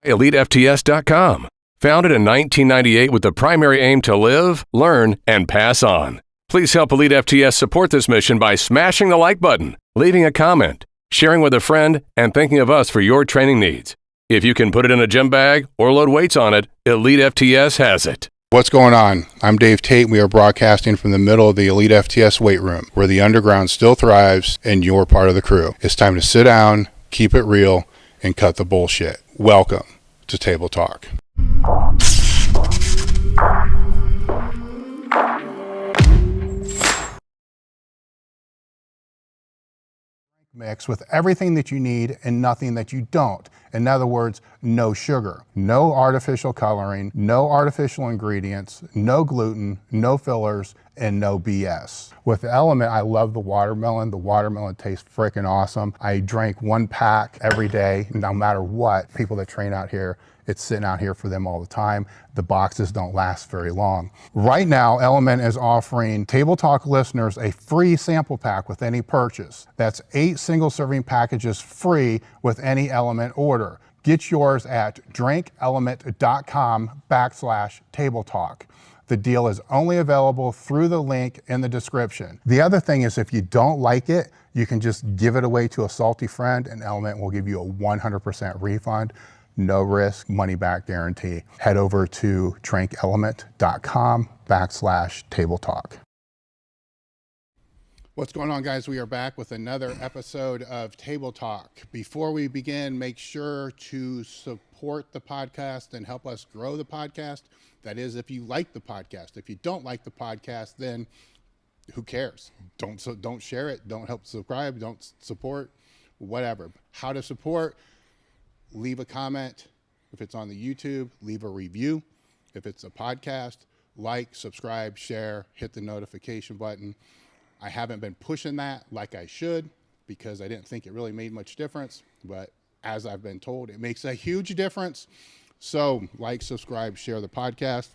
elitefts.com. Founded in 1998 with the primary aim to live, learn, and pass on. Please help Elite FTS support this mission by smashing the like button, leaving a comment, sharing with a friend, and thinking of us for your training needs. If you can put it in a gym bag or load weights on it, Elite FTS has it. What's going on? I'm Dave Tate. We are broadcasting from the middle of the Elite FTS weight room, where the underground still thrives and you're part of the crew. It's time to sit down, keep it real, and cut the bullshit. Welcome to Table Talk. Mix with everything that you need and nothing that you don't. In other words, no sugar, no artificial coloring, no artificial ingredients, no gluten, no fillers, and no BS. With the LMNT, I love the watermelon. The watermelon tastes freaking awesome. I drank one pack every day, no matter what. People that train out here, it's sitting out here for them all the time. The boxes don't last very long. Right now, LMNT is offering Table Talk listeners a free sample pack with any purchase. That's 8 single serving packages free with any LMNT order. Get yours at drinkelement.com/Table Talk. The deal is only available through the link in the description. The other thing is, if you don't like it, you can just give it away to a salty friend and LMNT will give you a 100% refund. No risk, money back guarantee. Head over to drinkelement.com/Table Talk. What's going on, guys? We are back with another episode of Table Talk. Before we begin, make sure to support the podcast and help us grow the podcast. That is, if you like the podcast. If you don't like the podcast, then who cares? Don't share it. Don't help subscribe. Don't support. Whatever. How to support? Leave a comment. If it's on the YouTube, leave a review. If it's a podcast, like, subscribe, share, hit the notification button. I haven't been pushing that like I should because I didn't think it really made much difference. But as I've been told, it makes a huge difference. So like, subscribe, share the podcast.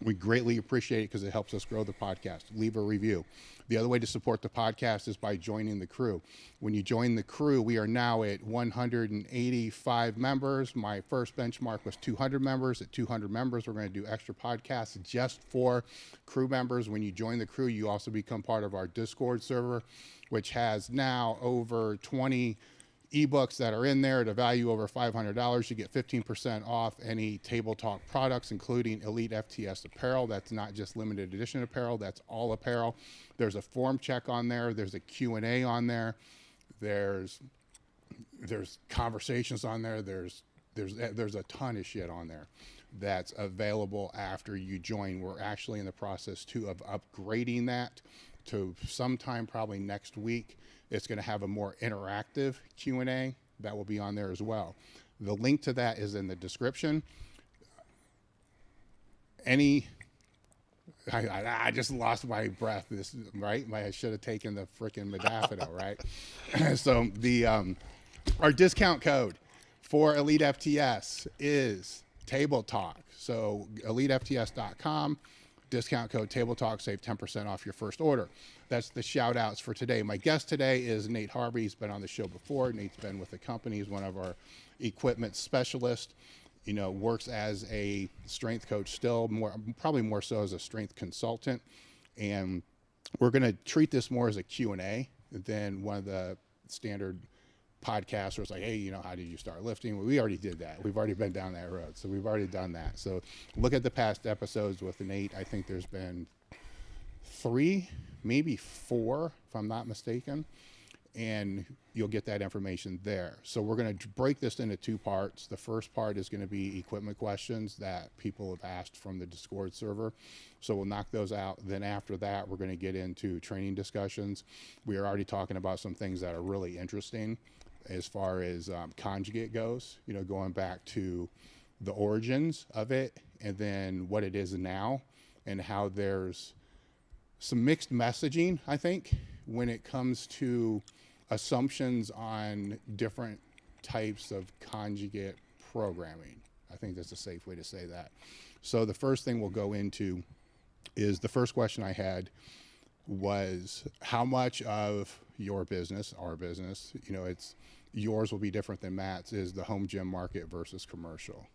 We greatly appreciate it because it helps us grow the podcast. Leave a review. The other way to support the podcast is by joining the crew. When you join the crew, we are now at 185 members. My first benchmark was 200 members. At 200 members, we're going to do extra podcasts just for crew members. When you join the crew, you also become part of our Discord server, which has now over 20 ebooks that are in there at a value over $500. You get 15% off any Table Talk products, including Elite FTS Apparel. That's not just Limited Edition Apparel, that's all apparel. There's a form check on there. There's a Q&A on there. There's conversations on there. There's a ton of shit on there that's available after you join. We're actually in the process of upgrading that to sometime probably next week. It's going to have a more interactive Q&A that will be on there as well. The link to that is in the description. I just lost my breath. Right? I should have taken the freaking modafinil, right? So our discount code for Elite FTS is Table Talk. So elitefts.com. Discount code Table Talk, save 10% off your first order. That's the shout outs for today. My guest today is Nate Harvey. He's been on the show before. Nate's been with the company. He's one of our equipment specialists. Works as a strength coach still, probably more so as a strength consultant. And we're going to treat this more as a Q&A than one of the standard podcasts where it's like, hey, how did you start lifting? Well, we already did that. We've already been down that road. So we've already done that. So look at the past episodes with Nate. I think there's been 3, maybe 4, if I'm not mistaken. And you'll get that information there. So we're going to break this into 2 parts. The first part is going to be equipment questions that people have asked from the Discord server. So we'll knock those out. Then after that, we're going to get into training discussions. We are already talking about some things that are really interesting as far as conjugate goes, going back to the origins of it and then what it is now and how there's some mixed messaging, I think, when it comes to assumptions on different types of conjugate programming. I think that's a safe way to say that. So the first thing we'll go into is the first question I had was how much of your business, our business, yours will be different than Matt's is the home gym market versus commercial.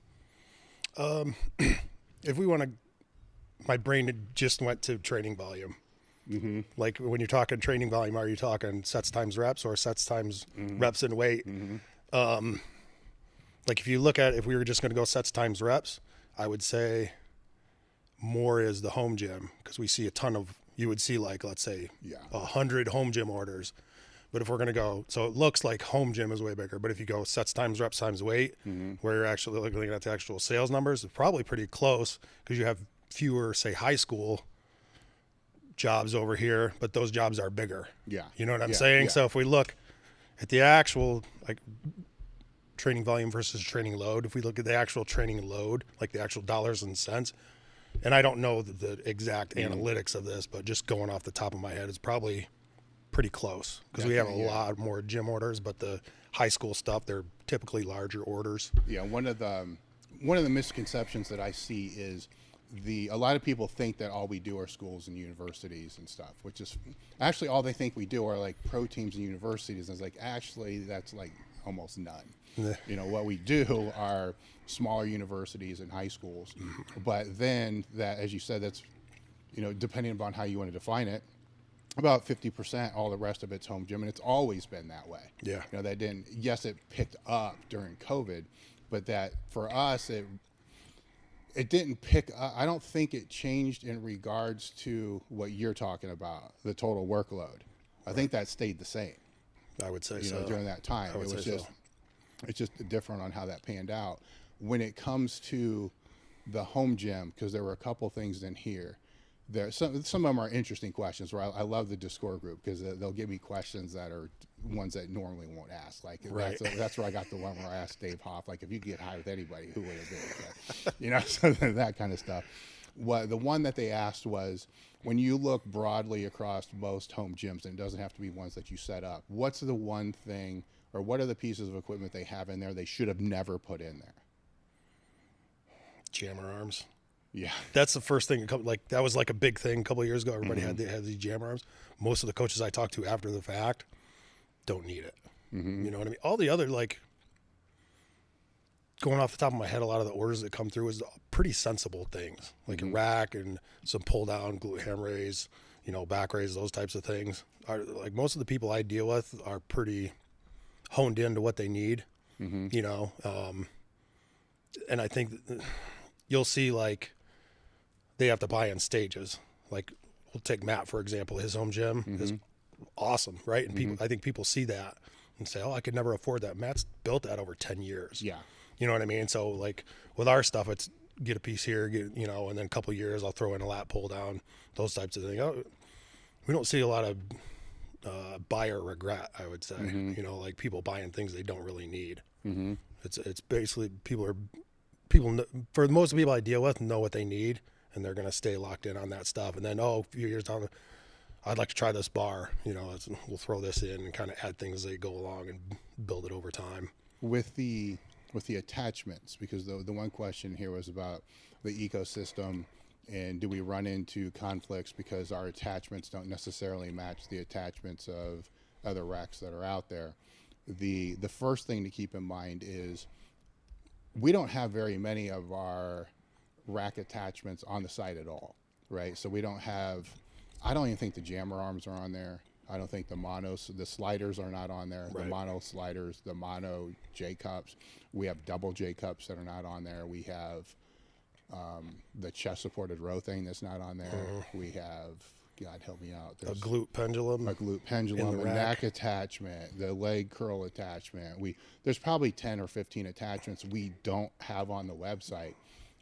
If we want to, my brain just went to training volume. Mm-hmm. Like when you're talking training volume, are you talking sets times reps or sets times reps and weight? Mm-hmm. Like if you look at, if we were just going to go sets times reps, I would say more is the home gym, because we see a ton of, you would see like, let's say 100 home gym orders. But if we're going to go, so it looks like home gym is way bigger, but if you go sets times reps times weight, where you're actually looking at the actual sales numbers, it's probably pretty close, because you have fewer, say, high school jobs over here, but those jobs are bigger. Yeah. You know what I'm saying? Yeah. So if we look at the actual like training volume versus training load, if we look at the actual training load, like the actual dollars and cents, and I don't know the exact analytics of this, but just going off the top of my head, it's probably pretty close, because we have a lot more gym orders, but the high school stuff, they're typically larger orders. Yeah. One of the misconceptions that I see is a lot of people think that all we do are schools and universities and stuff, which is actually all they think we do are like pro teams and universities. And it's like, actually, that's like almost none. You know, what we do are smaller universities and high schools. But then that, as you said, that's, you know, depending upon how you want to define it, about 50%, all the rest of it's home gym. And it's always been that way. Yeah. You know, that didn't, yes, it picked up during COVID, but that for us, it didn't pick up. I don't think it changed in regards to what you're talking about, the total workload. I think that stayed the same. I would say you know, during that time. It was just, it's just different on how that panned out. When it comes to the home gym, because there were a couple things in here. Some of them are interesting questions where I love the Discord group, because they'll give me questions that are ones that normally won't ask. Like that's where I got the one where I asked Dave Hoff, like, if you could get high with anybody, who would it be? But, you know, so that kind of stuff. The one that they asked was, when you look broadly across most home gyms, and it doesn't have to be ones that you set up, what's the one thing, or what are the pieces of equipment they have in there they should have never put in there? Jammer arms. Yeah, that's the first thing. Like that was like a big thing a couple of years ago. Everybody had these jammer arms. Most of the coaches I talked to after the fact don't need it. You know what I mean? All the other, like, going off the top of my head, a lot of the orders that come through is pretty sensible things, like a rack and some pull down, glute ham raise, you know, back raise, those types of things. Are like most of the people I deal with are pretty honed into what they need. You know, and I think you'll see like they have to buy in stages. Like we'll take Matt, for example, his home gym is awesome, right? And I think people see that and say, oh, I could never afford that. Matt's built that over 10 years. Yeah. You know what I mean? So like with our stuff, it's get a piece here, you know, and then a couple of years I'll throw in a lat pull down, those types of things. We don't see a lot of buyer regret, I would say. You know, like people buying things they don't really need. It's basically people for most people I deal with know what they need, and they're going to stay locked in on that stuff. And then, a few years down, I'd like to try this bar, you know, we'll throw this in and kind of add things as they go along and build it over time. With the attachments, because the one question here was about the ecosystem, and do we run into conflicts because our attachments don't necessarily match the attachments of other racks that are out there. The first thing to keep in mind is we don't have very many of our rack attachments on the site at all, right? So we don't have, I don't even think the jammer arms are on there. I don't think the sliders are not on there. Right. The mono sliders, the mono J cups. We have double J cups that are not on there. We have the chest supported row thing that's not on there. We have, God help me out. There's a glute pendulum, a neck attachment, the leg curl attachment. There's probably 10 or 15 attachments we don't have on the website,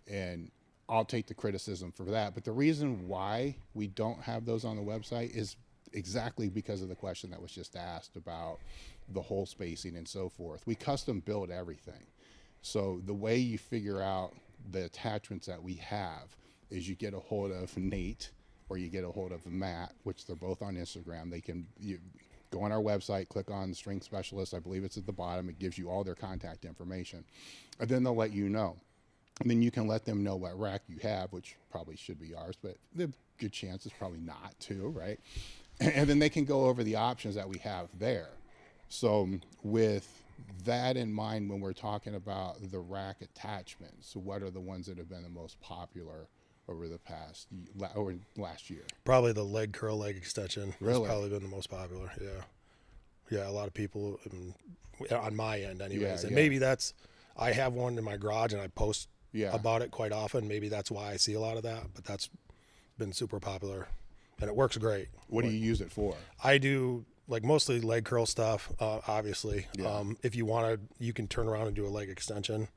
and I'll take the criticism for that. But the reason why we don't have those on the website is exactly because of the question that was just asked about the hole spacing and so forth. We custom build everything. So the way you figure out the attachments that we have is you get a hold of Nate or you get a hold of Matt, which they're both on Instagram. You go on our website, click on Strength Specialist. I believe it's at the bottom. It gives you all their contact information. And then they'll let you know. And then you can let them know what rack you have, which probably should be ours, but the good chance it's probably not too, right? And then they can go over the options that we have there. So with that in mind, when we're talking about the rack attachments, what are the ones that have been the most popular over the past or last year? Probably the leg curl leg extension. Really? Has probably been the most popular. Yeah, a lot of people on my end anyways. And maybe that's, I have one in my garage and I post about it quite often. Maybe that's why I see a lot of that, but that's been super popular and it works great. What do you use it for? I do like mostly leg curl stuff, obviously. If you want to, you can turn around and do a leg extension.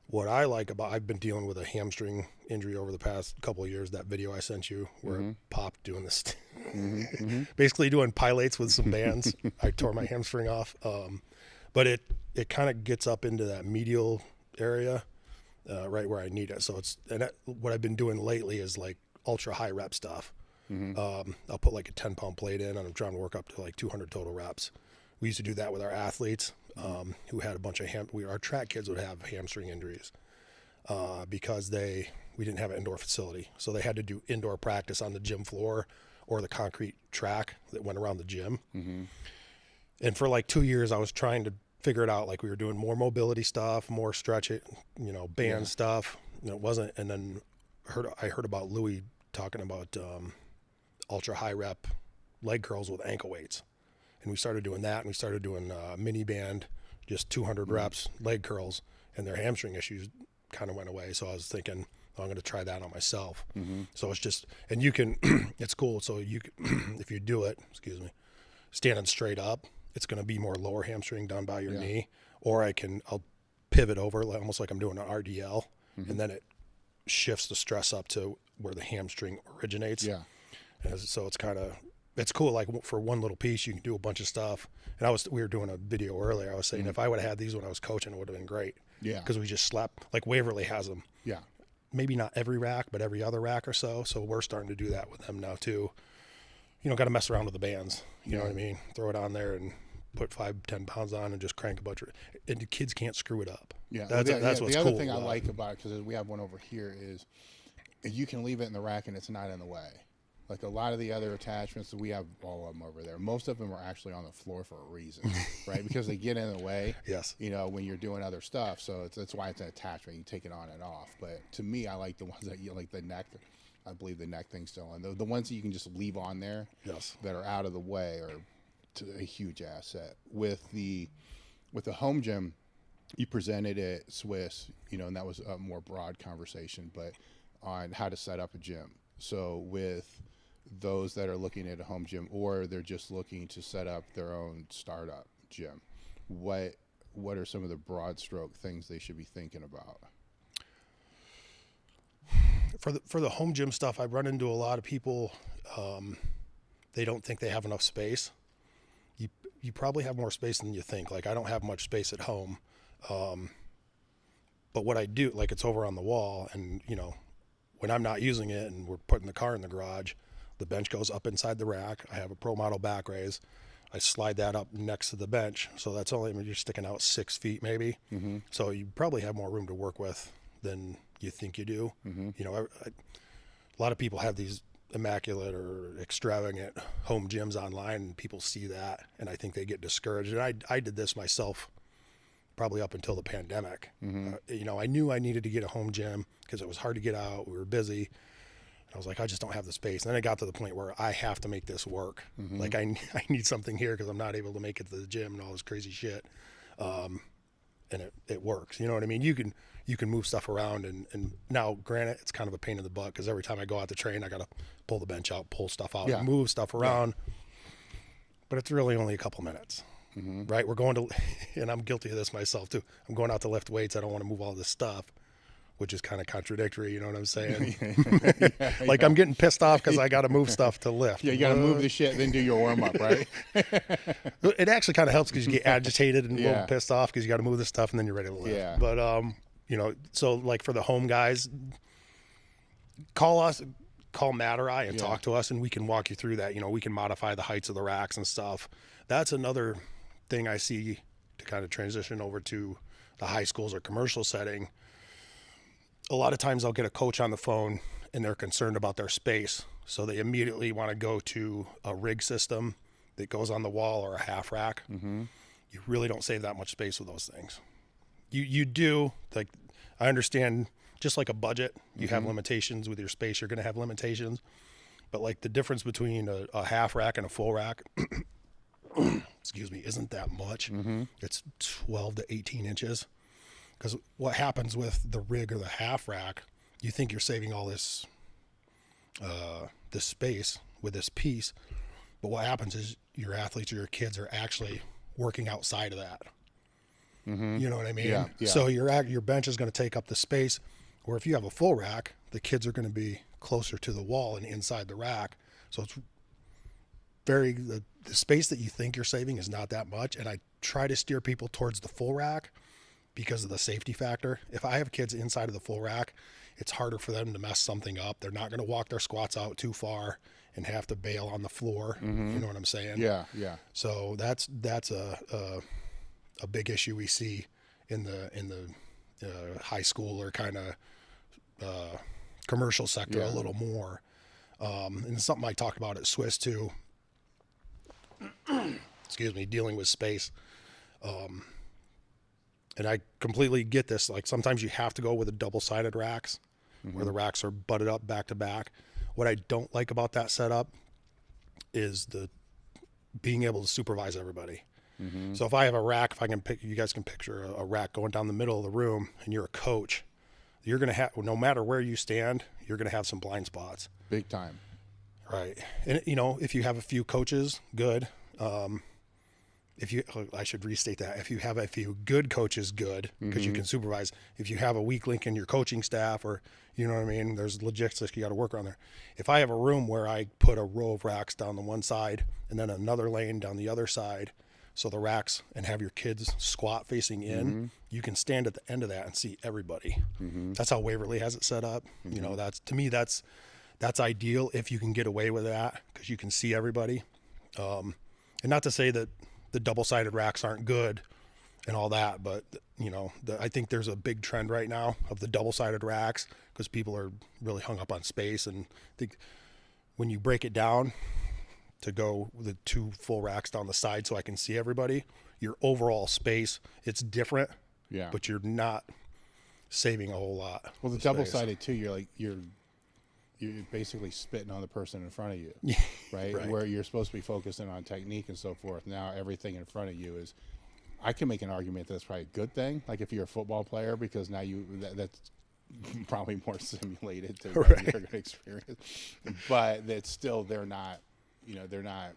What I like about, I've been dealing with a hamstring injury over the past couple of years. That video I sent you where it popped doing this, basically doing pilates with some bands. I tore my hamstring off. But it kind of gets up into that medial area, right where I need it. So what I've been doing lately is like ultra high rep stuff. I'll put like a 10-pound plate in and I'm trying to work up to like 200 total reps. We used to do that with our athletes who had a bunch of our track kids would have hamstring injuries because we didn't have an indoor facility. So they had to do indoor practice on the gym floor or the concrete track that went around the gym. And for like 2 years, I was trying to figure it out. Like we were doing more mobility stuff, more stretch it, band stuff. It wasn't. And then I heard about Louis talking about ultra high rep leg curls with ankle weights. And we started doing that, and we started doing mini band, just 200 reps, leg curls, and their hamstring issues kind of went away. So I was thinking, I'm going to try that on myself. So it's just, and you can, it's cool. So you can, if you do it, standing straight up, it's going to be more lower hamstring down by your knee, or I'll pivot over almost like I'm doing an RDL, and then it shifts the stress up to where the hamstring originates. And so it's cool. Like for one little piece, you can do a bunch of stuff. And we were doing a video earlier. I was saying if I would have had these when I was coaching, it would have been great. Because we just slept, like Waverly has them. Maybe not every rack, but every other rack or so. So we're starting to do that with them now too. Got to mess around with the bands. You know what I mean? Throw it on there and put 5-10 pounds on and just crank a bunch of, and the kids can't screw it up. That's what's cool. The other thing I like about it, because we have one over here, is you can leave it in the rack and it's not in the way. Like a lot of the other attachments, we have all of them over there. Most of them are actually on the floor for a reason, right? Because they get in the way, when you're doing other stuff. So that's why it's an attachment. You take it on and off. But to me, I like the ones that you like the neck. I believe the neck thing's still on. The ones that you can just leave on there that are out of the way are a huge asset. With the home gym, you presented it Swiss, and that was a more broad conversation, but on how to set up a gym. So with those that are looking at a home gym or they're just looking to set up their own startup gym, what are some of the broad stroke things they should be thinking about? For the home gym stuff, I've run into a lot of people, they don't think they have enough space. You probably have more space than you think. Like I don't have much space at home. But what I do, like it's over on the wall and, when I'm not using it and we're putting the car in the garage, the bench goes up inside the rack. I have a Pro Model back raise. I slide that up next to the bench. So that's you're sticking out 6 feet maybe. So you probably have more room to work with than you think you do. A lot of people have these immaculate or extravagant home gyms online and people see that and I think they get discouraged. And I did this myself probably up until the pandemic. I knew I needed to get a home gym because it was hard to get out. We were busy. I was like, I just don't have the space. And then I got to the point where I have to make this work. Like I need something here because I'm not able to make it to the gym and all this crazy shit. And it works. You know what I mean? You can move stuff around and now granted, it's kind of a pain in the butt because every time I go out to train, I got to pull the bench out, pull stuff out, move stuff around. But it's really only a couple minutes. Right? We're going to, and I'm guilty of this myself too. I'm going out to lift weights. I don't want to move all this stuff, which is kind of contradictory. You know what I'm saying? I'm getting pissed off because I got to move stuff to lift. You got to move the shit, then do your warm up, right? It actually kind of helps because you get agitated and a little pissed off because you got to move the stuff and then you're ready to lift. But, so like for the home guys, call Matt or I and talk to us and we can walk you through that. We can modify the heights of the racks and stuff. That's another thing I see to kind of transition over to the high schools or commercial setting. A lot of times I'll get a coach on the phone and they're concerned about their space. So they immediately want to go to a rig system that goes on the wall or a half rack, you really don't save that much space with those things. You do, like, I understand, just like a budget, you have limitations with your space, you're going to have limitations, but like the difference between a half rack and a full rack, excuse me, isn't that much. It's 12 to 18 inches. Because what happens with the rig or the half rack, you think you're saving all this this space with this piece, but what happens is your athletes or your kids are actually working outside of that. You know what I mean? Yeah. So your bench is going to take up the space, or if you have a full rack, the kids are going to be closer to the wall and inside the rack. So it's the space that you think you're saving is not that much. And I try to steer people towards the full rack because of the safety factor. If I have kids inside of the full rack, it's harder for them to mess something up. They're not going to walk their squats out too far and have to bail on the floor. You know what I'm saying? Yeah. So that's a big issue we see in the high school or kind of commercial sector a little more. And it's something I talked about at Swiss too. Excuse me, dealing with space. And I completely get this. Like sometimes you have to go with a double-sided racks where the racks are butted up back to back. What I don't like about that setup is the being able to supervise everybody. So if I have a rack, you guys can picture a rack going down the middle of the room and you're a coach, you're going to have, no matter where you stand, you're going to have some blind spots. Big time. Right. And if you have a few coaches, good. I should restate that. If you have a few good coaches, good, because you can supervise. If you have a weak link in your coaching staff, or you know what I mean, there's logistics you got to work on there. If I have a room where I put a row of racks down the one side and then another lane down the other side, so the racks, and have your kids squat facing in, you can stand at the end of that and see everybody. That's how Waverly has it set up. You know, that's ideal if you can get away with that, because you can see everybody. And not to say that the double-sided racks aren't good and all that, but I think there's a big trend right now of the double-sided racks because people are really hung up on space. And I think when you break it down to go with the two full racks down the side so I can see everybody, your overall space, it's different, but you're not saving a whole lot. Well, the double-sided too, you're basically spitting on the person in front of you, right? Where you're supposed to be focusing on technique and so forth. Now everything in front of you is, I can make an argument that's probably a good thing. Like if you're a football player, because now that's probably more simulated to what you're going to experience. But that's still, they're not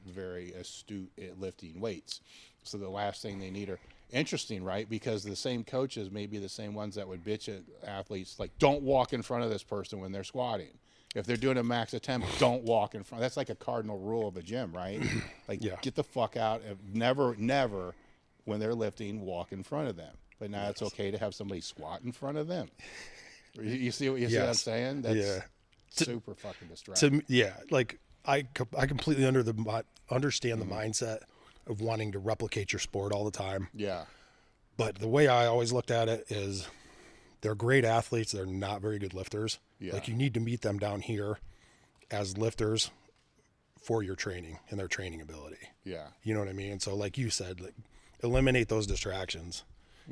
very astute at lifting weights. So the last thing they need are interesting, right? Because the same coaches may be the same ones that would bitch at athletes, like, don't walk in front of this person when they're squatting. If they're doing a max attempt, don't walk in front. That's like a cardinal rule of a gym, right? Like, get the fuck out. Never, when they're lifting, walk in front of them. But now it's okay to have somebody squat in front of them. You see what I'm saying? That's super fucking distracting. Like I completely understand the mindset of wanting to replicate your sport all the time. Yeah. But the way I always looked at it is, they're great athletes. They're not very good lifters. Yeah. Like, you need to meet them down here as lifters for your training and their training ability. Yeah. You know what I mean? So like you said, like, eliminate those distractions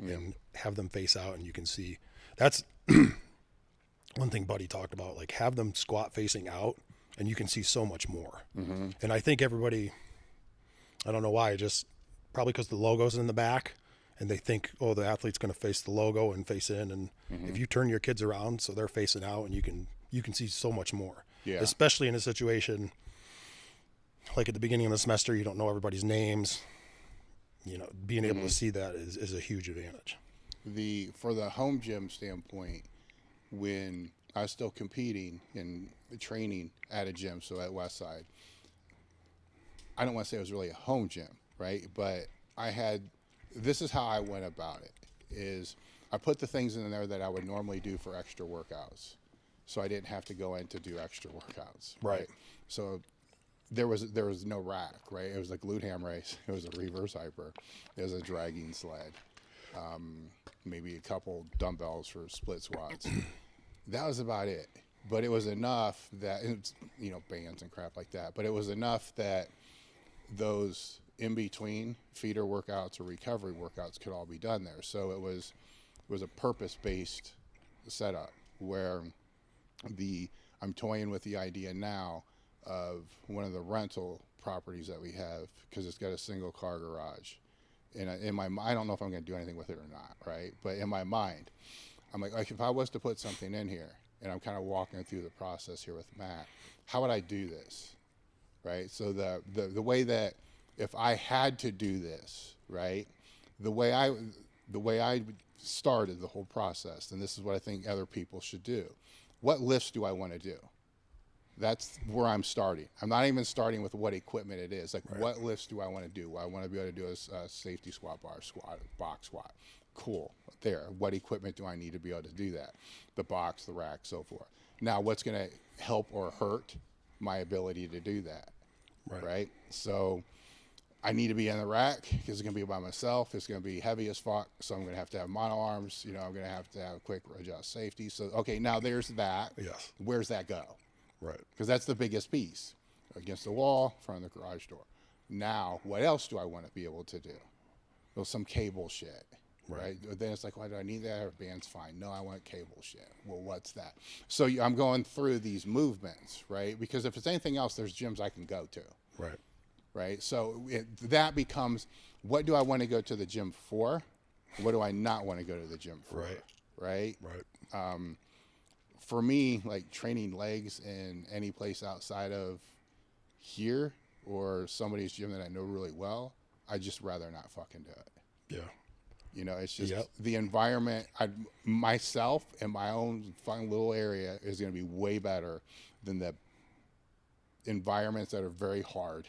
and have them face out, and you can see. That's one thing Buddy talked about, like, have them squat facing out and you can see so much more. And I think everybody, I don't know why, just probably because the logo's in the back, and they think, oh, the athlete's going to face the logo and face in. And if you turn your kids around so they're facing out, and you can see so much more. Yeah. Especially in a situation like at the beginning of the semester, you don't know everybody's names. Being able to see that is a huge advantage. For the home gym standpoint, when I was still competing and training at a gym, so at Westside, I don't want to say it was really a home gym, right? But this is how I went about it, is I put the things in there that I would normally do for extra workouts, so I didn't have to go in to do extra workouts. Right. So there was no rack, right? It was a glute ham race. It was a reverse hyper. It was a dragging sled. Maybe a couple dumbbells for split squats. That was about it. But it was enough that, bands and crap like that, but it was enough that those in between feeder workouts or recovery workouts could all be done there. So it was a purpose-based setup where I'm toying with the idea now of one of the rental properties that we have, because it's got a single car garage. And I don't know if I'm going to do anything with it or not, right? But in my mind, I'm like if I was to put something in here, and I'm kind of walking through the process here with Matt, how would I do this, right? So the way that if I had to do this, right, the way I started the whole process, and this is what I think other people should do. What lifts do I want to do? That's where I'm starting. I'm not even starting with what equipment it is. Like, what lifts do I want to do? I want to be able to do a safety squat, bar squat, box squat. Cool. There. What equipment do I need to be able to do that? The box, the rack, so forth. Now, what's going to help or hurt my ability to do that? Right? So I need to be in the rack because it's going to be by myself. It's going to be heavy as fuck. So I'm going to have mono arms. I'm going to have quick adjust safety. So, okay, now there's that. Yes. Where's that go? Right. Because that's the biggest piece. Against the wall, front of the garage door. Now, what else do I want to be able to do? Well, some cable shit. Right. Then it's like, why do I need that? Or band's fine. No, I want cable shit. Well, what's that? So I'm going through these movements, right? Because if it's anything else, there's gyms I can go to. Right. Right. So that becomes, what do I want to go to the gym for? What do I not want to go to the gym for? Right. For me, like training legs in any place outside of here or somebody's gym that I know really well, I'd just rather not fucking do it. Yeah. It's just the environment. Myself in my own fun little area is going to be way better than the environments that are very hard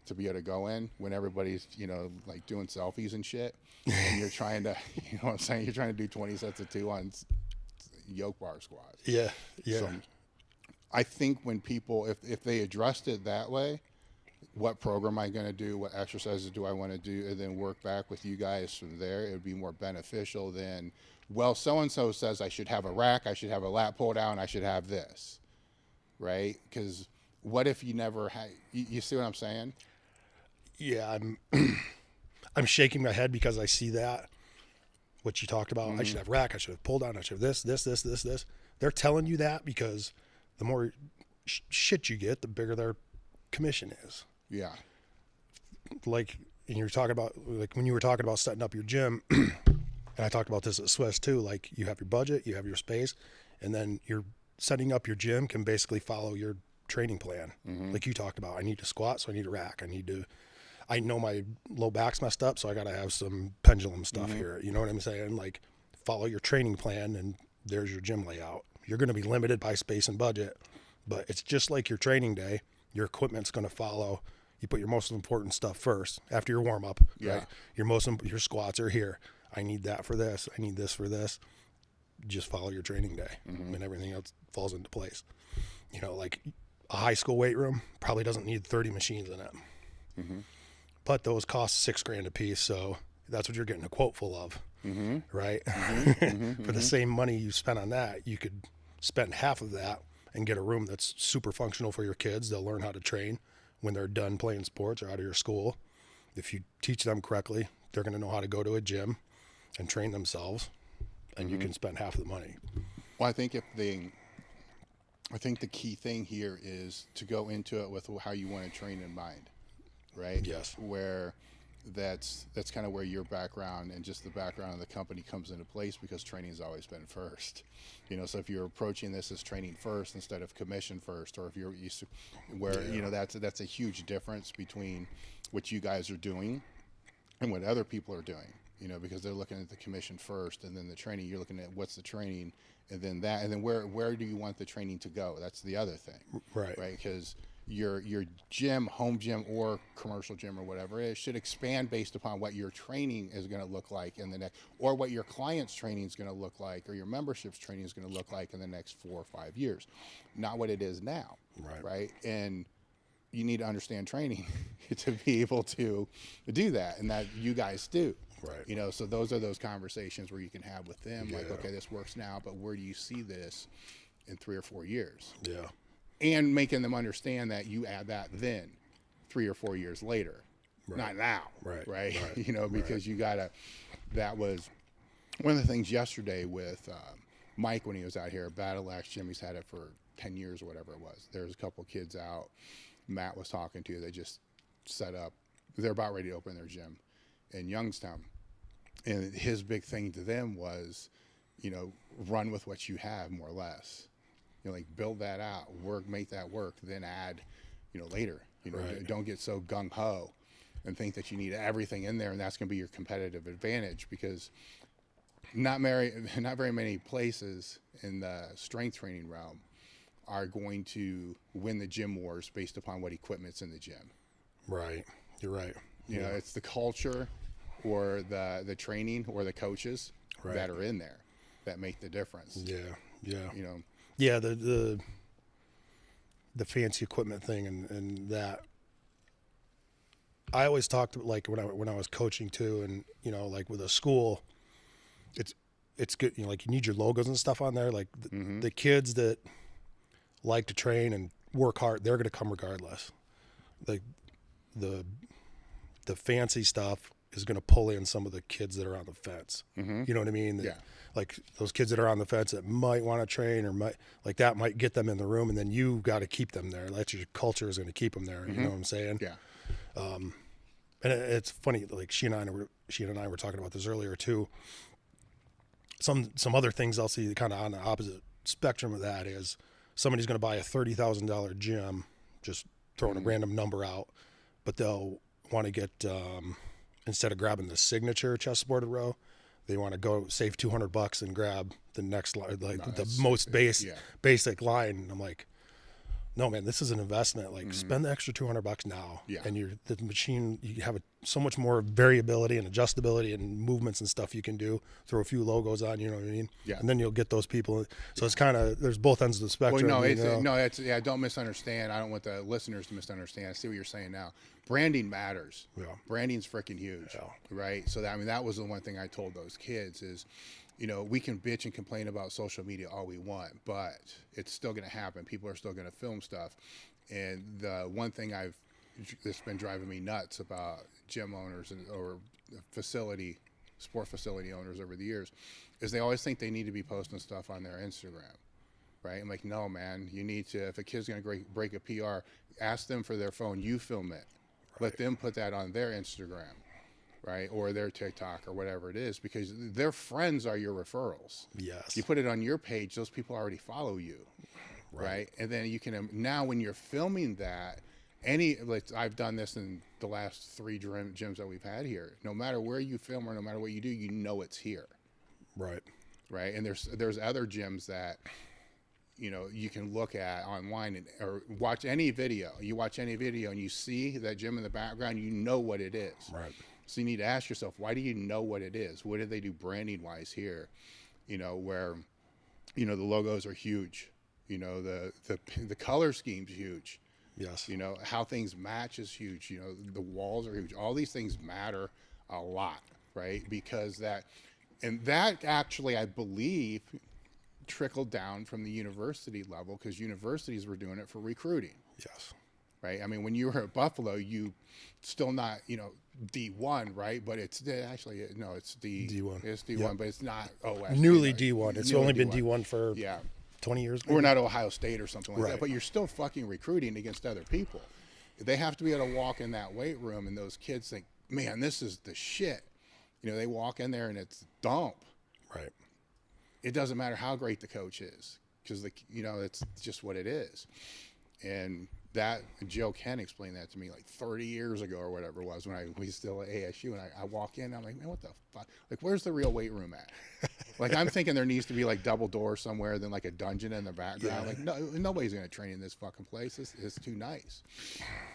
to be able to go in when everybody's, like doing selfies and shit. And you're trying to, you know what I'm saying? You're trying to do 20 sets of 2 on yoke bar squats. Yeah. So I think when people, if they addressed it that way, what program am I going to do? What exercises do I want to do? And then work back with you guys from there. It would be more beneficial than, well, so-and-so says I should have a rack, I should have a lat pull down, I should have this, right? Because what if you never had, you see what I'm saying? Yeah, I'm shaking my head because I see that, what you talked about. I should have rack, I should have pull down, I should have this. They're telling you that because the more shit you get, the bigger their commission is. Yeah. Like, and you're talking about, like when you were talking about setting up your gym, and I talked about this at Swiss too, like you have your budget, you have your space, and then you're setting up your gym can basically follow your training plan. Like you talked about, I need to squat, so I need a rack. I know my low back's messed up, so I got to have some pendulum stuff here. You know what I'm saying? Like, follow your training plan, and there's your gym layout. You're going to be limited by space and budget, but it's just like your training day. Your equipment's going to follow. You put your most important stuff first after your warm up. Yeah. Right? Your squats are here. I need that for this. I need this for this. Just follow your training day, and everything else falls into place. Like a high school weight room probably doesn't need 30 machines in it. But those cost $6,000 a piece, so that's what you're getting a quote full of, right? For the same money you spent on that, you could spend half of that and get a room that's super functional for your kids. They'll learn how to train when they're done playing sports or out of your school. If you teach them correctly, they're going to know how to go to a gym and train themselves, and you can spend half of the money. Well, I think the key thing here is to go into it with how you want to train in mind. Right? Yes. Where that's kind of where your background and just the background of the company comes into place, because training's always been first. So if you're approaching this as training first instead of commission first, or if you're used to where, that's a huge difference between what you guys are doing and what other people are doing, because they're looking at the commission first, and then the training, you're looking at what's the training, and then that, and then where do you want the training to go? That's the other thing. Right. Because your gym, home gym or commercial gym or whatever it is, should expand based upon what your training is going to look like in the next, or what your client's training is going to look like, or your membership's training is going to look like in the next 4 or 5 years, not what it is now. Right. And you need to understand training to be able to do that, and that you guys do. Right. So those are those conversations where you can have with them, like, okay, this works now, but where do you see this in 3 or 4 years? Yeah. And making them understand that you add that then 3 or 4 years later, not now, right? You know, because you gotta. That was one of the things yesterday with Mike when he was out here. Battle Axe Gym, he's had it for 10 years or whatever it was. There's a couple kids out. Matt was talking to. They just set up. They're about ready to open their gym in Youngstown, and his big thing to them was, you know, run with what you have more or less. You know, like build that out, make that work, then add, you know, later. You know, don't get so gung ho and think that you need everything in there and that's going to be your competitive advantage, because not very many places in the strength training realm are going to win the gym wars based upon what equipment's in the gym. Right. You're right. You know, it's the culture or the training or the coaches that are in there that make the difference. Yeah. You know. Yeah, the fancy equipment thing and that. I always talked like when I was coaching too, and you know, like with a school, it's good. You know, like you need your logos and stuff on there. Like the kids that like to train and work hard, they're going to come regardless. Like the fancy stuff is going to pull in some of the kids that are on the fence. You know what I mean? Like those kids that are on the fence that might want to train or might get them in the room, and then you got to keep them there. That's your culture is going to keep them there. You know what I'm saying? Yeah. And it's funny, like she and I were talking about this earlier too. Some other things I'll see kind of on the opposite spectrum of that is somebody's going to buy a $30,000 gym, just throwing a random number out, but they'll want to get, instead of grabbing the signature chest supported row, they want to go save $200 and grab the next line, like the most basic line. And I'm like, no, man, this is an investment. Like spend the extra $200 now. And the machine, you have so much more variability and adjustability and movements and stuff you can do. Throw a few logos on, you know what I mean? And then you'll get those people. So it's kind of, there's both ends of the spectrum. Well, don't misunderstand. I don't want the listeners to misunderstand. I see what you're saying now. Branding matters. Branding's freaking huge, right? So that was the one thing I told those kids is, you know, we can bitch and complain about social media all we want, but it's still going to happen. People are still going to film stuff. And the one thing that's been driving me nuts about gym owners or sport facility owners over the years is they always think they need to be posting stuff on their Instagram, right? I'm like, no, man, you need to, if a kid's going to break a PR, ask them for their phone, you film it. Let them put that on their Instagram. Right, or their TikTok or whatever it is, because their friends are your referrals. Yes. You put it on your page, those people already follow you, right? And then you can now when you're filming that, I've done this in the last 3 gyms that we've had here. No matter where you film or no matter what you do, you know it's here. Right. And there's other gyms that, you know, you can look at online or watch any video. You watch any video and you see that gym in the background, you know what it is. Right. So you need to ask yourself, why do you know what it is? What did they do branding wise here? You know, where, you know, the logos are huge. You know, the color scheme's huge. Yes. You know, how things match is huge. You know, the walls are huge. All these things matter a lot, right? Because that actually, I believe, trickled down from the university level because universities were doing it for recruiting. Yes. Right. I mean, when you were at Buffalo, you still not, you know, D1, right? But it's actually, no, it's D1. It's D1, but it's not OS. Newly D1. It's only been D1 for 20 years. Maybe. We're not Ohio State or something like that, but you're still fucking recruiting against other people. They have to be able to walk in that weight room and those kids think, man, this is the shit. You know, they walk in there and it's dump. Right. It doesn't matter how great the coach is because, you know, it's just what it is. And that Joe Ken explained that to me like 30 years ago or whatever it was when we still at ASU, and I walk in and I'm like, man, what the fuck? Like, where's the real weight room at? Like, I'm thinking there needs to be like double doors somewhere, then like a dungeon in the background. Like, no, nobody's gonna train in this fucking place. It's too nice.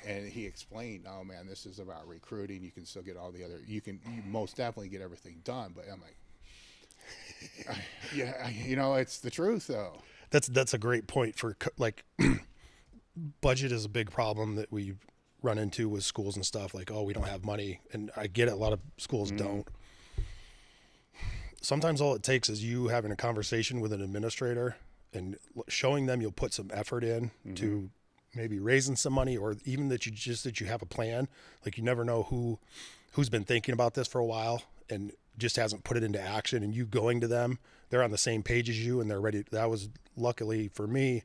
And he explained, oh man, this is about recruiting. You can still get all the other. You most definitely get everything done. But I'm like, you know, it's the truth though. That's a great point for like. Budget is a big problem that we run into with schools and stuff. Like, oh, we don't have money. And I get it. A lot of schools don't. Sometimes all it takes is you having a conversation with an administrator and showing them you'll put some effort in to maybe raising some money, or even that you have a plan. Like, you never know who's been thinking about this for a while and just hasn't put it into action, and you going to them, they're on the same page as you and they're ready. That was luckily for me,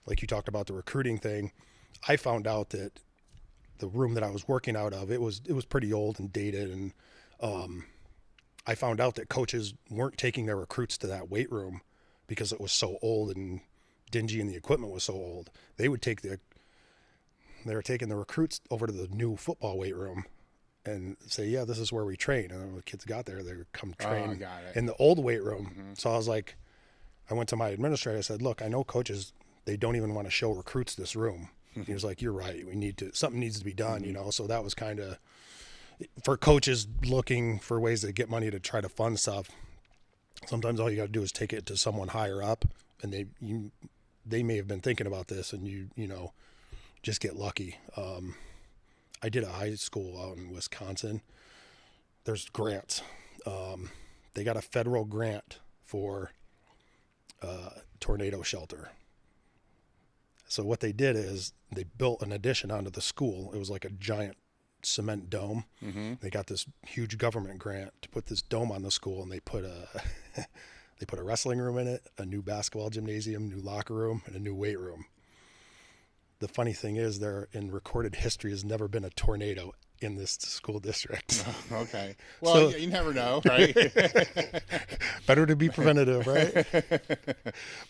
like you talked about the recruiting thing. I found out that the room that I was working out of, it was pretty old and dated. And I found out that coaches weren't taking their recruits to that weight room because it was so old and dingy and the equipment was so old. They were taking the recruits over to the new football weight room and say, yeah, this is where we train. And when the kids got there, they would come train in the old weight room. So I was like, I went to my administrator. I said, look, I know coaches, they don't even want to show recruits this room. He was like, you're right. Something needs to be done, you know? So that was kind of for coaches looking for ways to get money to try to fund stuff. Sometimes all you got to do is take it to someone higher up, and they may have been thinking about this, and you know, just get lucky. I did a high school out in Wisconsin. There's grants. They got a federal grant for tornado shelter. So what they did is they built an addition onto the school. It was like a giant cement dome. They got this huge government grant to put this dome on the school, and they put a wrestling room in it, a new basketball gymnasium, new locker room, and a new weight room. The funny thing is, there in recorded history has never been a tornado in this school district. Okay. Well, you never know, right? Better to be preventative, right?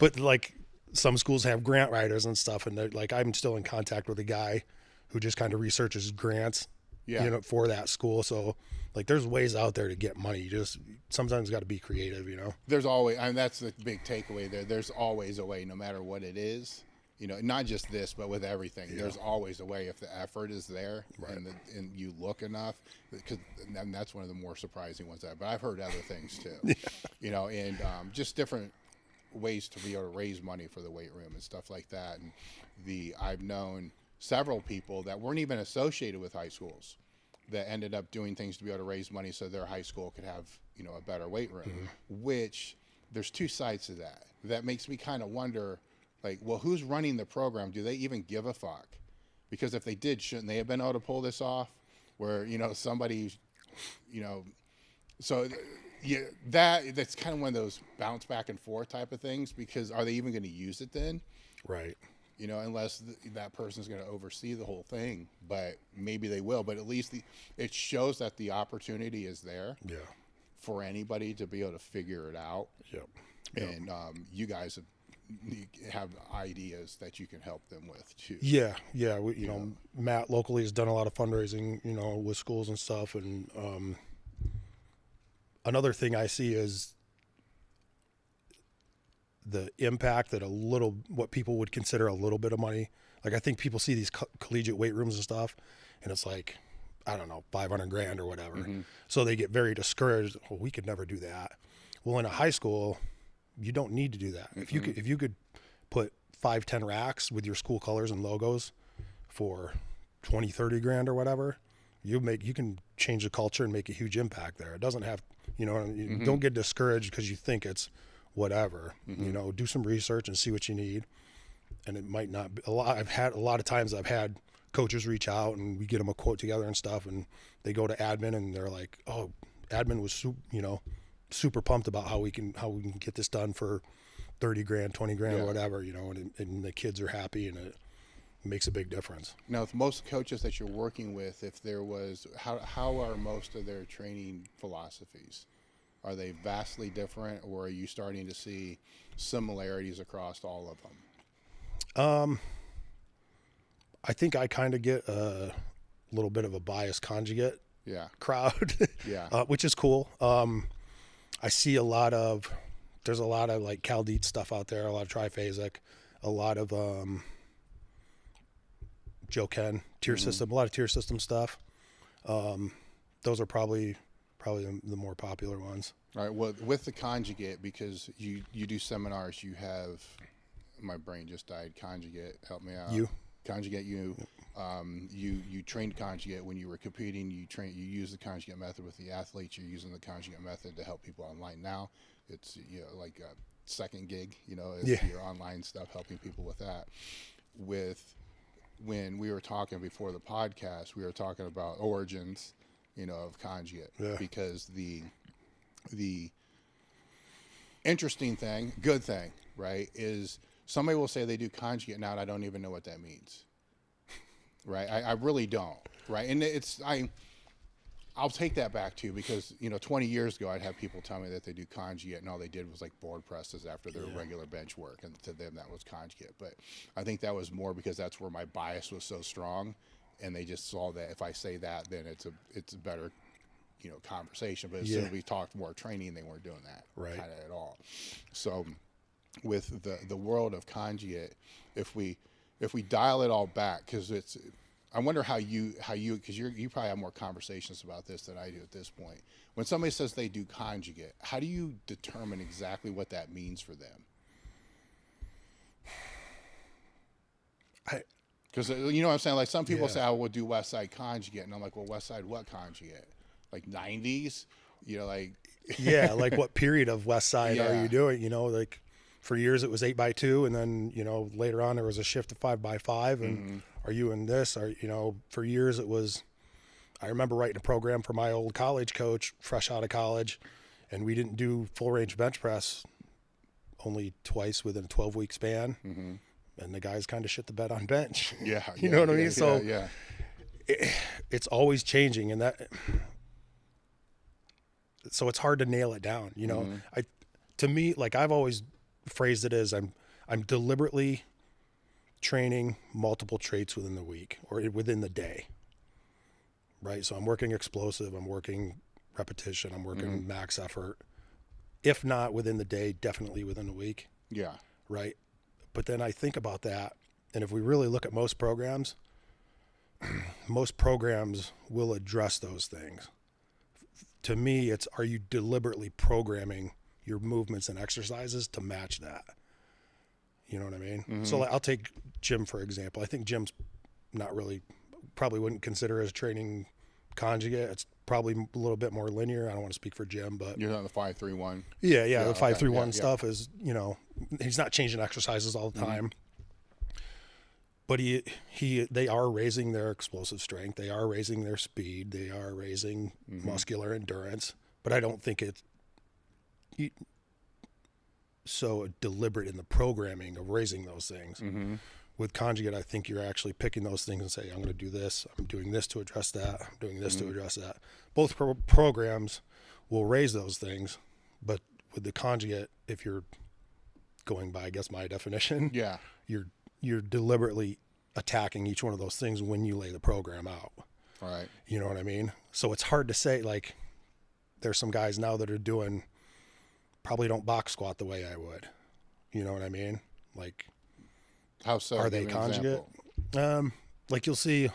But like, some schools have grant writers and stuff, and they're like, I'm still in contact with a guy who just kind of researches grants, you know, for that school. So like, there's ways out there to get money. You just sometimes got to be creative, you know. There's always, I mean, that's the big takeaway there. There's always a way, no matter what it is. You know, not just this, but with everything. There's always a way if the effort is there, and you look enough. Because that's one of the more surprising ones. But I've heard other things too. You know, and just different ways to be able to raise money for the weight room and stuff like that. And I've known several people that weren't even associated with high schools that ended up doing things to be able to raise money so their high school could have, you know, a better weight room. Which there's two sides to that. That makes me kind of wonder, like, well, who's running the program? Do they even give a fuck? Because if they did, shouldn't they have been able to pull this off? Where, you know, somebody, you know, so yeah, that's kind of one of those bounce back and forth type of things. Because are they even going to use it then? Right. You know, unless that person's going to oversee the whole thing, but maybe they will. But at least it shows that the opportunity is there. Yeah. For anybody to be able to figure it out. Yep. And you guys have ideas that you can help them with too. Yeah. You know, Matt locally has done a lot of fundraising, you know, with schools and stuff. And another thing I see is the impact that what people would consider a little bit of money. Like, I think people see these collegiate weight rooms and stuff, and it's like, I don't know, $500,000 or whatever. So they get very discouraged. Well, we could never do that. Well, in a high school, you don't need to do that. If you could put 5-10 racks with your school colors and logos for 20-30 grand or whatever, you can change the culture and make a huge impact there. It doesn't have, you know, you don't get discouraged because you think it's whatever. You know, do some research and see what you need. And it might not be a lot. A lot of times I've had coaches reach out and we get them a quote together and stuff, and they go to admin and they're like, oh, admin was super pumped about how we can get this done for 30 grand, 20 grand, or whatever, you know, and the kids are happy, and it makes a big difference. Now, with most coaches that you're working with, if there was, how are most of their training philosophies? Are they vastly different, or are you starting to see similarities across all of them? I think I kind of get a little bit of a biased conjugate crowd, which is cool. I see there's a lot of like Caldite stuff out there, a lot of triphasic, a lot of Joe Ken tier system, a lot of tier system stuff. Those are probably the more popular ones. All right. Well, with the conjugate, because you do seminars, you have, my brain just died. Conjugate, help me out. Conjugate. You trained conjugate when you were competing. You use the conjugate method with the athletes. You're using the conjugate method to help people online now. It's, you know, like a second gig, you know, your online stuff, helping people with that. With when we were talking before the podcast, we were talking about origins, of conjugate, because the interesting thing, good thing, right, is somebody will say they do conjugate now, and I don't even know what that means, right? I really don't, right? And I'll take that back too, because 20 years ago I'd have people tell me that they do conjugate and all they did was like board presses after their regular bench work, and to them that was conjugate. But I think that was more because that's where my bias was so strong, and they just saw that if I say that, then it's a better conversation. But as soon as we talked more training, they weren't doing that kind of at all. So with the world of conjugate, if we dial it all back, because I wonder how you because you probably have more conversations about this than I do at this point. When somebody says they do conjugate, how do you determine exactly what that means for them? Because you know what I'm saying? Like some people say, "I will do West Side conjugate," and I'm like, "Well, West Side what conjugate? Like 90s? Like yeah, like what period of West Side are you doing? Like for years it was 8x2, and then later on there was a shift to 5x5, and are you in this? Or for years it was. I remember writing a program for my old college coach, fresh out of college, and we didn't do full range bench press only twice within a 12-week span, and the guys kind of shit the bed on bench. You know what I mean? So it's always changing, and so it's hard to nail it down. To me, like I've always phrased it as I'm deliberately training multiple traits within the week or within the day, right? So I'm working explosive, I'm working repetition, I'm working max effort. If not within the day, definitely within the week. Yeah. Right. But then I think about that, and if we really look at most programs will address those things. To me, it's, are you deliberately programming your movements and exercises to match that? You know what I mean? So I'll take gym, for example. I think gym's probably wouldn't consider as training conjugate. It's probably a little bit more linear. I don't want to speak for Jim, but you're on the 5-3-1. Yeah, the 5-3-1 stuff is, he's not changing exercises all the time. But they are raising their explosive strength, they are raising their speed, they are raising muscular endurance. But I don't think it's so deliberate in the programming of raising those things. With conjugate, I think you're actually picking those things and say, I'm going to do this, I'm doing this to address that, I'm doing this to address that. Both programs will raise those things, but with the conjugate, if you're going by, I guess, my definition, you're deliberately attacking each one of those things when you lay the program out. All right. You know what I mean? So it's hard to say, like, there's some guys now that are probably don't box squat the way I would. You know what I mean? Like, how so? Are they conjugate? Like you'll see,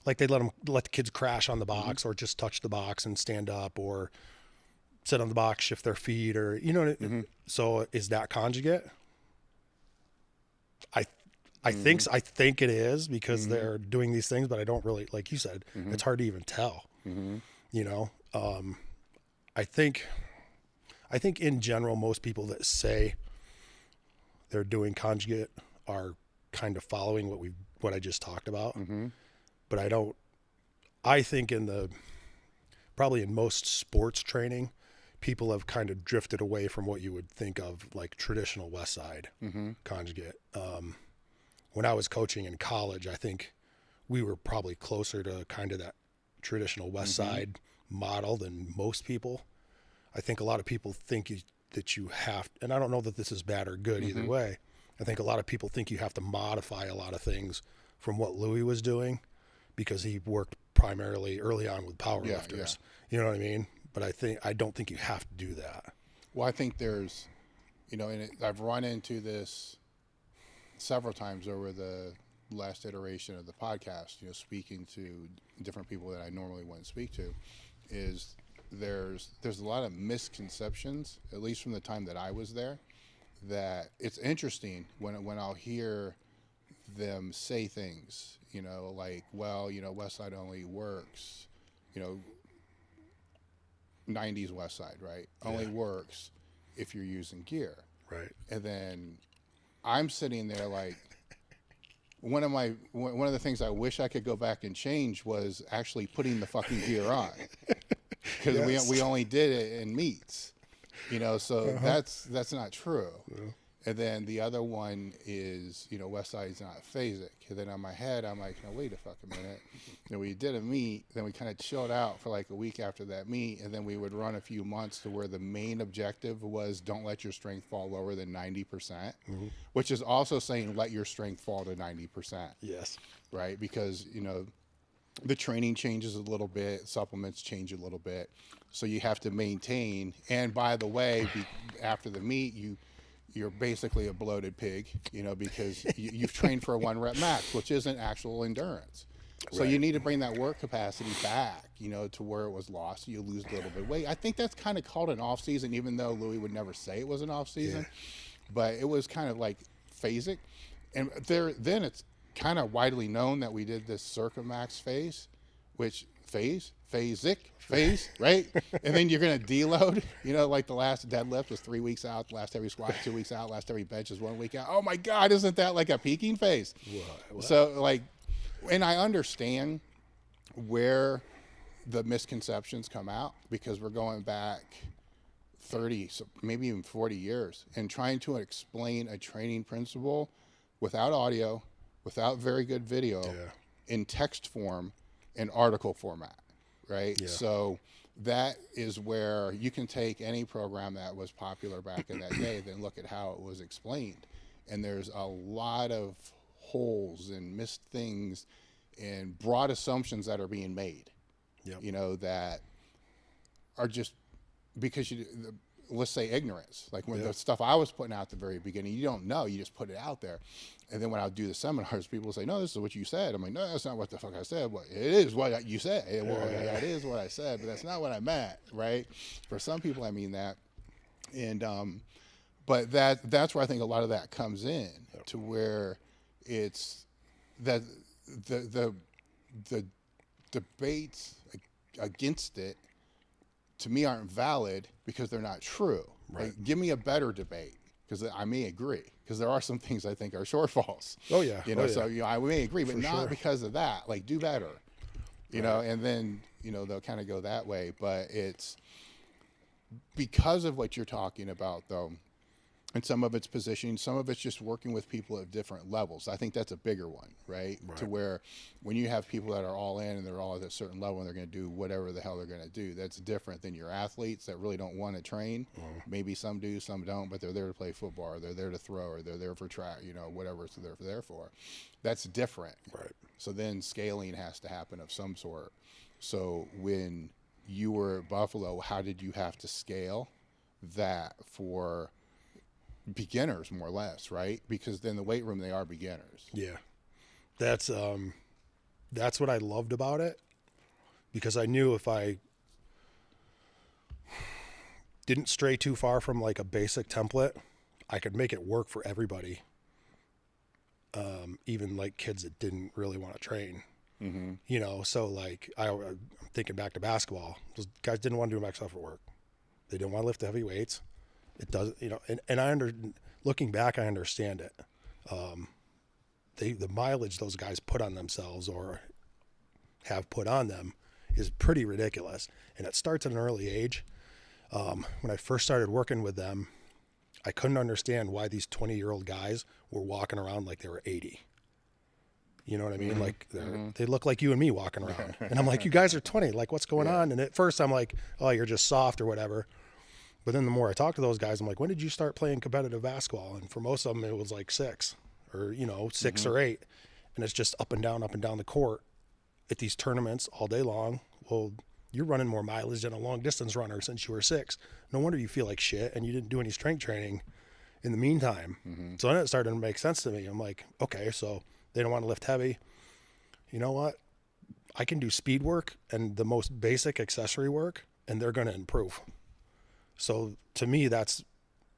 like they let the kids crash on the box or just touch the box and stand up or sit on the box, shift their feet, or So is that conjugate? I think it is, because they're doing these things, but I don't really, like you said, it's hard to even tell. I think in general, most people that say they're doing conjugate are kind of following what I just talked about. But I think probably in most sports training, people have kind of drifted away from what you would think of like traditional West Side conjugate. When I was coaching in college, I think we were probably closer to kind of that traditional West Side model than most people. I think a lot of people think that you have, and I don't know that this is bad or good either way. I think a lot of people think you have to modify a lot of things from what Louis was doing, because he worked primarily early on with power lifters. You know what I mean? But I don't think you have to do that. Well, I think there's, and I've run into this several times over the last iteration of the podcast, speaking to different people that I normally wouldn't speak to, is there's a lot of misconceptions, at least from the time that I was there, that it's interesting when I'll hear them say things, like, well, West Side only works, 90s West Side, right? Only works if you're using gear. Right. And then I'm sitting there like, one of the things I wish I could go back and change was actually putting the fucking gear on, because Yes. we only did it in meets, so that's not true. Yeah. And then the other one is, West Side's not phasic. And then on my head, I'm like, no, wait a fucking minute. And we did a meet, then we kind of chilled out for like a week after that meet, and then we would run a few months to where the main objective was don't let your strength fall lower than 90%, which is also saying let your strength fall to 90%. Yes. Right? Because, the training changes a little bit, supplements change a little bit. So you have to maintain. And by the way, after the meet, you're basically a bloated pig, because you've trained for a 1 rep max, which isn't actual endurance. So you need to bring that work capacity back, to where it was lost. So you lose a little bit of weight. I think that's kind of called an off season, even though Louis would never say it was an off season, but it was kind of like phasic. And then it's kind of widely known that we did this circummax phase, which phasic, right? And then you're going to deload, like the last deadlift was 3 weeks out, last heavy squat 2 weeks out, last heavy bench is 1 week out. Oh my God, isn't that like a peaking phase? What? So and I understand where the misconceptions come out, because we're going back 30, maybe even 40 years, and trying to explain a training principle without audio, without very good video, in text form, in article format. Right. Yeah. So that is where you can take any program that was popular back in that day, then look at how it was explained. And there's a lot of holes and missed things and broad assumptions that are being made, that are just because let's say ignorance. Like when the stuff I was putting out at the very beginning, you don't know, you just put it out there. And then when I would do the seminars, people say, no, this is what you said. I'm like, no, that's not what the fuck I said. Well, it is what you said. It is what I said, but that's not what I meant, right? For some people, I mean that. And, but that's where I think a lot of that comes in, to where it's that the debates against it, to me, aren't valid because they're not true. Right. Like, give me a better debate, because I may agree, because there are some things I think are shortfalls. Oh yeah. So I may agree, but not because of that. Like, do better, you know. And then they'll kind of go that way. But it's because of what you're talking about, though, and some of it's positioning, some of it's just working with people at different levels. I think that's a bigger one, right? To where when you have people that are all in and they're all at a certain level and they're going to do whatever the hell they're going to do, that's different than your athletes that really don't want to train. Maybe some do, some don't, but they're there to play football, or they're there to throw, or they're there for track, whatever it's there for. That's different. Right. So then scaling has to happen of some sort. So when you were at Buffalo, how did you have to scale that for beginners, more or less, right? Because then the weight room, they are beginners. Yeah. That's what I loved about it, because I knew if I didn't stray too far from like a basic template, I could make it work for everybody. Even like kids that didn't really want to train, so like I'm thinking back to basketball, those guys didn't want to do max effort work. They didn't want to lift the heavy weights. It does, and looking back, I understand it. The mileage those guys put on themselves or have put on them is pretty ridiculous. And it starts at an early age. When I first started working with them, I couldn't understand why these 20-year-old guys were walking around like they were 80. You know what I mean? Like they look like you and me walking around. And I'm like, you guys are 20. Like, what's going on? And at first I'm like, oh, you're just soft or whatever. But then the more I talk to those guys, I'm like, when did you start playing competitive basketball? And for most of them, it was like 6 or, 6 or 8. And it's just up and down the court at these tournaments all day long. Well, you're running more mileage than a long distance runner since you were 6. No wonder you feel like shit and you didn't do any strength training in the meantime. So then it started to make sense to me. I'm like, okay, so they don't want to lift heavy. You know what? I can do speed work and the most basic accessory work, and they're going to improve. So to me, that's,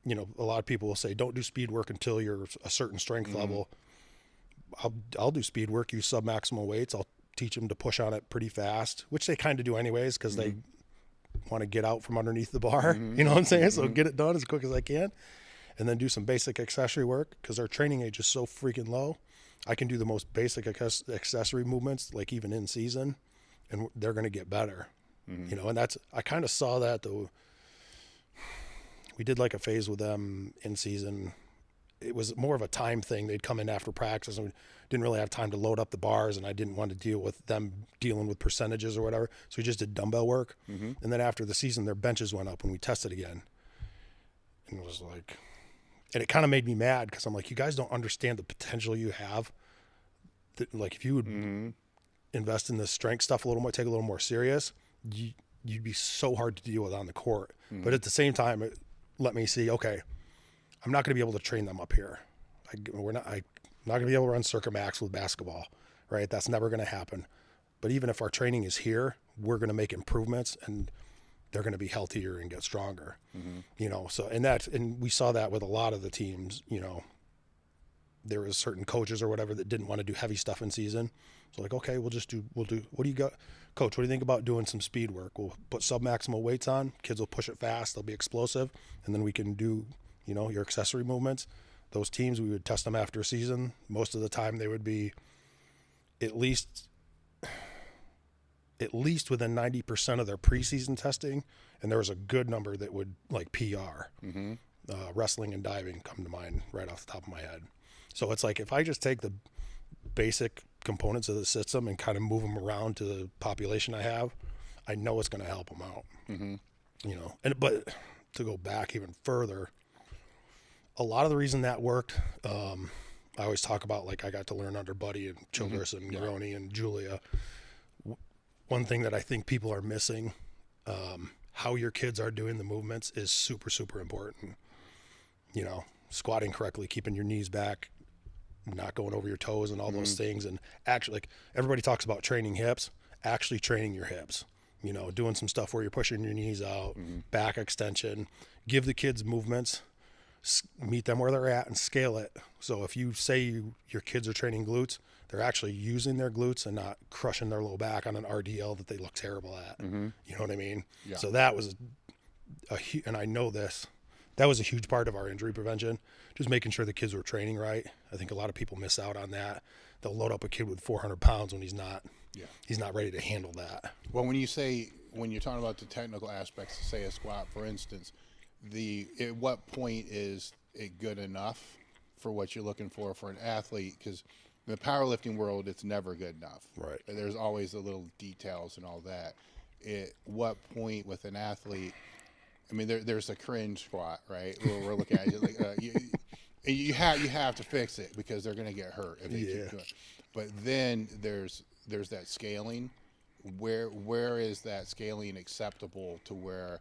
a lot of people will say, don't do speed work until you're a certain strength level. I'll do speed work, use sub-maximal weights. I'll teach them to push on it pretty fast, which they kind of do anyways, because they want to get out from underneath the bar. You know what I'm saying? So get it done as quick as I can. And then do some basic accessory work, because our training age is so freaking low. I can do the most basic accessory movements, like even in season, and they're going to get better, you know, and I kind of saw that though. We did like a phase with them in season. It was more of a time thing. They'd come in after practice and we didn't really have time to load up the bars, and I didn't want to deal with them dealing with percentages or whatever. So we just did dumbbell work. And then after the season, their benches went up when we tested again. And it was like, and it kind of made me mad because I'm like, you guys don't understand the potential you have. Like if you would invest in the strength stuff a little more, take a little more serious, you'd be so hard to deal with on the court. But at the same time, it let me see, okay, I'm not going to be able to train them up here. I'm not going to be able to run circuit max with basketball, right? That's never going to happen. But even if our training is here, we're going to make improvements, and they're going to be healthier and get stronger, you know? So, and we saw that with a lot of the teams, you know, there was certain coaches or whatever that didn't want to do heavy stuff in season. So like, okay, we'll do, what do you got? Coach, what do you think about doing some speed work? We'll put sub-maximal weights on, kids will push it fast, they'll be explosive, and then we can do, you know, your accessory movements. Those teams, we would test them after a season. Most of the time they would be at least within 90% of their preseason testing, and there was a good number that would like PR. Wrestling and diving come to mind right off the top of my head. So it's like if I just take the basic components of the system and kind of move them around to the population I have, I know it's going to help them out. You know, but to go back even further, a lot of the reason that worked, I always talk about, like, I got to learn under Buddy and Childress and Groni and Julia. One thing that I think people are missing, how your kids are doing the movements is super, super important. You know, squatting correctly, keeping your knees back, not going over your toes and all those things. And actually, like, everybody talks about training hips, actually training your hips, you know, doing some stuff where you're pushing your knees out, back extension, give the kids movements, meet them where they're at and scale it. So if you say your kids are training glutes, they're actually using their glutes and not crushing their low back on an RDL that they look terrible at. You know what I mean? Yeah. So that was and I know this, that was a huge part of our injury prevention, just making sure the kids were training right. I think a lot of people miss out on that. They'll load up a kid with 400 pounds when he's not ready to handle that. Well, when you're talking about the technical aspects, say a squat, for instance, at what point is it good enough for what you're looking for an athlete? Because in the powerlifting world, it's never good enough. Right. There's always the little details and all that. At what point with an athlete, I mean, there's a cringe squat, right? Where we're looking at you have to fix it because they're going to get hurt if they keep doing it. But then there's that scaling. Where is that scaling acceptable to where?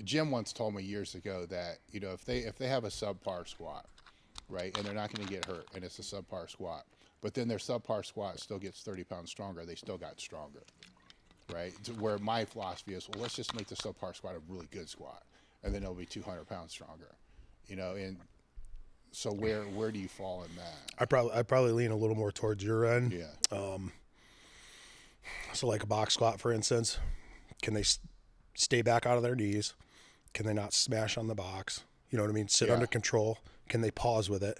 Jim once told me years ago that, you know, if they have a subpar squat, right, and they're not going to get hurt, and it's a subpar squat, but then their subpar squat still gets 30 pounds stronger, they still got stronger, right? To where my philosophy is, well, let's just make the subpar squat a really good squat, and then it'll be 200 pounds stronger, you know. And so where do you fall in that? I probably lean a little more towards your end. Yeah. So like a box squat, for instance, can they stay back out of their knees? Can they not smash on the box? You know what I mean? Sit under control. Can they pause with it?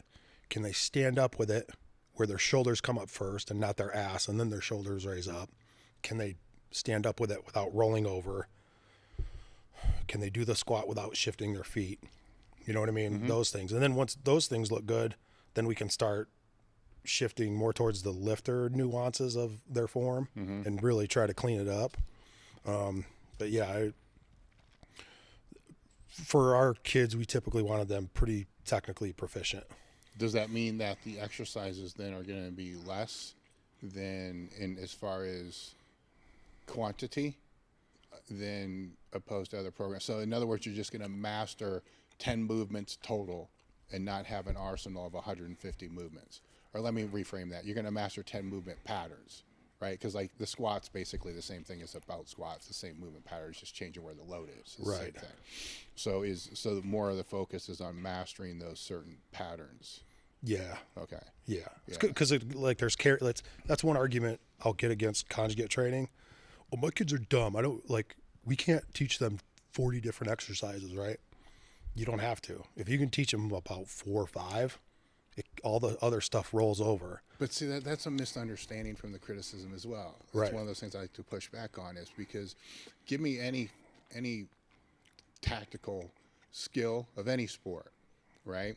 Can they stand up with it where their shoulders come up first and not their ass, and then their shoulders raise up? Can they stand up with it without rolling over? Can they do the squat without shifting their feet? You know what I mean? Those things. And then once those things look good, then we can start shifting more towards the lifter nuances of their form and really try to clean it up. But yeah, for our kids, we typically wanted them pretty technically proficient. Does that mean that the exercises then are going to be less than in as far as quantity than opposed to other programs? So in other words, you're just going to master 10 movements total and not have an arsenal of 150 movements. Or let me reframe that. You're going to master 10 movement patterns, right? Because like the squat's basically the same thing as a belt squat. It's the same movement patterns, just changing where the load is. It's right. The same thing. So more of the focus is on mastering those certain patterns. Yeah. Okay. Yeah. Because like there's that's one argument I'll get against conjugate training. Well, my kids are dumb. We can't teach them 40 different exercises, right? You don't have to. If you can teach them about 4 or 5, all the other stuff rolls over. But see, that's a misunderstanding from the criticism as well. That's Right. one of those things I like to push back on, is because give me any tactical skill of any sport, right?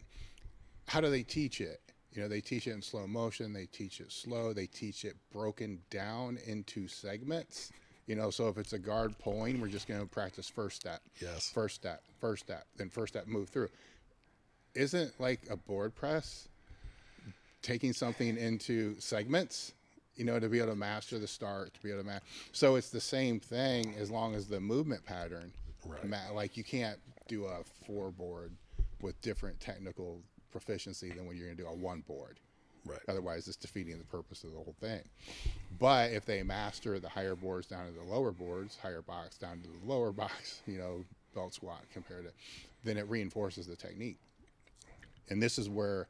How do they teach it? You know, they teach it in slow motion, they teach it slow, they teach it broken down into segments. You know, so if it's a guard pulling, we're just going to practice first step. Yes. First step, then first step, move through. Isn't like a board press taking something into segments, you know, to be able to master the start, to be able to so it's the same thing as long as the movement pattern. Right. Like you can't do a 4 board with different technical proficiency than when you're going to do a 1 board. Right. Otherwise, it's defeating the purpose of the whole thing. But if they master the higher boards down to the lower boards, higher box down to the lower box, you know, belt squat compared to, then it reinforces the technique. And this is where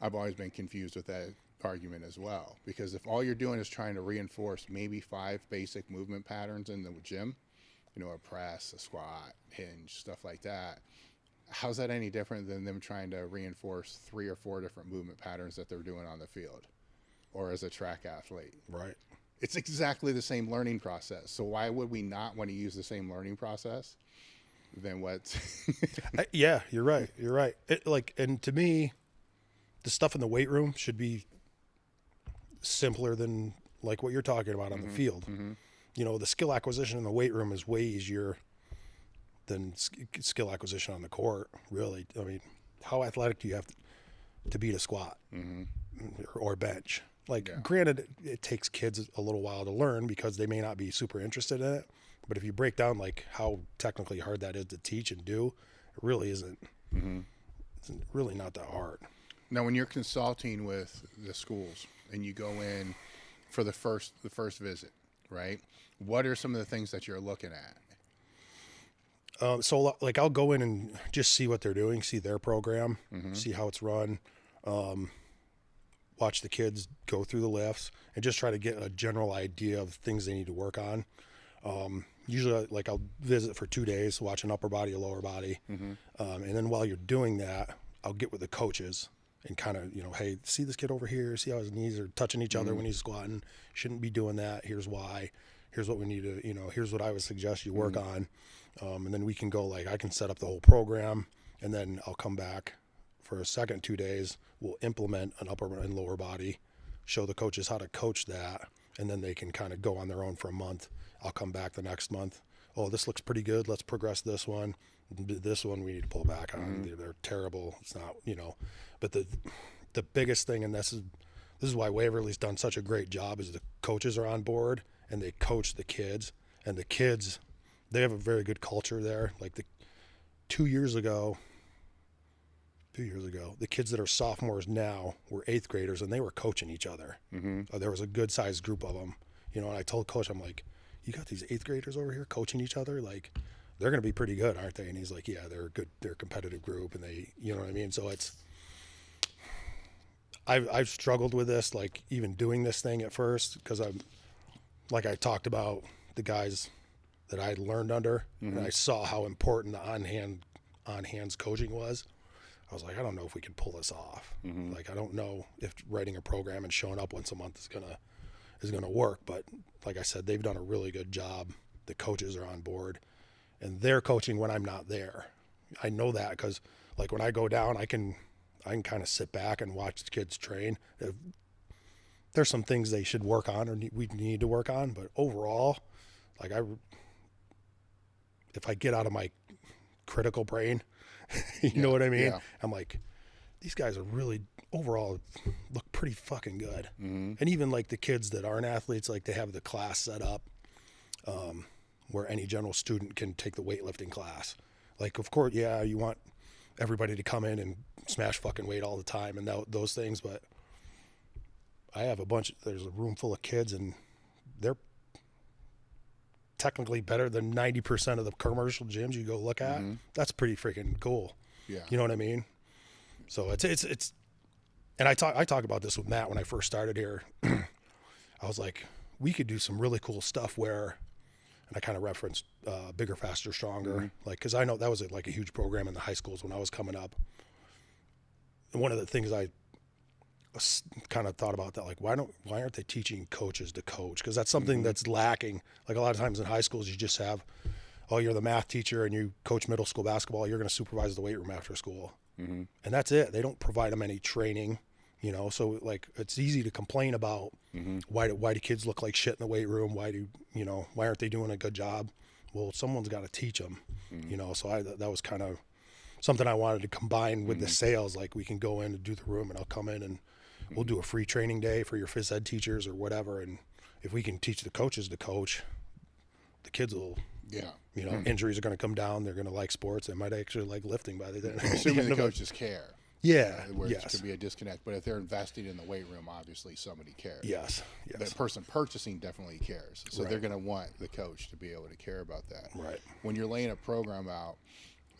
I've always been confused with that argument as well. Because if all you're doing is trying to reinforce maybe 5 basic movement patterns in the gym, you know, a press, a squat, hinge, stuff like that, how's that any different than them trying to reinforce 3 or 4 different movement patterns that they're doing on the field or as a track athlete? Right. It's exactly the same learning process. So why would we not want to use the same learning process than what? Yeah, you're right. You're right. And to me, the stuff in the weight room should be simpler than like what you're talking about on the field. Mm-hmm. You know, the skill acquisition in the weight room is way easier than skill acquisition on the court, really. I mean, how athletic do you have to beat a squat or bench? Like, granted, it takes kids a little while to learn because they may not be super interested in it. But if you break down like how technically hard that is to teach and do, it really isn't. It's really not that hard. Now, when you're consulting with the schools and you go in for the first visit, right? What are some of the things that you're looking at? So like I'll go in and just see what they're doing, see their program, see how it's run, watch the kids go through the lifts, and just try to get a general idea of things they need to work on. Usually like I'll visit for 2 days, watch an upper body, a lower body. And then while you're doing that, I'll get with the coaches and kind of, you know, hey, see this kid over here, see how his knees are touching each other when he's squatting. Shouldn't be doing that. Here's why. Here's what we need to, you know, here's what I would suggest you work on. And then we can go, like, I can set up the whole program, and then I'll come back for a second 2 days. We'll implement an upper and lower body, show the coaches how to coach that, and then they can kind of go on their own for a month. I'll come back the next month. Oh, this looks pretty good. Let's progress this one. This one we need to pull back on. They're terrible. It's not, you know. But the biggest thing, and this is why Waverly's done such a great job, is the coaches are on board and they coach the kids. And the kids, they have a very good culture there. Like 2 years ago, the kids that are sophomores now were 8th graders, and they were coaching each other. There was a good sized group of them, you know. And I told Coach, I'm like, you got these 8th graders over here coaching each other, like they're going to be pretty good, aren't they? And he's like, yeah, they're good. They're a competitive group, and they, you know what I mean? So I've struggled with this, like even doing this thing at first, because like I talked about the guys that I learned under, and I saw how important the on-hands coaching was. I was like, I don't know if we can pull this off. Like, I don't know if writing a program and showing up once a month is gonna work. But like I said, they've done a really good job. The coaches are on board, and they're coaching when I'm not there. I know that because, like, when I go down, I can kind of sit back and watch the kids train. There's some things they should work on or we need to work on, but overall, like if I get out of my critical brain, you know what I mean? Yeah. I'm like, these guys are really overall look pretty fucking good. And even like the kids that aren't athletes, like they have the class set up where any general student can take the weightlifting class. Like, of course, yeah, you want everybody to come in and smash fucking weight all the time and those things, but I have there's a room full of kids, and they're technically better than 90% of the commercial gyms you go look at. That's pretty freaking cool. Yeah. You know what I mean? So it's and I talk about this with Matt when I first started here. I was like, we could do some really cool stuff where, and I kind of referenced Bigger, Faster, Stronger, like, because I know that was like a huge program in the high schools when I was coming up. And one of the things I kind of thought about that. Like, why aren't they teaching coaches to coach? Because that's something that's lacking. Like a lot of times in high schools, you just have, oh, you're the math teacher and you coach middle school basketball. You're going to supervise the weight room after school. And that's it. They don't provide them any training, you know? So like, it's easy to complain about why do kids look like shit in the weight room? Why aren't they doing a good job? Well, someone's got to teach them, you know? So that was kind of something I wanted to combine with the sales. Like, we can go in and do the room, and I'll come in and we'll do a free training day for your phys ed teachers or whatever. And if we can teach the coaches to coach, the kids will, you know, injuries are going to come down. They're going to like sports. They might actually like lifting by the end. Assuming the coaches care. Yeah. Where it could be a disconnect. But if they're investing in the weight room, obviously somebody cares. Yes. The person purchasing definitely cares. So they're going to want the coach to be able to care about that. Right. When you're laying a program out,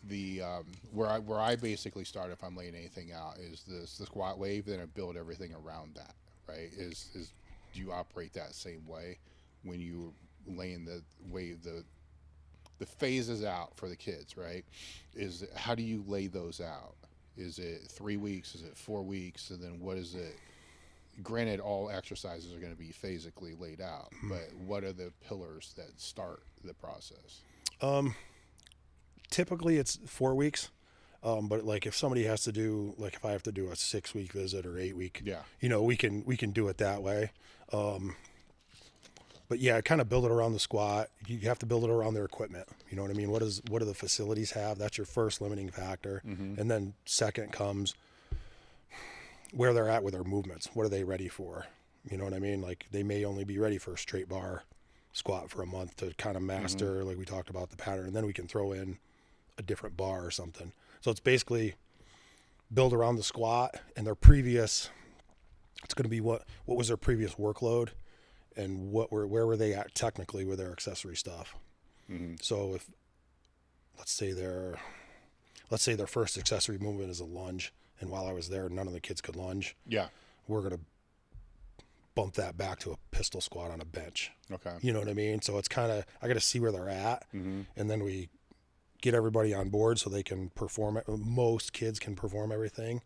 the where I basically start if I'm laying anything out is the squat wave, then I build everything around that, right? Is do you operate that same way when you laying the wave, the phases out for the kids, right? How do you lay those out? Is it 3 weeks? Is it 4 weeks? And then what is it? Granted, all exercises are going to be physically laid out, but what are the pillars that start the process? Typically it's 4 weeks. But like if somebody has to do, like if I have to do a 6 week visit or 8 week, you know, we can do it that way. But yeah, kind of build it around the squat. You have to build it around their equipment. You know what I mean? What do the facilities have? That's your first limiting factor. And then second comes where they're at with their movements. What are they ready for? You know what I mean? Like they may only be ready for a straight bar squat for a month to kind of master, like we talked about the pattern, and then we can throw in a different bar or something. So it's basically build around the squat and their previous, it's going to be what was their previous workload and where were they at technically with their accessory stuff. So if let's say their first accessory movement is a lunge, and while I was there none of the kids could lunge, we're going to bump that back to a pistol squat on a bench. You know what I mean? So it's kind of, I got to see where they're at, and then we get everybody on board so they can perform it. Most kids can perform everything,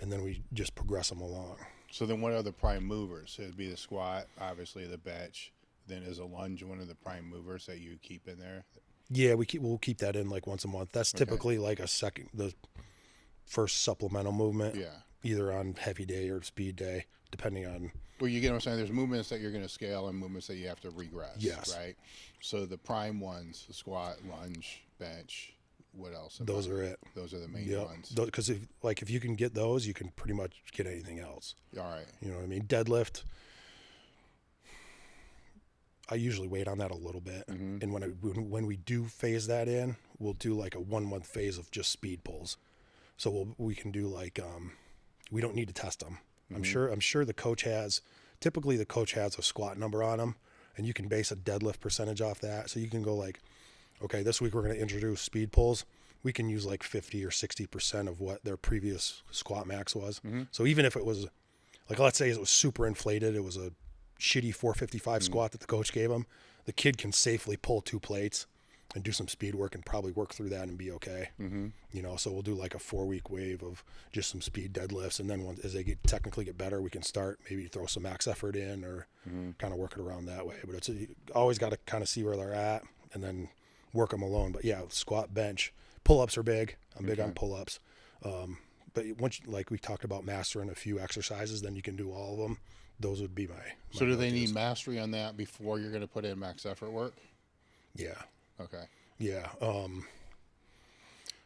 and then we just progress them along. So then what are the prime movers? It would be the squat, obviously the bench. Then is a lunge one of the prime movers that you keep in there? Yeah, we'll keep that in like once a month. That's typically like the first supplemental movement. Either on heavy day or speed day, depending on. Well, you get what I'm saying? There's movements that you're going to scale and movements that you have to regress. Right? So the prime ones, the squat, lunge, bench, what else? Those are it. Those are the main ones. Because if you can get those, you can pretty much get anything else. All right. You know what I mean? Deadlift, I usually wait on that a little bit. And when we do phase that in, we'll do like a 1 month phase of just speed pulls. So we can do like, we don't need to test them. I'm sure the coach has a squat number on them, and you can base a deadlift percentage off that. So you can go like, okay, this week we're going to introduce speed pulls. We can use like 50 or 60% of what their previous squat max was. So even if it was, like, let's say it was super inflated, it was a shitty 455 squat that the coach gave them, the kid can safely pull 2 plates and do some speed work and probably work through that and be okay. You know, so we'll do like a 4 week wave of just some speed deadlifts. And then as they technically get better, we can start maybe throw some max effort in or kind of work it around that way. But you always got to kind of see where they're at and then work them alone. But yeah, squat, bench, pull-ups are big. I'm big on pull-ups. But once, like we talked about mastering a few exercises, then you can do all of them. Those would be my So do they need mastery on that before you're going to put in max effort work? Yeah. Okay. Yeah.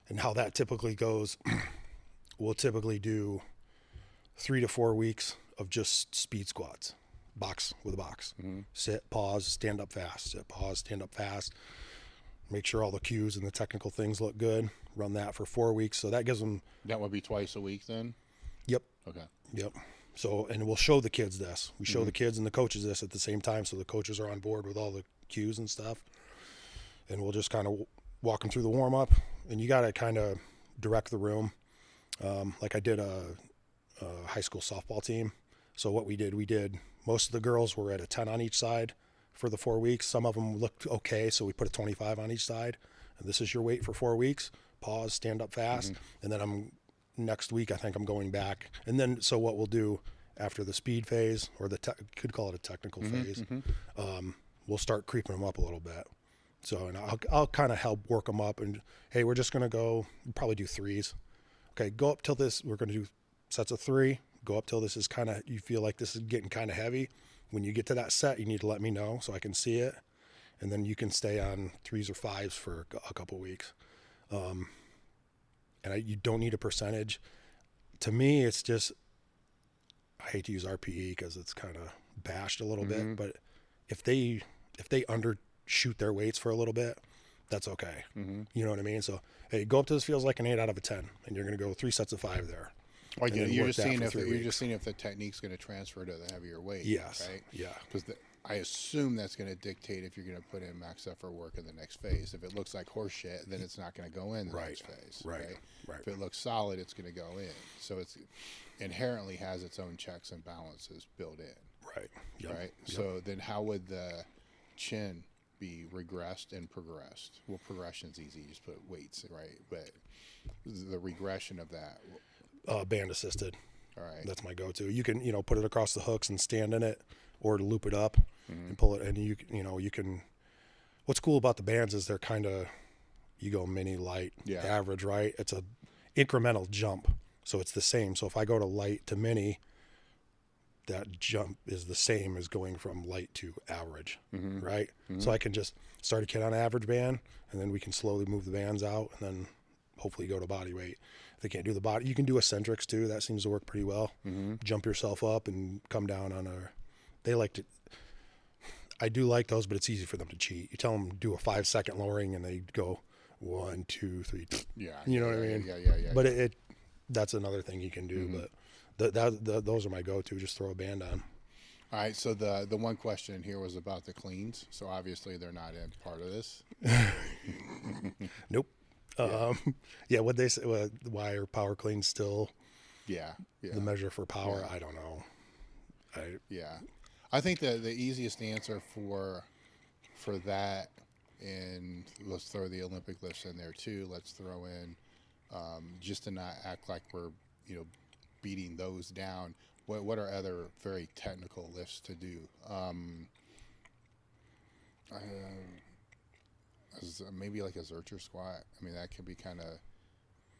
And how that typically goes, we'll typically do 3 to 4 weeks of just speed squats, box with a box. Sit, pause, stand up fast. Sit, pause, stand up fast. Make sure all the cues and the technical things look good. Run that for 4 weeks. So that gives them. That would be twice a week then? Yep. Okay. Yep. So, and we'll show the kids this. We show the kids and the coaches this at the same time. So the coaches are on board with all the cues and stuff. And we'll just kind of walk them through the warm up, and you got to kind of direct the room. Like I did a high school softball team. So what we did, most of the girls were at a 10 on each side for the 4 weeks. Some of them looked okay. So we put a 25 on each side, and this is your weight for 4 weeks. Pause, stand up fast. And then I'm next week, I think I'm going back. And then, so what we'll do after the speed phase, or could call it a technical phase, we'll start creeping them up a little bit. So, and I'll kind of help work them up, and hey, we're just going to go, probably do 3s. Okay, go up till this, we're going to do sets of 3, go up till this is kind of, you feel like this is getting kind of heavy. When you get to that set, you need to let me know so I can see it. And then you can stay on 3s or 5s for a couple weeks. You don't need a percentage. To me, it's just, I hate to use RPE because it's kind of bashed a little bit, but if they undershoot their weights for a little bit, that's okay. You know what I mean? So, hey, go up to this feels like an 8 out of a 10, and you're going to go 3 sets of 5 there. Well, you're just seeing if the technique's going to transfer to the heavier weight. Yes. Right? Yeah. Because I assume that's going to dictate if you're going to put in max effort work in the next phase. If it looks like horse shit, then it's not going to go in the next phase. Right. If it looks solid, it's going to go in. So it's inherently has its own checks and balances built in. Right. Yep. Right. Yep. So then how would the chin be regressed and progressed? Well, progression's easy. You just put weights, right? But the regression of that. Band assisted. All right. That's my go-to. You can, put it across the hooks and stand in it, or loop it up and pull it. And you can, what's cool about the bands is they're kind of, you go mini, light, average, right? It's a incremental jump. So it's the same. So if I go to light to mini, that jump is the same as going from light to average, right? So I can just start a kid on average band, and then we can slowly move the bands out, and then hopefully go to body weight. If they can't do the body, you can do eccentrics too. That seems to work pretty well. Jump yourself up and come down on they like to, I do like those, but it's easy for them to cheat. You tell them do a 5-second lowering, and they go 1, 2, 3. Yeah. You know what I mean? Yeah. But that's another thing you can do, but those are my go-to. Just throw a band on. All right. So the one question here was about the cleans. So obviously they're not in part of this. Nope. What'd they say? Why are power cleans still? Yeah. The measure for power. I don't know. I think the easiest answer for that, and let's throw the Olympic lifts in there too. Let's throw in just to not act like we're beating those down. What are other very technical lifts to do? Maybe like a Zercher squat. I mean, that can be kind of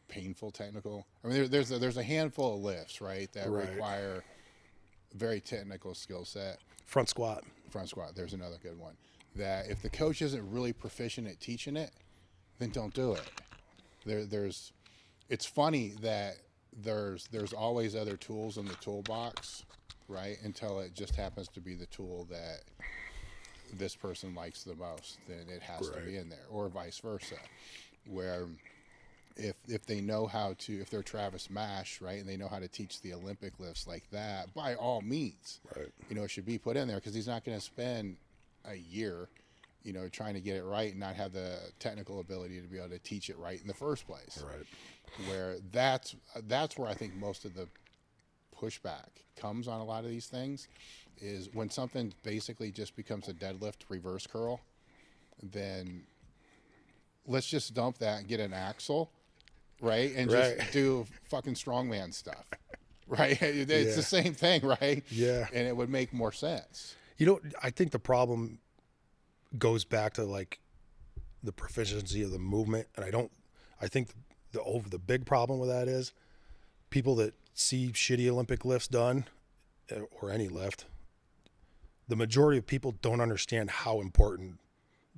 painful technical. I mean, there's a handful of lifts, right, that require very technical skill set. Front squat. There's another good one. That if the coach isn't really proficient at teaching it, then don't do it. It's funny that there's always other tools in the toolbox, right? Until it just happens to be the tool that this person likes the most, then it has to be in there, or vice versa. Where if they know how to, if they're Travis Mash, right, and they know how to teach the Olympic lifts like that, by all means, it should be put in there, because he's not going to spend a year, trying to get it right and not have the technical ability to be able to teach it right in the first place. Right. Where that's where I think most of the pushback comes on a lot of these things, is when something basically just becomes a deadlift reverse curl, then let's just dump that and get an axle, right? And just do fucking strongman stuff, right? It's the same thing, right? Yeah. And it would make more sense. I think the problem goes back to like the proficiency of the movement. And I think the big problem with that is people that see shitty Olympic lifts done, or any lift, the majority of people don't understand how important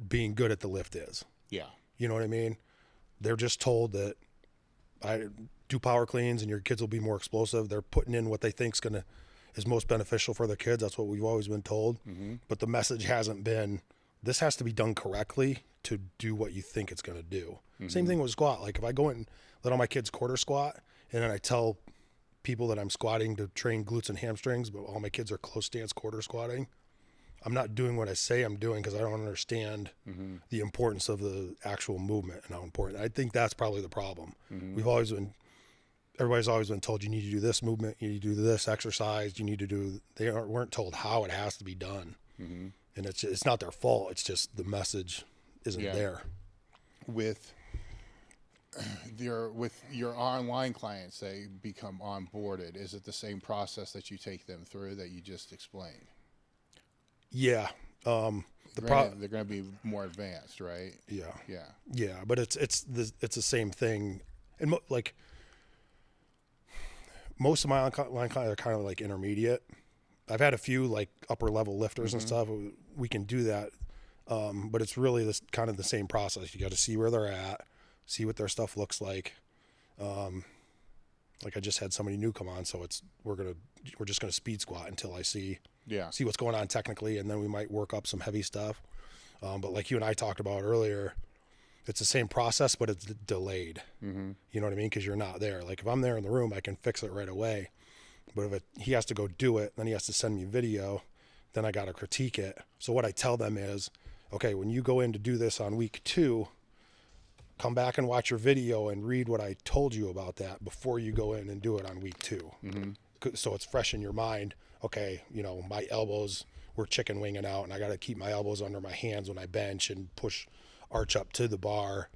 being good at the lift is. Yeah. You know what I mean? They're just told that I do power cleans and your kids will be more explosive. They're putting in what they think is most beneficial for their kids. That's what we've always been told. But the message hasn't been, this has to be done correctly to do what you think it's going to do. Same thing with squat. Like if I go in and let all my kids quarter squat, and then I tell people that I'm squatting to train glutes and hamstrings, but all my kids are close stance quarter squatting, I'm not doing what I say I'm doing, because I don't understand the importance of the actual movement and how important. I think that's probably the problem. Everybody's always been told you need to do this movement, you need to do this exercise, they weren't told how it has to be done. And it's not their fault. It's just the message isn't there. with your online clients, they become onboarded. Is it the same process that you take them through that you just explained? Yeah. They're going to be more advanced, right? Yeah. Yeah. Yeah, but it's the same thing, and like most of my online clients are kind of like intermediate. I've had a few like upper level lifters and stuff. We can do that, but it's really this kind of the same process. You got to see where they're at, see what their stuff looks like. Like I just had somebody new come on, so we're just gonna speed squat until I see what's going on technically, and then we might work up some heavy stuff. But like you and I talked about earlier, it's the same process, but it's delayed. You know what I mean? Because you're not there. Like if I'm there in the room, I can fix it right away. But if he has to go do it, then he has to send me video, then I got to critique it. So what I tell them is, okay, when you go in to do this on week 2, come back and watch your video and read what I told you about that before you go in and do it on week 2. So it's fresh in your mind. Okay, you know, my elbows were chicken winging out and I got to keep my elbows under my hands when I bench and arch up to the bar.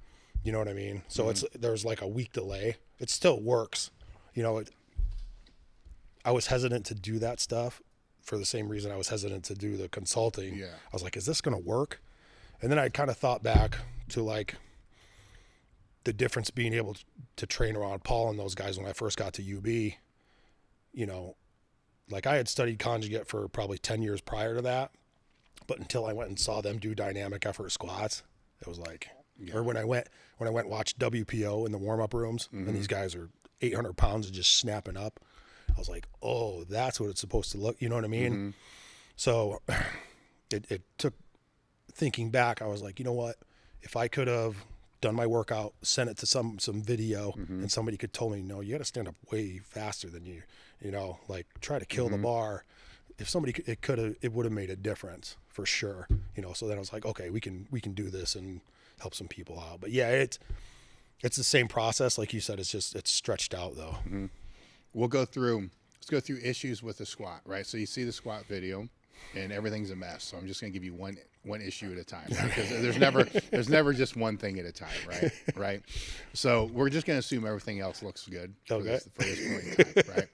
You know what I mean? So there's like a week delay. It still works. You know, I was hesitant to do that stuff for the same reason I was hesitant to do the consulting. Yeah. I was like, is this going to work? And then I kind of thought back to like the difference being able to train around Paul and those guys when I first got to UB. You know, like I had studied conjugate for probably 10 years prior to that, but until I went and saw them do dynamic effort squats, it was like, or when I went and watched WPO in the warm up rooms and these guys are 800 pounds and just snapping up, I was like, oh, that's what it's supposed to look. You know what I mean? So it took thinking back. I was like, you know what, if I could have done my workout, sent it to some video and somebody could tell me, no, you got to stand up way faster than you know, like try to kill the bar. If somebody it would have made a difference for sure. You know, so then I was like, okay, we can do this and help some people out. But yeah, it's the same process. Like you said, it's stretched out though. Let's go through issues with the squat, right? So you see the squat video and everything's a mess. So I'm just going to give you one issue at a time, right? Because there's never just one thing at a time, right? Right. So we're just going to assume everything else looks good for this point in time, right?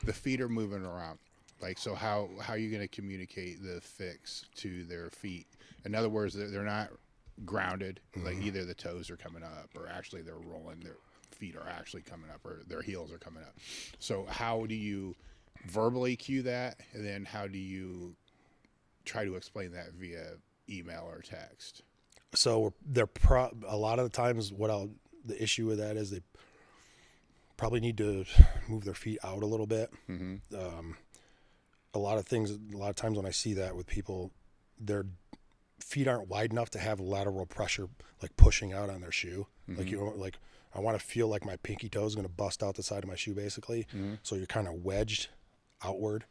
The feet are moving around. Like, so how are you going to communicate the fix to their feet? In other words, they're not grounded, like either the toes are coming up or actually they're rolling, their feet are actually coming up or their heels are coming up. So how do you verbally cue that? And then how do you try to explain that via email or text? So a lot of the times the issue with that is they probably need to move their feet out a little bit. A lot of times when I see that with people, their feet aren't wide enough to have lateral pressure, like pushing out on their shoe. Like, you know, like I want to feel like my pinky toe is going to bust out the side of my shoe basically. So you're kind of wedged outward.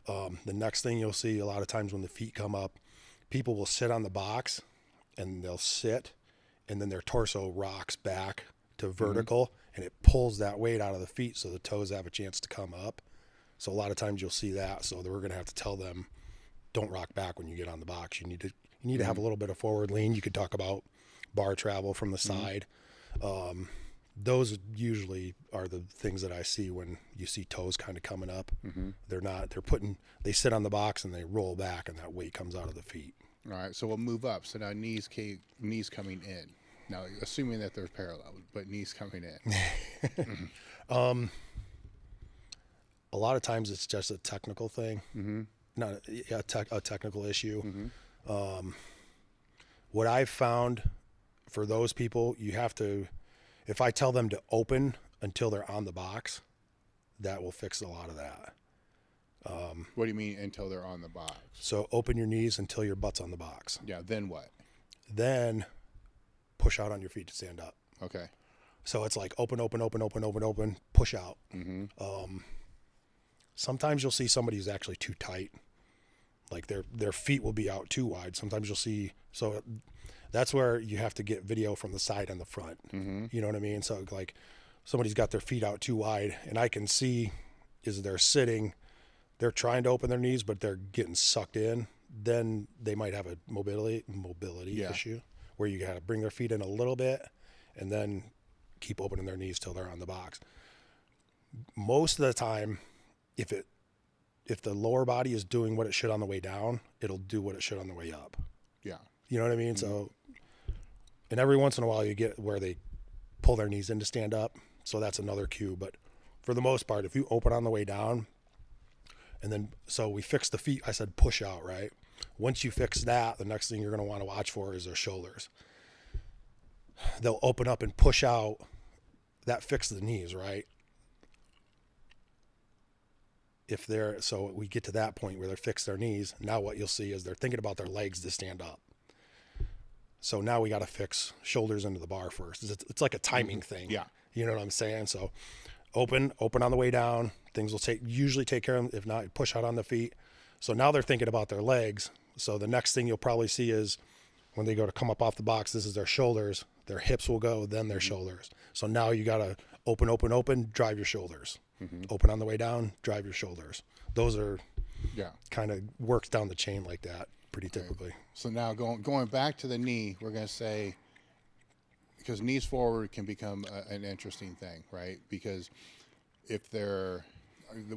The next thing you'll see a lot of times when the feet come up, people will sit on the box and they'll sit and then their torso rocks back to vertical and it pulls that weight out of the feet so the toes have a chance to come up. So a lot of times you'll see that. So we're going to have to tell them, don't rock back when you get on the box. You need to have a little bit of forward lean. You could talk about bar travel from the side. Those usually are the things that I see when you see toes kind of coming up. They sit on the box and they roll back and that weight comes out of the feet. All right. So we'll move up. So now knees coming in. Now, assuming that they're parallel, but knees coming in. A lot of times it's just a technical thing, not a technical issue. What I've found for those people, you have to, if I tell them to open until they're on the box, that will fix a lot of that. What do you mean until they're on the box? So open your knees until your butt's on the box. Yeah. Then what? Then push out on your feet to stand up. Okay. So it's like open, push out. Sometimes you'll see somebody who's actually too tight. Like their feet will be out too wide. Sometimes you'll see, so that's where you have to get video from the side and the front. You know what I mean? So like somebody's got their feet out too wide and I can see is they're sitting, they're trying to open their knees, but they're getting sucked in. Then they might have a mobility issue where you got to bring their feet in a little bit and then keep opening their knees till they're on the box. Most of the time, if the lower body is doing what it should on the way down, it'll do what it should on the way up. Yeah. You know what I mean? So, and every once in a while you get where they pull their knees in to stand up. So that's another cue. But for the most part, if you open on the way down, and then, so we fix the feet, I said push out, right? Once you fix that, the next thing you're going to want to watch for is their shoulders. They'll open up and push out. That fixes the knees, right? So we get to that point where they fix their knees. Now what you'll see is they're thinking about their legs to stand up. So now we got to fix shoulders into the bar first. It's like a timing thing. Yeah. You know what I'm saying? So open on the way down. Things will usually take care of them. If not, push out on the feet. So now they're thinking about their legs. So the next thing you'll probably see is when they go to come up off the box, this is their shoulders. Their hips will go, then their shoulders. So now you got to open, drive your shoulders. Open on the way down, drive your shoulders. Those are kind of works down the chain like that pretty typically. So now going back to the knee, we're going to say, because knees forward can become an interesting thing, right? Because if they're,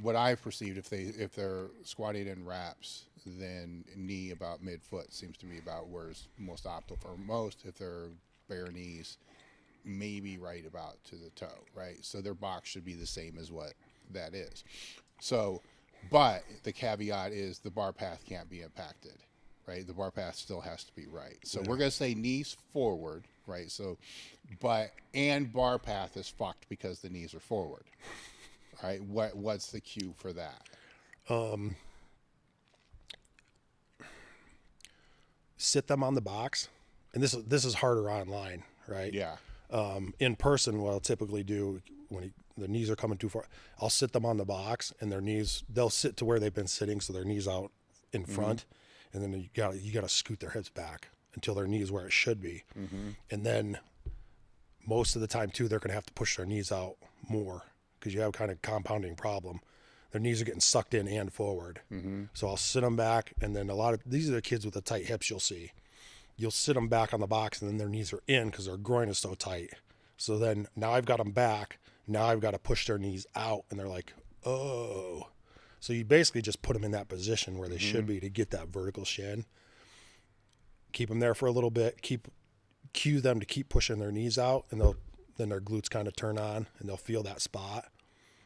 what I've perceived, if they're squatting in wraps, then knee about midfoot seems to be about where's most optimal for most. If they're bare knees, maybe right about to the toe, right? So their box should be the same as what that is. So, but the caveat is the bar path can't be impacted, right? The bar path still has to be right. So we're going to say knees forward, right? So, and bar path is fucked because the knees are forward, right? What's the cue for that? Sit them on the box. And this is harder online, right? Yeah. In person, what I'll typically do when the knees are coming too far, I'll sit them on the box, and they'll sit to where they've been sitting, so their knees out in front, and then you gotta scoot their hips back until their knees where it should be, and then most of the time too, they're gonna have to push their knees out more because you have kind of compounding problem. Their knees are getting sucked in and forward, so I'll sit them back, and then these are the kids with the tight hips you'll see. You'll sit them back on the box, and then their knees are in because their groin is so tight. So then now I've got them back. Now I've got to push their knees out, and they're like, oh. So you basically just put them in that position where they should be to get that vertical shin. Keep them there for a little bit. Cue them to keep pushing their knees out, and then their glutes kind of turn on, and they'll feel that spot.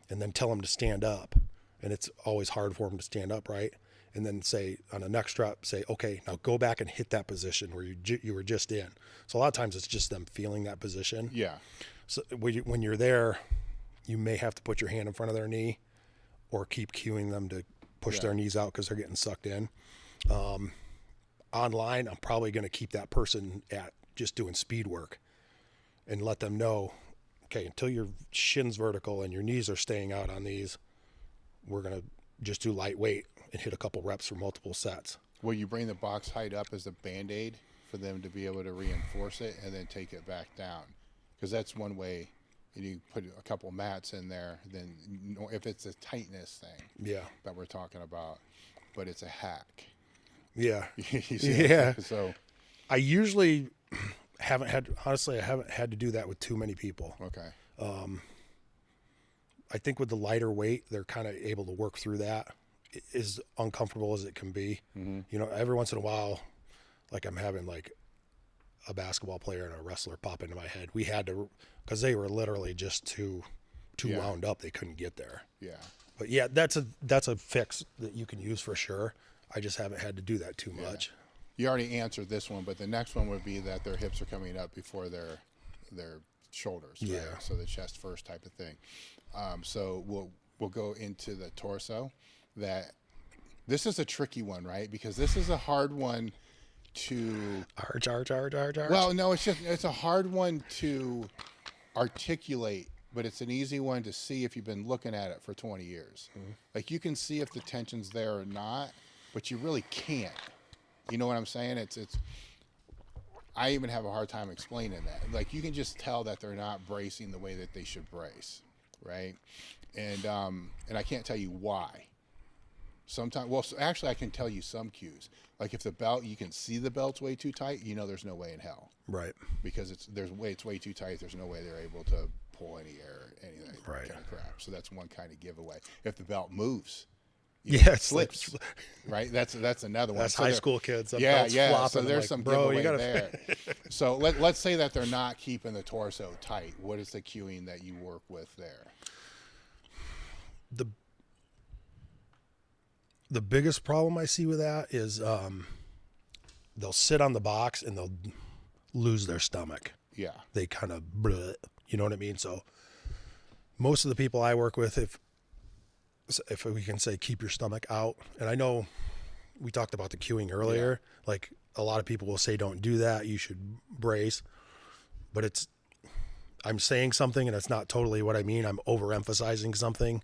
And then tell them to stand up. And it's always hard for them to stand up, right? And then say on the next rep, say, okay, now go back and hit that position where you were just in. So a lot of times it's just them feeling that position. Yeah. So when you're there, you may have to put your hand in front of their knee or keep cueing them to push their knees out because they're getting sucked in. Online, I'm probably going to keep that person at just doing speed work and let them know, okay, until your shin's vertical and your knees are staying out on these, we're going to just do lightweight and hit a couple reps for multiple sets. Will you bring the box height up as a Band-Aid for them to be able to reinforce it and then take it back down? Because that's one way. You put a couple mats in there, then if it's a tightness thing that we're talking about, but it's a hack. Yeah. Yeah. So I usually haven't had to do that with too many people. Okay. I think with the lighter weight, they're kind of able to work through that. As uncomfortable as it can be. You know, every once in a while, like I'm having like a basketball player and a wrestler pop into my head. We had to, because they were literally just too wound up. They couldn't get there. Yeah. But yeah, that's a fix that you can use for sure. I just haven't had to do that too much. You already answered this one, but the next one would be that their hips are coming up before their shoulders. Right? Yeah. So the chest first type of thing. So we'll go into the torso. That this is a tricky one, right? Because this is a hard one to arch. Well, no, it's a hard one to articulate, but it's an easy one to see if you've been looking at it for 20 years. Like you can see if the tension's there or not, but you really can't. You know what I'm saying? It's I even have a hard time explaining that. Like you can just tell that they're not bracing the way that they should brace, right? And I can't tell you why. Sometimes, well, actually, I can tell you some cues. Like if the belt, you can see the belt's way too tight, there's no way in hell. Right. Because it's way too tight. There's no way they're able to pull any air, any of that kind of crap. So that's one kind of giveaway. If the belt moves, it slips. Right. That's another one. That's so high school kids. Yeah. Flopping. So there's some giveaway there. So let's say that they're not keeping the torso tight. What is the cueing that you work with there? The biggest problem I see with that is they'll sit on the box and they'll lose their stomach. Yeah. They kind of, you know what I mean? So most of the people I work with, if we can say keep your stomach out, and I know we talked about the cueing earlier, like a lot of people will say don't do that, you should brace, but I'm saying something and it's not totally what I mean. I'm overemphasizing something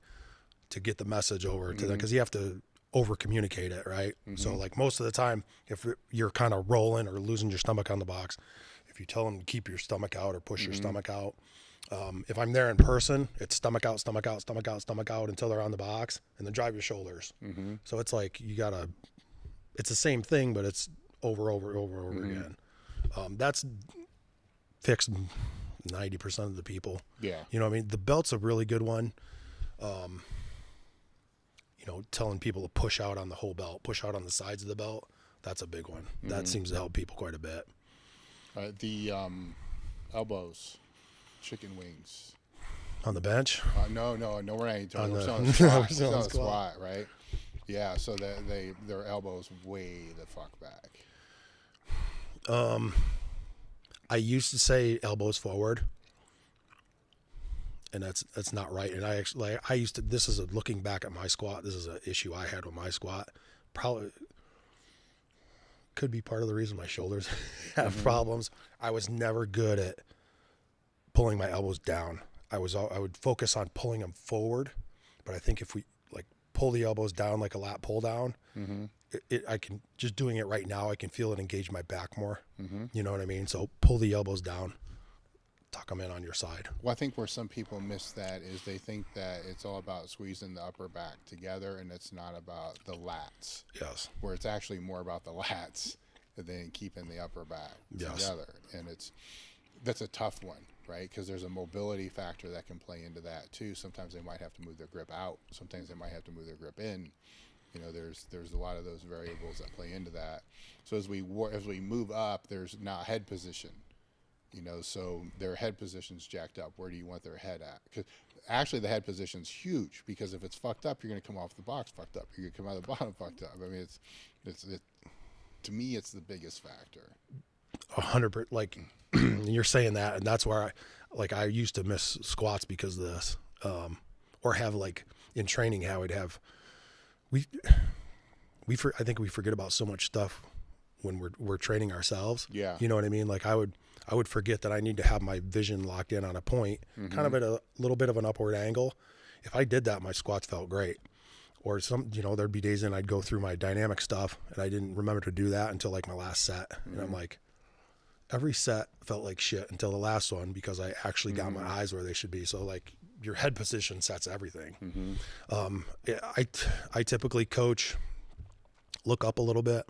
to get the message over to them, because you have to over communicate it, right? So like most of the time, if you're kind of rolling or losing your stomach on the box, if you tell them to keep your stomach out or push your stomach out, if I'm there in person, it's stomach out, stomach out, stomach out, stomach out until they're on the box, and then drive your shoulders. So it's like it's the same thing, but it's over again. That's fixed 90% of the people. Yeah. You know what I mean? The belt's a really good one. Telling people to push out on the whole belt, push out on the sides of the belt. That's a big one. That seems to help people quite a bit. The elbows, chicken wings. On the bench? No, we're not on the squat, right? Yeah, so their elbows way the fuck back. I used to say elbows forward, and that's not right. And I used to, this is looking back at my squat, this is an issue I had with my squat. Probably could be part of the reason my shoulders have problems. I was never good at pulling my elbows down. I would focus on pulling them forward, but I think if we like pull the elbows down like a lat pull down, I can, just doing it right now, I can feel it engage my back more. You know what I mean? So pull the elbows down, tuck them in on your side. Well, I think where some people miss that is they think that it's all about squeezing the upper back together, and it's not about the lats. Yes. Where it's actually more about the lats than keeping the upper back together. And that's a tough one, right? Because there's a mobility factor that can play into that too. Sometimes they might have to move their grip out. Sometimes they might have to move their grip in. There's a lot of ththose variables that play into that. So as we move up, there's now head position. So their head position's jacked up. Where do you want their head at? Because actually the head position's huge, because if it's fucked up, you're going to come off the box fucked up. You're going to come out of the bottom fucked up. I mean, it's to me, it's the biggest factor. 100%. Like you're saying that, and that's where I used to miss squats because of this, or have like in training how I'd have, I think we forget about so much stuff when we're training ourselves. Yeah. You know what I mean? Like I would forget that I need to have my vision locked in on a point, kind of at a little bit of an upward angle. If I did that, my squats felt great. Or there'd be days and I'd go through my dynamic stuff and I didn't remember to do that until like my last set. And I'm like, every set felt like shit until the last one, because I actually got my eyes where they should be. So like your head position sets everything. I typically coach, look up a little bit.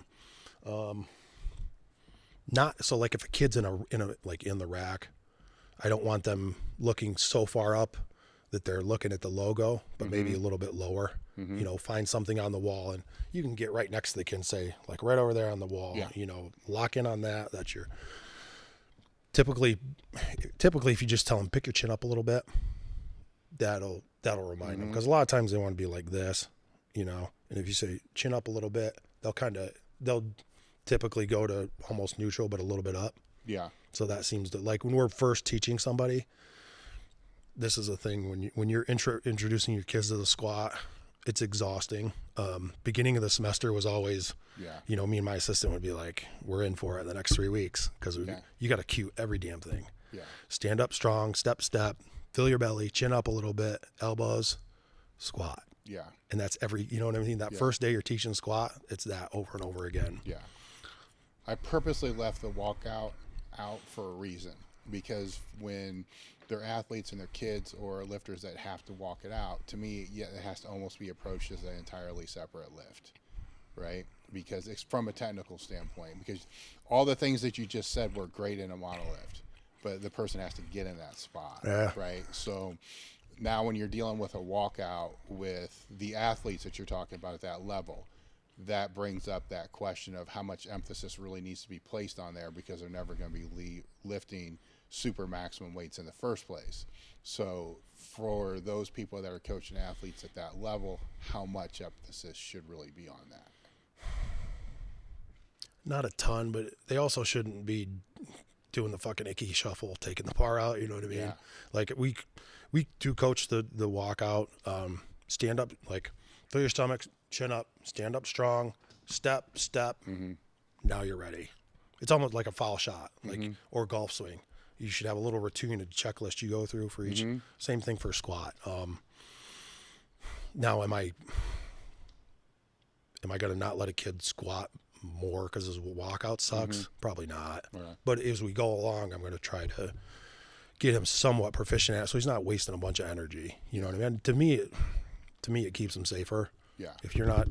Not so like if a kid's in a like in the rack, I don't want them looking so far up that they're looking at the logo, but maybe a little bit lower. Find something on the wall, and you can get right next to the kid and say like right over there on the wall. Lock in on that. That's your typically if you just tell them pick your chin up a little bit, that'll remind them, because a lot of times they want to be like this, and if you say chin up a little bit, they'll typically go to almost neutral, but a little bit up. Yeah. So that seems to, like when we're first teaching somebody, this is a thing when you're introducing your kids to the squat, it's exhausting. Beginning of the semester was always, me and my assistant would be like, we're in for it the next 3 weeks, because you got to cue every damn thing. Yeah. Stand up strong, step, fill your belly, chin up a little bit, elbows, squat. Yeah. And that's you know what I mean? That first day you're teaching squat, it's that over and over again. Yeah. I purposely left the walkout out for a reason. because when they're athletes and they're kids or lifters that have to walk it out, to me, yeah, it has to almost be approached as an entirely separate lift, right? Because it's from a technical standpoint, because all the things that you just said were great in a monolift, but the person has to get in that spot, right? So now when you're dealing with a walkout with the athletes that you're talking about at that level, that brings up that question of how much emphasis really needs to be placed on there, because they're never going to be lifting super maximum weights in the first place. So for those people that are coaching athletes at that level, how much emphasis should really be on that? Not a ton, but they also shouldn't be doing the fucking icky shuffle, taking the bar out. You know what I mean? Yeah. Like we do coach the walkout, stand up, like fill your stomach, chin up, stand up strong, step. Now you're ready. It's almost like a foul shot, like, or golf swing. You should have a little routine, a checklist you go through for each. Same thing for squat. Now, am I going to not let a kid squat more because his walkout sucks? Probably not. Right. But as we go along, I'm going to try to get him somewhat proficient at it, so he's not wasting a bunch of energy. You know what I mean? To me, it keeps him safer. Yeah. If you're not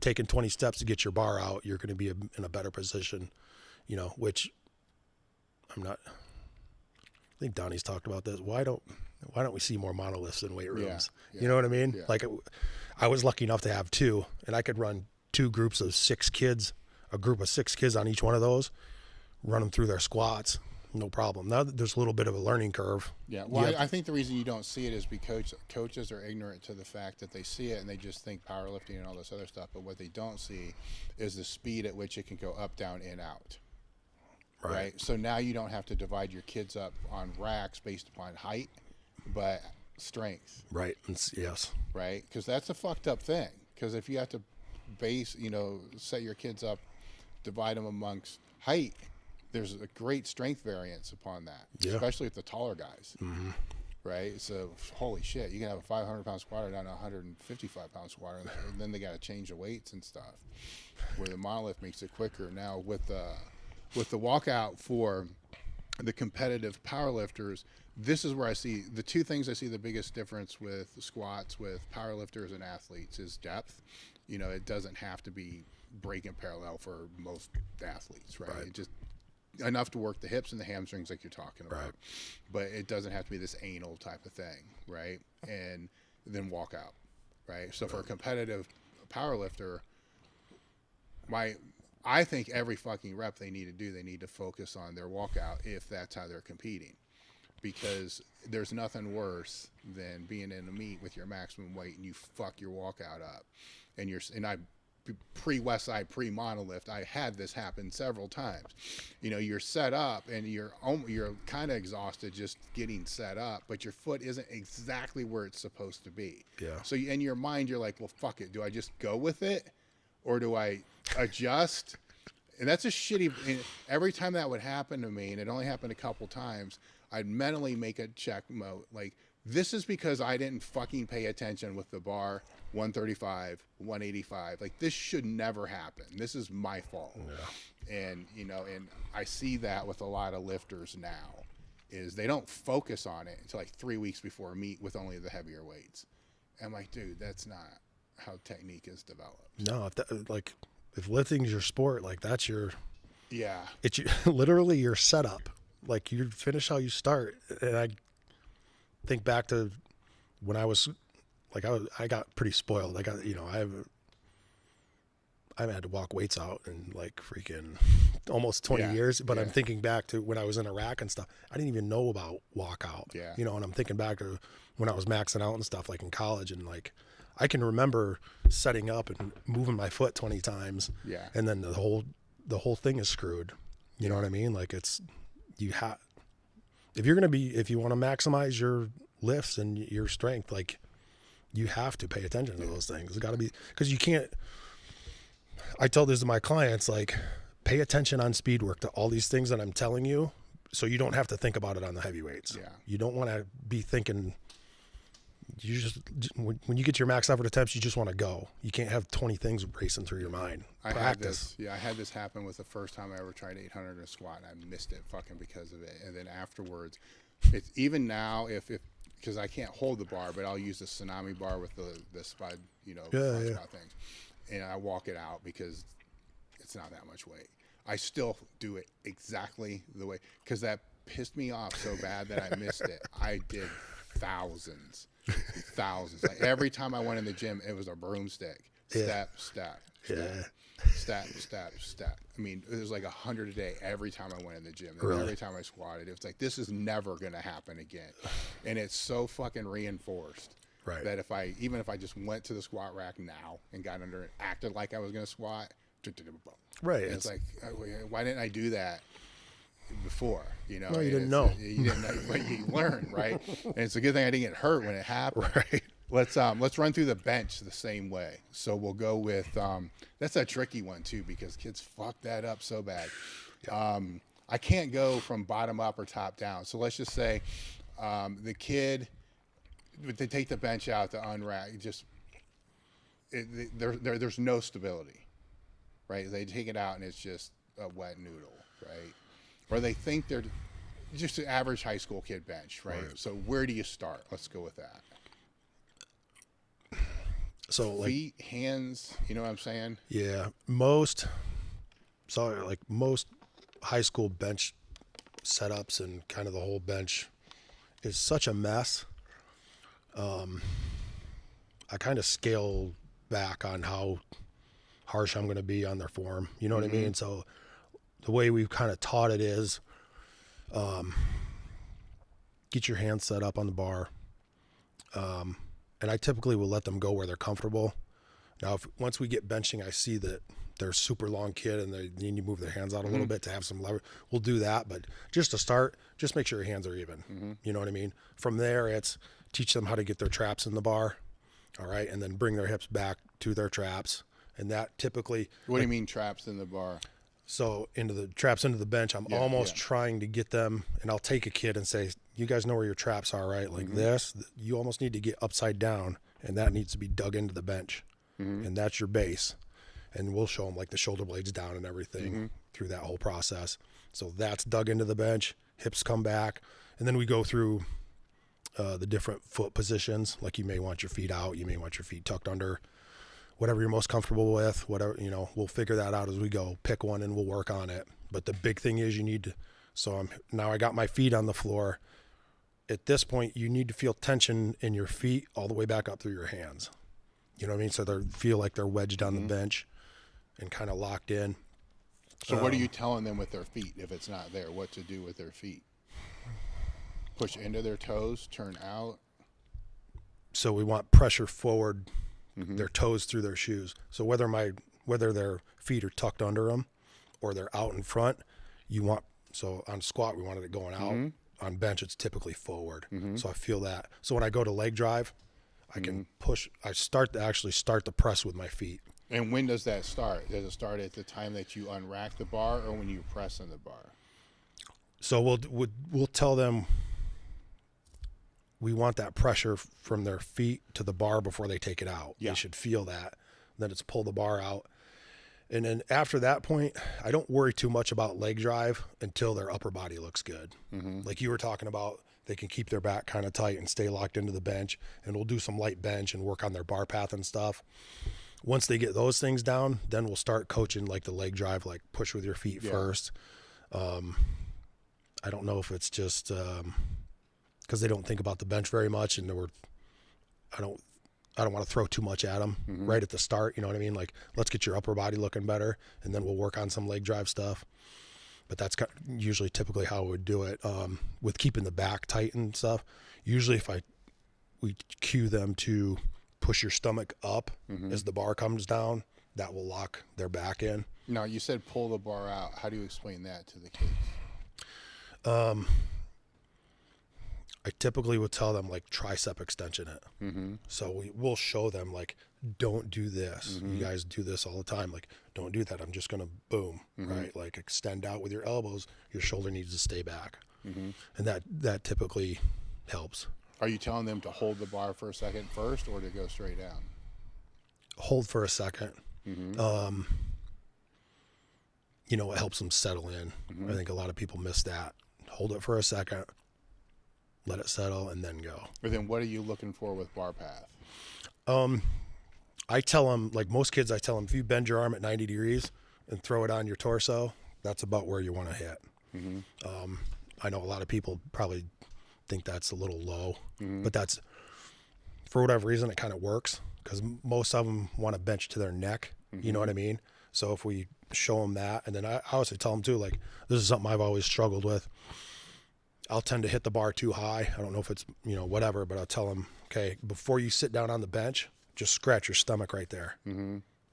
taking 20 steps to get your bar out, you're going to be in a better position. You know, which I'm not. I think Donnie's talked about this. Why don't we see more monoliths in weight rooms? Yeah. You know what I mean? Yeah. Like I was lucky enough to have 2, and I could run 2 groups of 6 kids, a group of 6 kids on each one of those, run them through their squats, no problem. Now there's a little bit of a learning curve. Yeah, well, I think the reason you don't see it is because coaches are ignorant to the fact that they see it and they just think powerlifting and all this other stuff. But what they don't see is the speed at which it can go up, down, in, out. Right. So now you don't have to divide your kids up on racks based upon height, but strength. Right. Yes. Right. Because that's a fucked up thing. Because if you have to set your kids up, divide them amongst height, there's a great strength variance upon that, especially with the taller guys. Right. So holy shit, you can have a 500-pound squatter down to a 155-pound squatter, and then they got to change the weights and stuff. Where the monolith makes it quicker. Now with the walkout for the competitive powerlifters, this is where I see the 2 things I see the biggest difference with squats with powerlifters and athletes is depth. You know, it doesn't have to be breaking parallel for most athletes, right? It just enough to work the hips and the hamstrings like you're talking about. But it doesn't have to be this anal type of thing, right? And then walk out, right? So for a competitive powerlifter, I think every fucking rep they need to focus on their walkout if that's how they're competing. Because there's nothing worse than being in a meet with your maximum weight and you fuck your walkout up. And I pre-Westside, pre-monolift, I had this happen several times. You know, you're set up and you're kind of exhausted just getting set up, but your foot isn't exactly where it's supposed to be. Yeah. So in your mind, you're like, well, fuck it. Do I just go with it? Or do I adjust? And that's a shitty. Every time that would happen to me, and it only happened a couple times, I'd mentally make a check mode. Like, this is because I didn't fucking pay attention with the bar, 135, 185. Like, this should never happen. This is my fault. Yeah. And, and I see that with a lot of lifters now, is they don't focus on it until like 3 weeks before a meet with only the heavier weights. And I'm like, dude, that's not how technique is developed. No, if lifting's your sport, like that's it's literally your setup. Like you finish how you start. And I think back to when I was like, I got pretty spoiled. I got, I haven't had to walk weights out in like freaking almost 20 years, but I'm thinking back to when I was in Iraq and stuff. I didn't even know about walkout, and I'm thinking back to when I was maxing out and stuff like in college, and like, I can remember setting up and moving my foot 20 times. Yeah. And then the whole thing is screwed. You know what I mean? Like if you want to maximize your lifts and your strength, like you have to pay attention to those things. It's got to be, because you can't, I tell this to my clients, like pay attention on speed work to all these things that I'm telling you, so you don't have to think about it on the heavyweights. Yeah. You don't want to be thinking you just, when you get your max effort attempts, you just want to go. You can't have 20 things racing through your mind. I Practice. had this happen with the first time I ever tried 800 in a squat, and I missed it fucking because of it. And then afterwards, it's even now because I can't hold the bar, but I'll use the tsunami bar with the spud, spud things, and I walk it out because it's not that much weight. I still do it exactly the way, because that pissed me off so bad that I missed it. I did thousands. Like every time I went in the gym, it was a broomstick. Step. I mean, it was like 100 a day every time I went in the gym. Really? Every time I squatted, it was like, this is never going to happen again. And it's so fucking reinforced that even if I just went to the squat rack now and got under it, acted like I was going to squat, right? It's like, why didn't I do that before? No, you didn't know. You didn't know, but you learn, right? And it's a good thing I didn't get hurt when it happened. Right. Let's run through the bench the same way. So we'll go with that's a tricky one too, because kids fuck that up so bad. I can't go from bottom up or top down. So let's just say the kid, they take the bench out to unrack. There's no stability, right? They take it out and it's just a wet noodle, right? Or they think they're just an average high school kid bench, right? So where do you start? Let's go with that. So feet, hands, you know what I'm saying? Yeah. Most high school bench setups and kind of the whole bench is such a mess. I kind of scale back on how harsh I'm going to be on their form. You know what I mean? So the way we've kind of taught it is, get your hands set up on the bar. And I typically will let them go where they're comfortable. Now, once we get benching, I see that they're a super long kid and they need to move their hands out a little bit to have some lever. We'll do that, but just to start, just make sure your hands are even. You know what I mean? From there, it's teach them how to get their traps in the bar, all right, and then bring their hips back to their traps. And that typically... What do you mean traps in the bar? So traps into the bench, I'm almost trying to get them, and I'll take a kid and say, you guys know where your traps are, right? Like this, you almost need to get upside down, and that needs to be dug into the bench. And that's your base. And we'll show them like the shoulder blades down and everything through that whole process. So that's dug into the bench, hips come back, and then we go through the different foot positions. Like you may want your feet out, you may want your feet tucked under, whatever you're most comfortable with, whatever, we'll figure that out as we go. Pick one and we'll work on it. But the big thing is now I got my feet on the floor. At this point, you need to feel tension in your feet all the way back up through your hands. You know what I mean? So they feel like they're wedged on the bench and kind of locked in. So what are you telling them with their feet if it's not there? What to do with their feet? Push into their toes, turn out? So we want pressure forward, their toes through their shoes. So whether their feet are tucked under them or they're out in front, so on squat, we wanted it going out. On bench, it's typically forward. So I feel that. So when I go to leg drive, I can push. I start the press with my feet. And when does that start? Does it start at the time that you unrack the bar or when you press on the bar? So we'll tell them we want that pressure from their feet to the bar before they take it out. They should feel that. Then it's pull the bar out. And then after that point, I don't worry too much about leg drive until their upper body looks good. Like you were talking about, they can keep their back kind of tight and stay locked into the bench, and we'll do some light bench and work on their bar path and stuff. Once they get those things down, then we'll start coaching like the leg drive, like push with your feet first. I don't know if it's just because they don't think about the bench very much, and I don't want to throw too much at them right at the start. You know what I mean? Like, let's get your upper body looking better, and then we'll work on some leg drive stuff. But that's usually typically how I would do it. With keeping the back tight and stuff, usually we cue them to push your stomach up as the bar comes down, that will lock their back in. Now, you said pull the bar out. How do you explain that to the kids? I typically would tell them like tricep extension it. So we'll show them like, don't do this. You guys do this all the time. Like, don't do that. I'm just going to boom, right? Like extend out with your elbows. Your shoulder needs to stay back. And that typically helps, Are you telling them to hold the bar for a second first or to go straight down? Hold for a second. You know, it helps them settle in. I think a lot of people miss that. Hold it for a second, let it settle, and then go. Or then what are you looking for with bar path? I tell them, like most kids, I tell them, if you bend your arm at 90 degrees and throw it on your torso, that's about where you want to hit. I know a lot of people probably think that's a little low, but that's, for whatever reason, it kind of works because most of them want to bench to their neck. You know what I mean? So if we show them that, and then I also tell them too, like, this is something I've always struggled with. I'll tend to hit the bar too high. I don't know if it's, you know, whatever, but I'll tell them, okay, before you sit down on the bench, just scratch your stomach right there,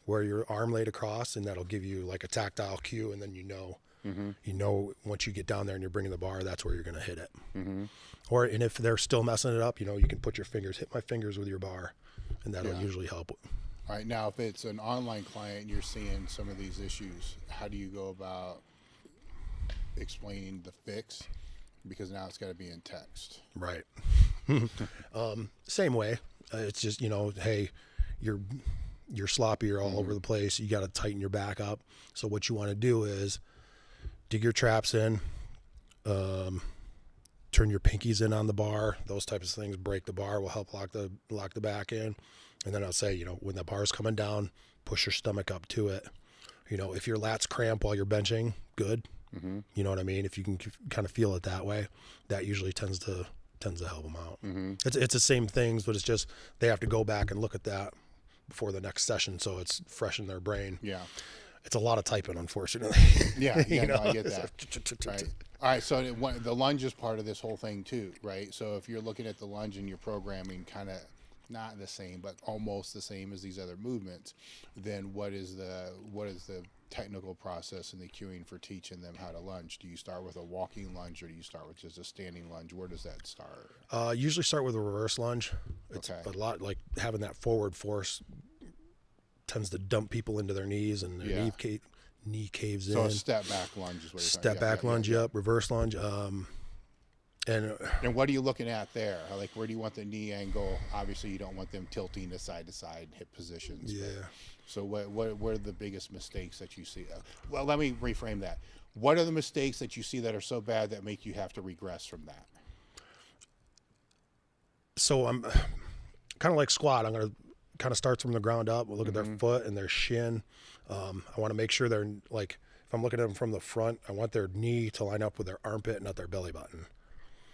where your arm laid across, and that'll give you like a tactile cue, and then you know once you get down there and you're bringing the bar, that's where you're going to hit it. And if they're still messing it up, you know, you can put your fingers, hit my fingers with your bar, and that'll usually help. All right, now if it's an online client and you're seeing some of these issues, how do you go about explaining the fix? Because now it's got to be in text. Right. Same way. It's just, you know, hey, you're sloppy, you're all over the place. You got to tighten your back up. So what you want to do is dig your traps in, turn your pinkies in on the bar. Those types of things, break the bar, will help lock the back in. And then I'll say, you know, when the bar's coming down, push your stomach up to it. You know, if your lats cramp while you're benching, good. You know what I mean? If you can kind of feel it that way, that usually tends to help them out. It's the same things, but it's just they have to go back and look at that before the next session, so it's fresh in their brain. Yeah, it's a lot of typing, unfortunately. Yeah, no, I get that. Right. All right, so the lunge is part of this whole thing too, right? So if you're looking at the lunge and you're programming kind of not the same, but almost the same as these other movements, then what is the technical process and the cueing for teaching them how to lunge? Do you start with a walking lunge or do you start with just a standing lunge? Where does that start? Usually start with a reverse lunge. It's a lot like having that forward force tends to dump people into their knees, and their knee caves in. So a step back lunge is what you're step back lunge, reverse lunge. And what are you looking at there? Like, where do you want the knee angle? Obviously, you don't want them tilting to side hip positions. Yeah. So what are the biggest mistakes that you see? Well, let me reframe that. What are the mistakes that you see that are so bad that make you have to regress from that? So I'm kind of like squat. I'm going to kind of start from the ground up. We'll look at their foot and their shin. I want to make sure they're like, if I'm looking at them from the front, I want their knee to line up with their armpit, not their belly button.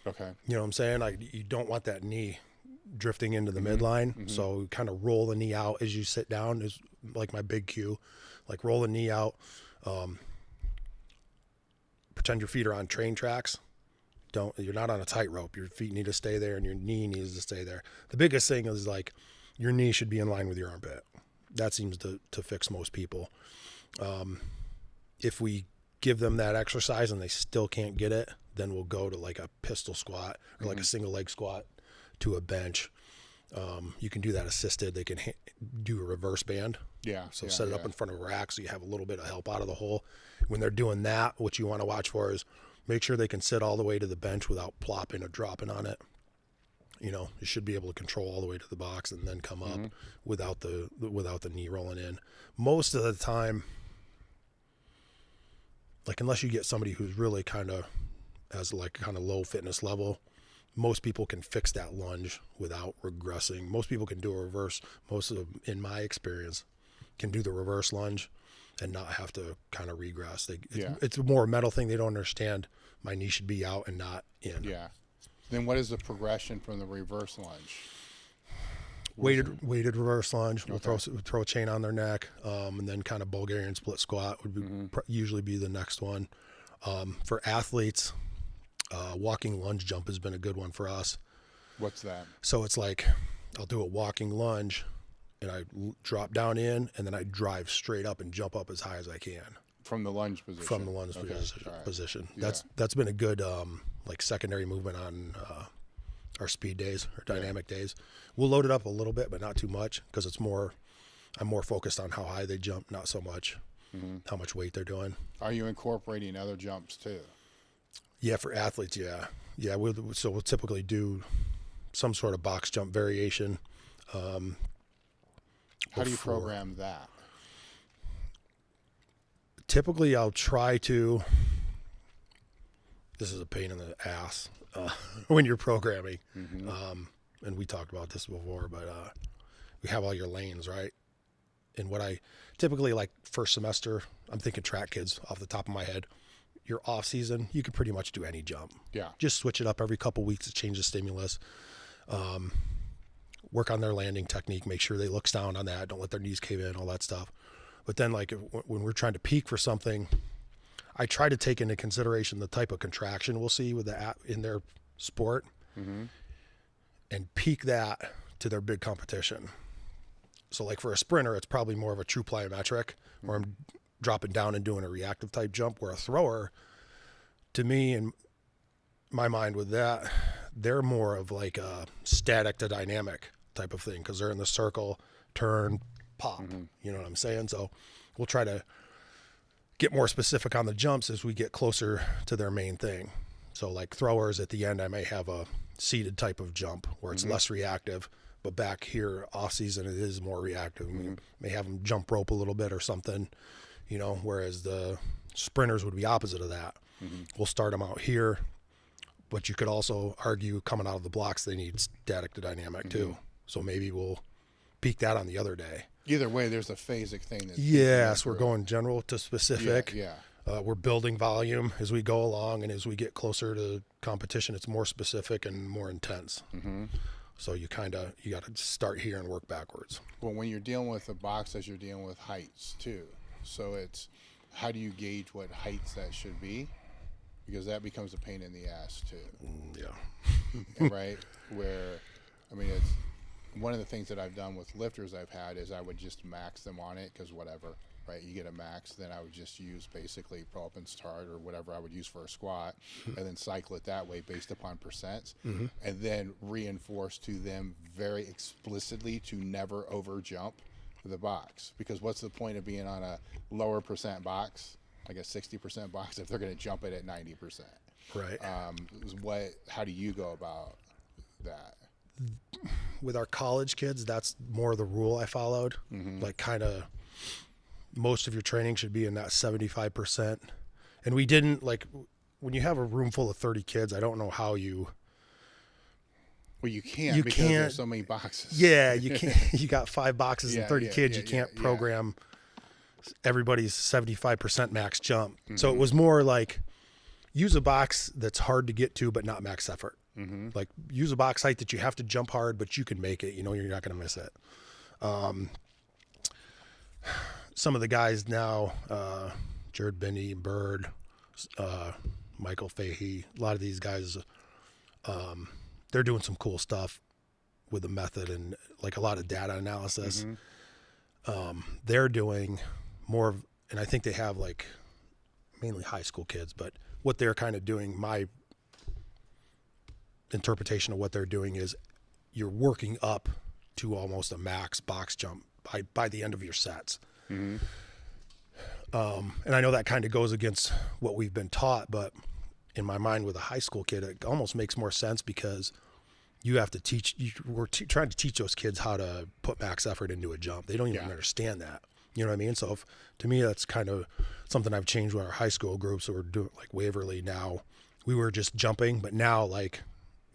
Okay. You know what I'm saying? Like, you don't want that knee drifting into the midline. So kind of roll the knee out as you sit down is like my big cue. Like, roll the knee out. Pretend your feet are on train tracks. You're not on a tightrope. Your feet need to stay there and your knee needs to stay there. The biggest thing is, like, your knee should be in line with your armpit. That seems to fix most people. If we give them that exercise and they still can't get it, then we'll go to like a pistol squat or like a single leg squat to a bench. You can do that assisted. They can do a reverse band. So set it up in front of a rack so you have a little bit of help out of the hole. When they're doing that, what you want to watch for is make sure they can sit all the way to the bench without plopping or dropping on it. You know, you should be able to control all the way to the box and then come up without the knee rolling in. Most of the time, like, unless you get somebody who's really kind of has like kind of low fitness level, most people can fix that lunge without regressing. Most people can do a reverse. Most of them, in my experience, can do the reverse lunge and not have to kind of regress. It's more a mental thing. They don't understand my knee should be out and not in. Yeah. Then what is the progression from the reverse lunge? Weighted reverse lunge. We'll throw a chain on their neck, and then kind of Bulgarian split squat would usually be the next one. For athletes, walking lunge jump has been a good one for us. What's that? So it's like I'll do a walking lunge, and I drop down in, and then I drive straight up and jump up as high as I can. From the lunge position. From the lunge position. Yeah. That's been a good like secondary movement on our speed days or dynamic days. We'll load it up a little bit, but not too much, because I'm more focused on how high they jump, not so much how much weight they're doing. Are you incorporating other jumps too? Yeah, for athletes, yeah. We'll typically do some sort of box jump variation. How do you program that? Typically, I'll try to. This is a pain in the ass when you're programming. And we talked about this before, but we have all your lanes, right? And what I typically, like first semester, I'm thinking track kids off the top of my head. Your off season, you can pretty much do any jump. Yeah. Just switch it up every couple weeks to change the stimulus. Work on their landing technique, make sure they look sound on that, don't let their knees cave in, all that stuff. But then like when we're trying to peak for something, I try to take into consideration the type of contraction we'll see with the in their sport and peak that to their big competition. So like for a sprinter, it's probably more of a true plyometric where I'm dropping down and doing a reactive type jump, where a thrower, to me, in my mind with that, they're more of like a static to dynamic type of thing, because they're in the circle, turn, pop. You know what I'm saying? So we'll try to get more specific on the jumps as we get closer to their main thing. So like throwers at the end, I may have a seated type of jump where it's less reactive, but back here off season, it is more reactive. We may have them jump rope a little bit or something, you know, whereas the sprinters would be opposite of that. We'll start them out here, but you could also argue coming out of the blocks, they need static to dynamic too. So maybe we'll peak that on the other day. Either way, there's a phasic thing. Yes, we're going general to specific. Yeah. We're building volume as we go along, and as we get closer to competition, it's more specific and more intense. So you got to start here and work backwards. Well, when you're dealing with the boxes, you're dealing with heights too. So it's, how do you gauge what heights that should be? Because that becomes a pain in the ass too. Yeah. Right? Where, I mean, it's one of the things that I've done with lifters I've had is I would just max them on it, because whatever, right? You get a max, then I would just use basically pull up and start or whatever I would use for a squat, and then cycle it that way based upon percents, and then reinforce to them very explicitly to never over jump the box. Because what's the point of being on a lower percent box, like a 60% box, if they're going to jump it at 90%? Right. How do you go about that? With our college kids, that's more the rule I followed. Like kind of most of your training should be in that 75%. And we didn't, like, when you have a room full of 30 kids, I don't know how you. Well, you can't because there's so many boxes. Yeah, you can't. You got 5 boxes and 30 kids. You can't program everybody's 75% max jump. So it was more like use a box that's hard to get to, but not max effort. Like use a box height that you have to jump hard, but you can make it. You know, you're not going to miss it. Some of the guys now, Jared Binney, Bird, Michael Fahey, a lot of these guys, they're doing some cool stuff with the method and like a lot of data analysis. They're doing more of, and I think they have like mainly high school kids, but what they're kind of doing, my interpretation of what they're doing is you're working up to almost a max box jump by the end of your sets. And I know that kind of goes against what we've been taught, but in my mind with a high school kid, it almost makes more sense because you have to teach, we're trying to teach those kids how to put max effort into a jump. They don't even understand that. You know what I mean? So to me, that's kind of something I've changed with our high school groups. So we're doing like Waverly now. We were just jumping, but now like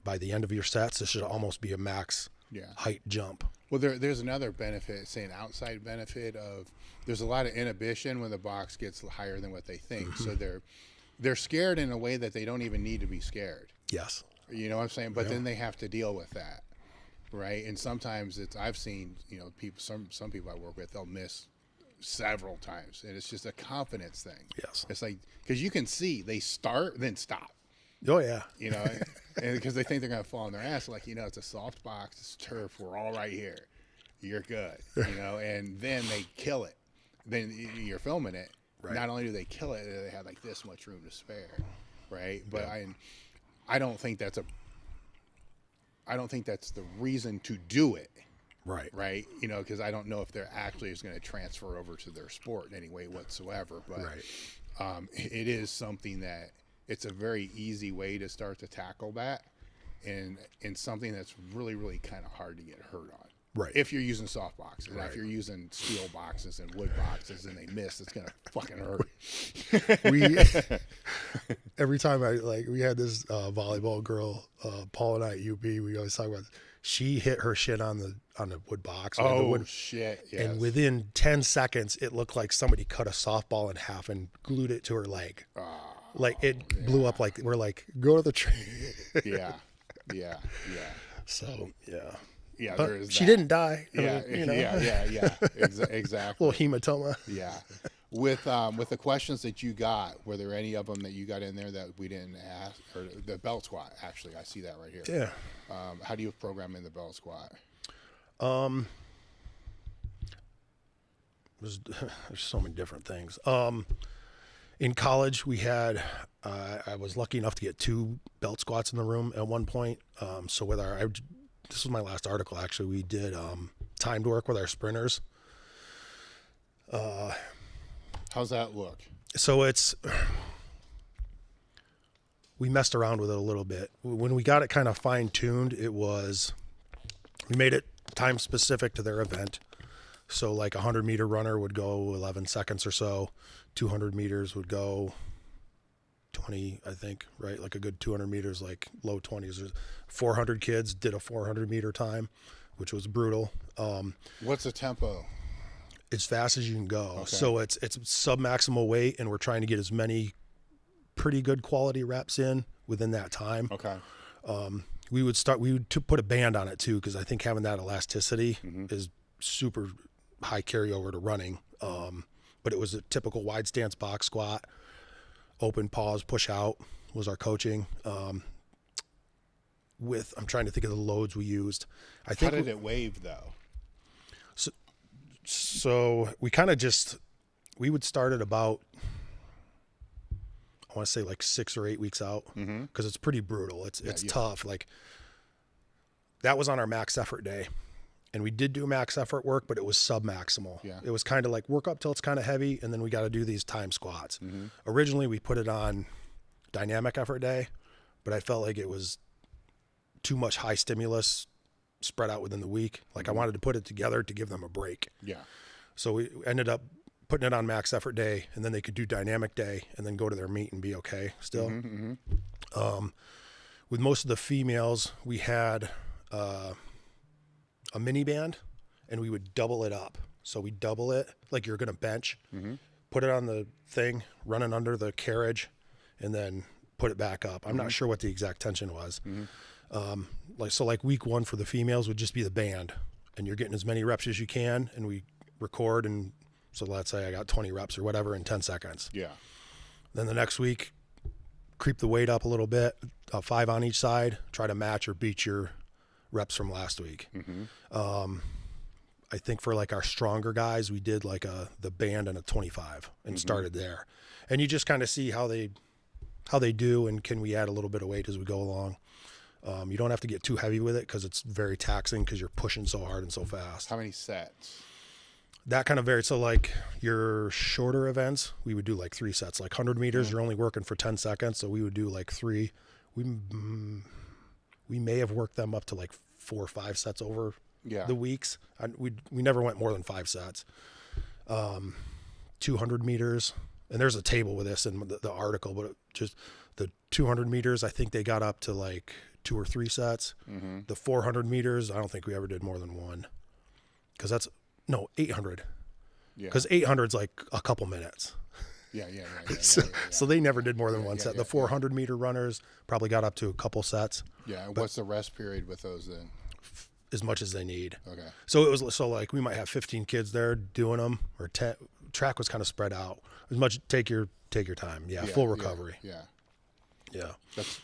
by the end of your sets, this should almost be a max height jump. Well, there's another benefit, say an outside benefit of, there's a lot of inhibition when the box gets higher than what they think. So they're scared in a way that they don't even need to be scared. Yes. You know what I'm saying? But then they have to deal with that, right? And sometimes I've seen, you know, people, some people I work with, they'll miss several times, and it's just a confidence thing. Yes. It's like, because you can see they start, then stop. Oh yeah. You know, and because they think they're going to fall on their ass, like, you know, it's a soft box, it's turf, we're all right here. You're good, you know, and then they kill it. Then you're filming it. Right. Not only do they kill it, they have like this much room to spare, right? But I don't think that's the reason to do it. Right. Right. You know, because I don't know if they're actually is going to transfer over to their sport in any way whatsoever. But it is something that it's a very easy way to start to tackle that. in something that's really, really kind of hard to get hurt on. Right. If you're using soft boxes. If you're using steel boxes and wood boxes and they miss, it's going to fucking hurt. Every time we had this volleyball girl, Paul and I at UB, we always talk about, she hit her shit on the wood box. Shit. Yes. And within 10 seconds, it looked like somebody cut a softball in half and glued it to her leg. Like it blew up. Like we're like, go to the tree. Yeah. So, yeah. Yeah, she didn't die. Yeah, exactly. Little hematoma. Yeah. With the questions that you got, were there any of them that you got in there that we didn't ask? Or the belt squat, actually, I see that right here. Yeah. How do you program in the belt squat? There's so many different things. In college, we had, I was lucky enough to get 2 belt squats in the room at one point. So with this was my last article, actually. We did timed work with our sprinters. How's that look? So we messed around with it a little bit. When we got it kind of fine tuned, we made it time specific to their event. So like 100-meter runner would go 11 seconds or so. 200 meters would go 20, I think, right? Like a good 200 meters, like low 20s. 400 kids did a 400-meter time, which was brutal. What's the tempo? As fast as you can go. Okay. So it's sub-maximal weight, and we're trying to get as many pretty good quality reps in within that time. Okay. We would put a band on it too, because I think having that elasticity is super high carryover to running. But it was a typical wide stance box squat, open pause, push out was our coaching. I'm trying to think of the loads we used. How did it wave though? So we kind of we would start at about, I want to say like 6 or 8 weeks out, because it's pretty brutal. It's tough. Like that was on our max effort day, and we did do max effort work, but it was sub-maximal. Yeah. It was kind of like work up till it's kind of heavy, and then we got to do these time squats. Originally, we put it on dynamic effort day, but I felt like it was too much high stimulus spread out within the week. Like I wanted to put it together to give them a break. Yeah. So we ended up putting it on max effort day, and then they could do dynamic day and then go to their meet and be okay still. With most of the females, we had a mini band, and we would double it up. So we double it like you're going to bench, put it on the thing, run it under the carriage, and then put it back up. I'm not sure what the exact tension was. Like week 1 for the females would just be the band, and you're getting as many reps as you can, and we record. And so let's say I got 20 reps or whatever in 10 seconds. Yeah. Then the next week, creep the weight up a little bit, 5 on each side, try to match or beat your reps from last week. I think for like our stronger guys, we did like the band and a 25 and started there. And you just kind of see how they do, and can we add a little bit of weight as we go along. You don't have to get too heavy with it because it's very taxing because you're pushing so hard and so fast. How many sets? That kind of varies. So like your shorter events, we would do like 3 sets. Like 100 meters, you're only working for 10 seconds. So we would do like 3. We may have worked them up to like 4 or 5 sets over the weeks. We never went more than 5 sets. 200 meters. And there's a table with this in the article, but just the 200 meters, I think they got up to like 2 or 3 sets. The 400 meters, I don't think we ever did more than 1. Because 800. Yeah. Because 800 is like a couple minutes. Yeah. So they never did more than 1 set. The 400 meter runners probably got up to a couple sets. Yeah. What's the rest period with those then? As much as they need. Okay. So it was like we might have 15 kids there doing them, or 10. Track was kind of spread out. As much take your time. Yeah. Full recovery. Yeah. That's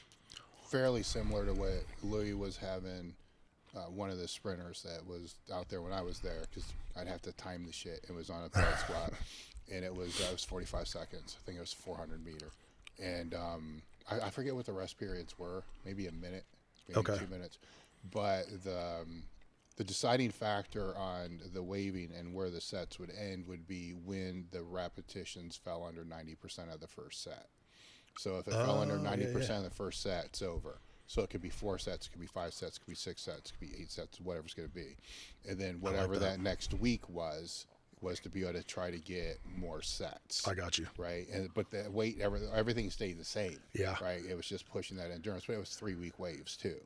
fairly similar to what Louis was having. One of the sprinters that was out there when I was there, because I'd have to time the shit. It was on a thread squat, and it was 45 seconds. I think it was 400 meter, and I forget what the rest periods were. Maybe a minute, maybe 2 minutes. But the deciding factor on the waving and where the sets would end would be when the repetitions fell under 90% of the first set. So if it fell under 90% of the first set, it's over. So it could be 4 sets, it could be 5 sets, it could be 6 sets, it could be 8 sets, whatever it's going to be. And then whatever that next week was to be able to try to get more sets. I got you. Right. But the weight, everything stayed the same. Yeah. Right. It was just pushing that endurance, but it was 3-week waves too.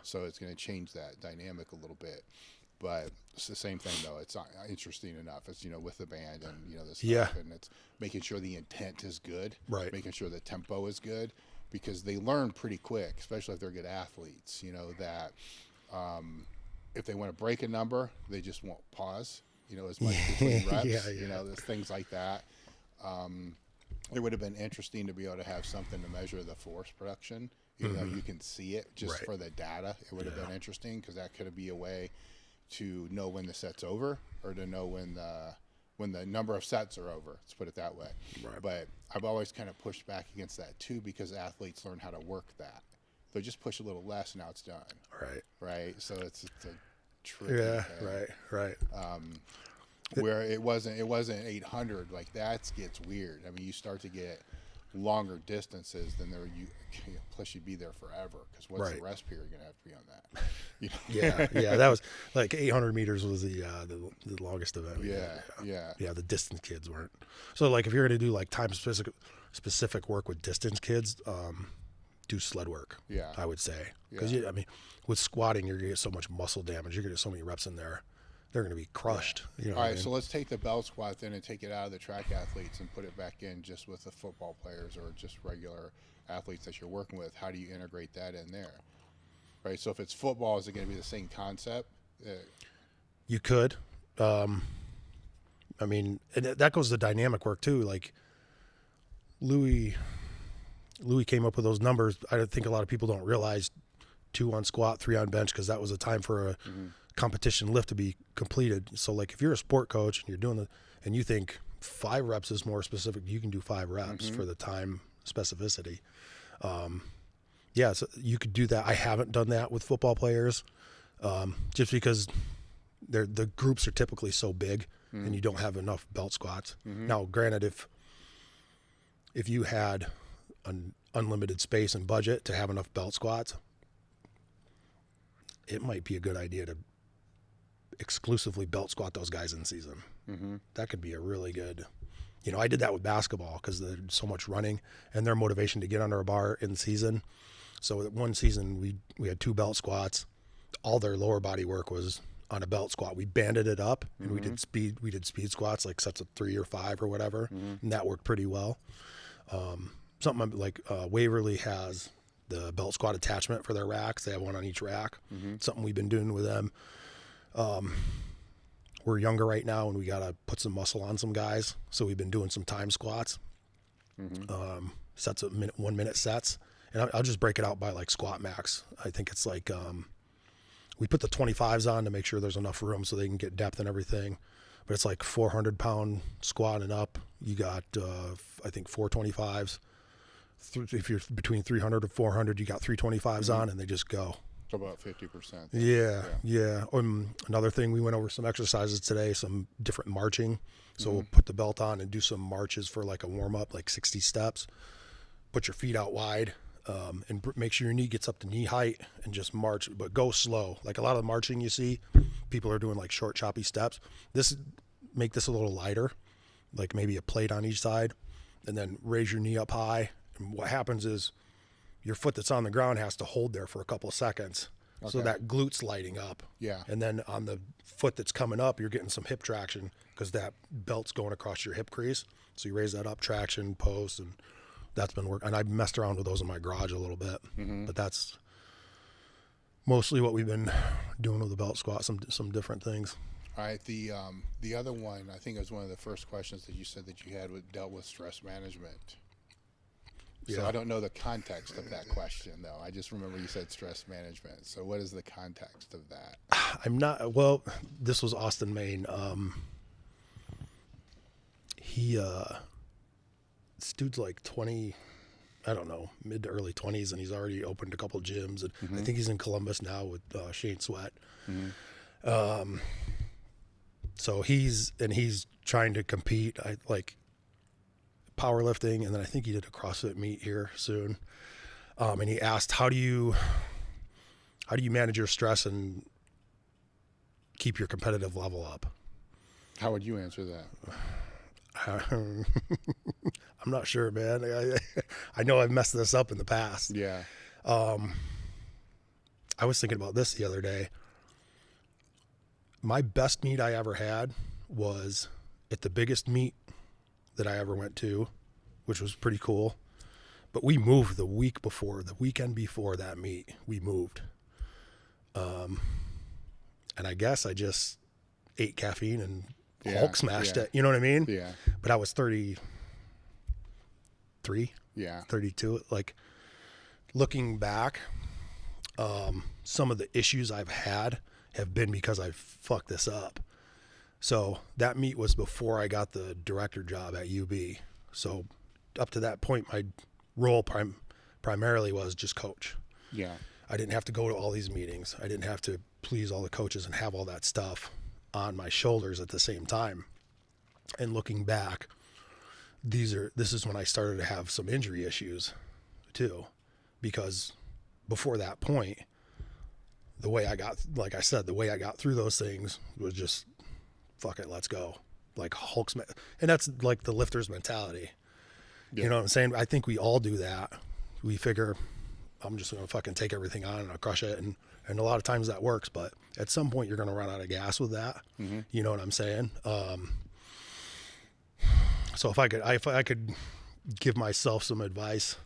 So it's going to change that dynamic a little bit. But it's the same thing though. It's interesting enough. It's, with the band and, this stuff. And it's making sure the intent is good. Right. Making sure the tempo is good, because they learn pretty quick, especially if they're good athletes, that if they want to break a number, they just won't pause. As much between reps, there's things like that. It would have been interesting to be able to have something to measure the force production. Even though you can see it just for the data, it would have been interesting, because that could be a way to know when the set's over, or to know when the number of sets are over. Let's put it that way. Right. But I've always kind of pushed back against that too, because athletes learn how to work that. They'll just push a little less, and now it's done. Right. So it's a tricky thing. Right. Where it wasn't 800, like that gets weird. I mean, you start to get longer distances than plus you'd be there forever, because what's the rest period going to have to be on that? Yeah, that was like 800 meters was the longest event. Yeah, the distance kids weren't. So like if you're going to do like time specific work with distance kids, do sled work. Yeah, I would say, because with squatting you're going to get so much muscle damage. You're going to get so many reps in there. They're going to be crushed. All right, so let's take the belt squat then and take it out of the track athletes and put it back in just with the football players or just regular athletes that you're working with. How do you integrate that in there? Right, so if it's football, is it going to be the same concept? You could. And that goes to dynamic work too. Like Louis came up with those numbers. I think a lot of people don't realize 2 on squat, 3 on bench, because that was a time for a competition lift to be completed. So like if you're a sport coach and you're doing and you think 5 reps is more specific, you can do 5 reps for the time specificity. So you could do that. I haven't done that with football players, just because the groups are typically so big and you don't have enough belt squats. Now, granted, if you had an unlimited space and budget to have enough belt squats, it might be a good idea to exclusively belt squat those guys in season. That could be a really good, I did that with basketball because there's so much running and their motivation to get under a bar in season. So one season we had 2 belt squats. All their lower body work was on a belt squat. We banded it up and we did speed squats, like sets of 3 or 5 or whatever. And that worked pretty well. Something like Waverly has the belt squat attachment for their racks. They have one on each rack. Something we've been doing with them. We're younger right now and we got to put some muscle on some guys. So we've been doing some time squats, sets of 1 minute sets. And I'll just break it out by like squat max. I think it's like, we put the 25s on to make sure there's enough room so they can get depth and everything. But it's like 400-pound squat and up. You got, I think 425s. If you're between 300 to 400, you got 325s on and they just go. So about 50%. Yeah. Another thing, we went over some exercises today, some different marching. So we'll put the belt on and do some marches for like a warm up, like 60 steps. Put your feet out wide, and make sure your knee gets up to knee height and just march, but go slow. Like a lot of the marching you see, people are doing like short, choppy steps. Make this a little lighter, like maybe a plate on each side, and then raise your knee up high. And what happens is your foot that's on the ground has to hold there for a couple of seconds. Okay. So that glute's lighting up. Yeah. And then on the foot that's coming up, you're getting some hip traction because that belt's going across your hip crease. So you raise that up, traction, post, and that's been working. And I messed around with those in my garage a little bit, but that's mostly what we've been doing with the belt squat, some different things. All right. The other one, I think it was one of the first questions that you said that you had dealt with stress management. So I don't know the context of that question, though. I just remember you said stress management. So what is the context of that? This was Austin, Maine. This dude's like 20, I don't know, mid to early 20s, and he's already opened a couple of gyms. And I think he's in Columbus now with Shane Sweat. So he's trying to compete. I like powerlifting, and then I think he did a CrossFit meet here soon. And he asked, how do you how do you manage your stress and keep your competitive level up? How would you answer that? I'm not sure, man. I know I've messed this up in the past. Yeah. I was thinking about this the other day. My best meet I ever had was at the biggest meet that I ever went to, which was pretty cool. But we moved the weekend before that meet, we moved. And I guess I just ate caffeine and Hulk smashed it. You know what I mean? Yeah. But I was 33, 32. Like, looking back, some of the issues I've had have been because I fucked this up. So that meet was before I got the director job at UB. So up to that point, my role primarily was just coach. Yeah. I didn't have to go to all these meetings. I didn't have to please all the coaches and have all that stuff on my shoulders at the same time. And looking back, this is when I started to have some injury issues too, because before that point, the way I got through those things was just, fuck it, let's go. Like Hulk's, and that's like the lifter's mentality. Yeah. You know what I'm saying? I think we all do that. We figure, I'm just going to fucking take everything on and I'll crush it. And a lot of times that works, but at some point you're going to run out of gas with that. Mm-hmm. You know what I'm saying? So if I could give myself some advice,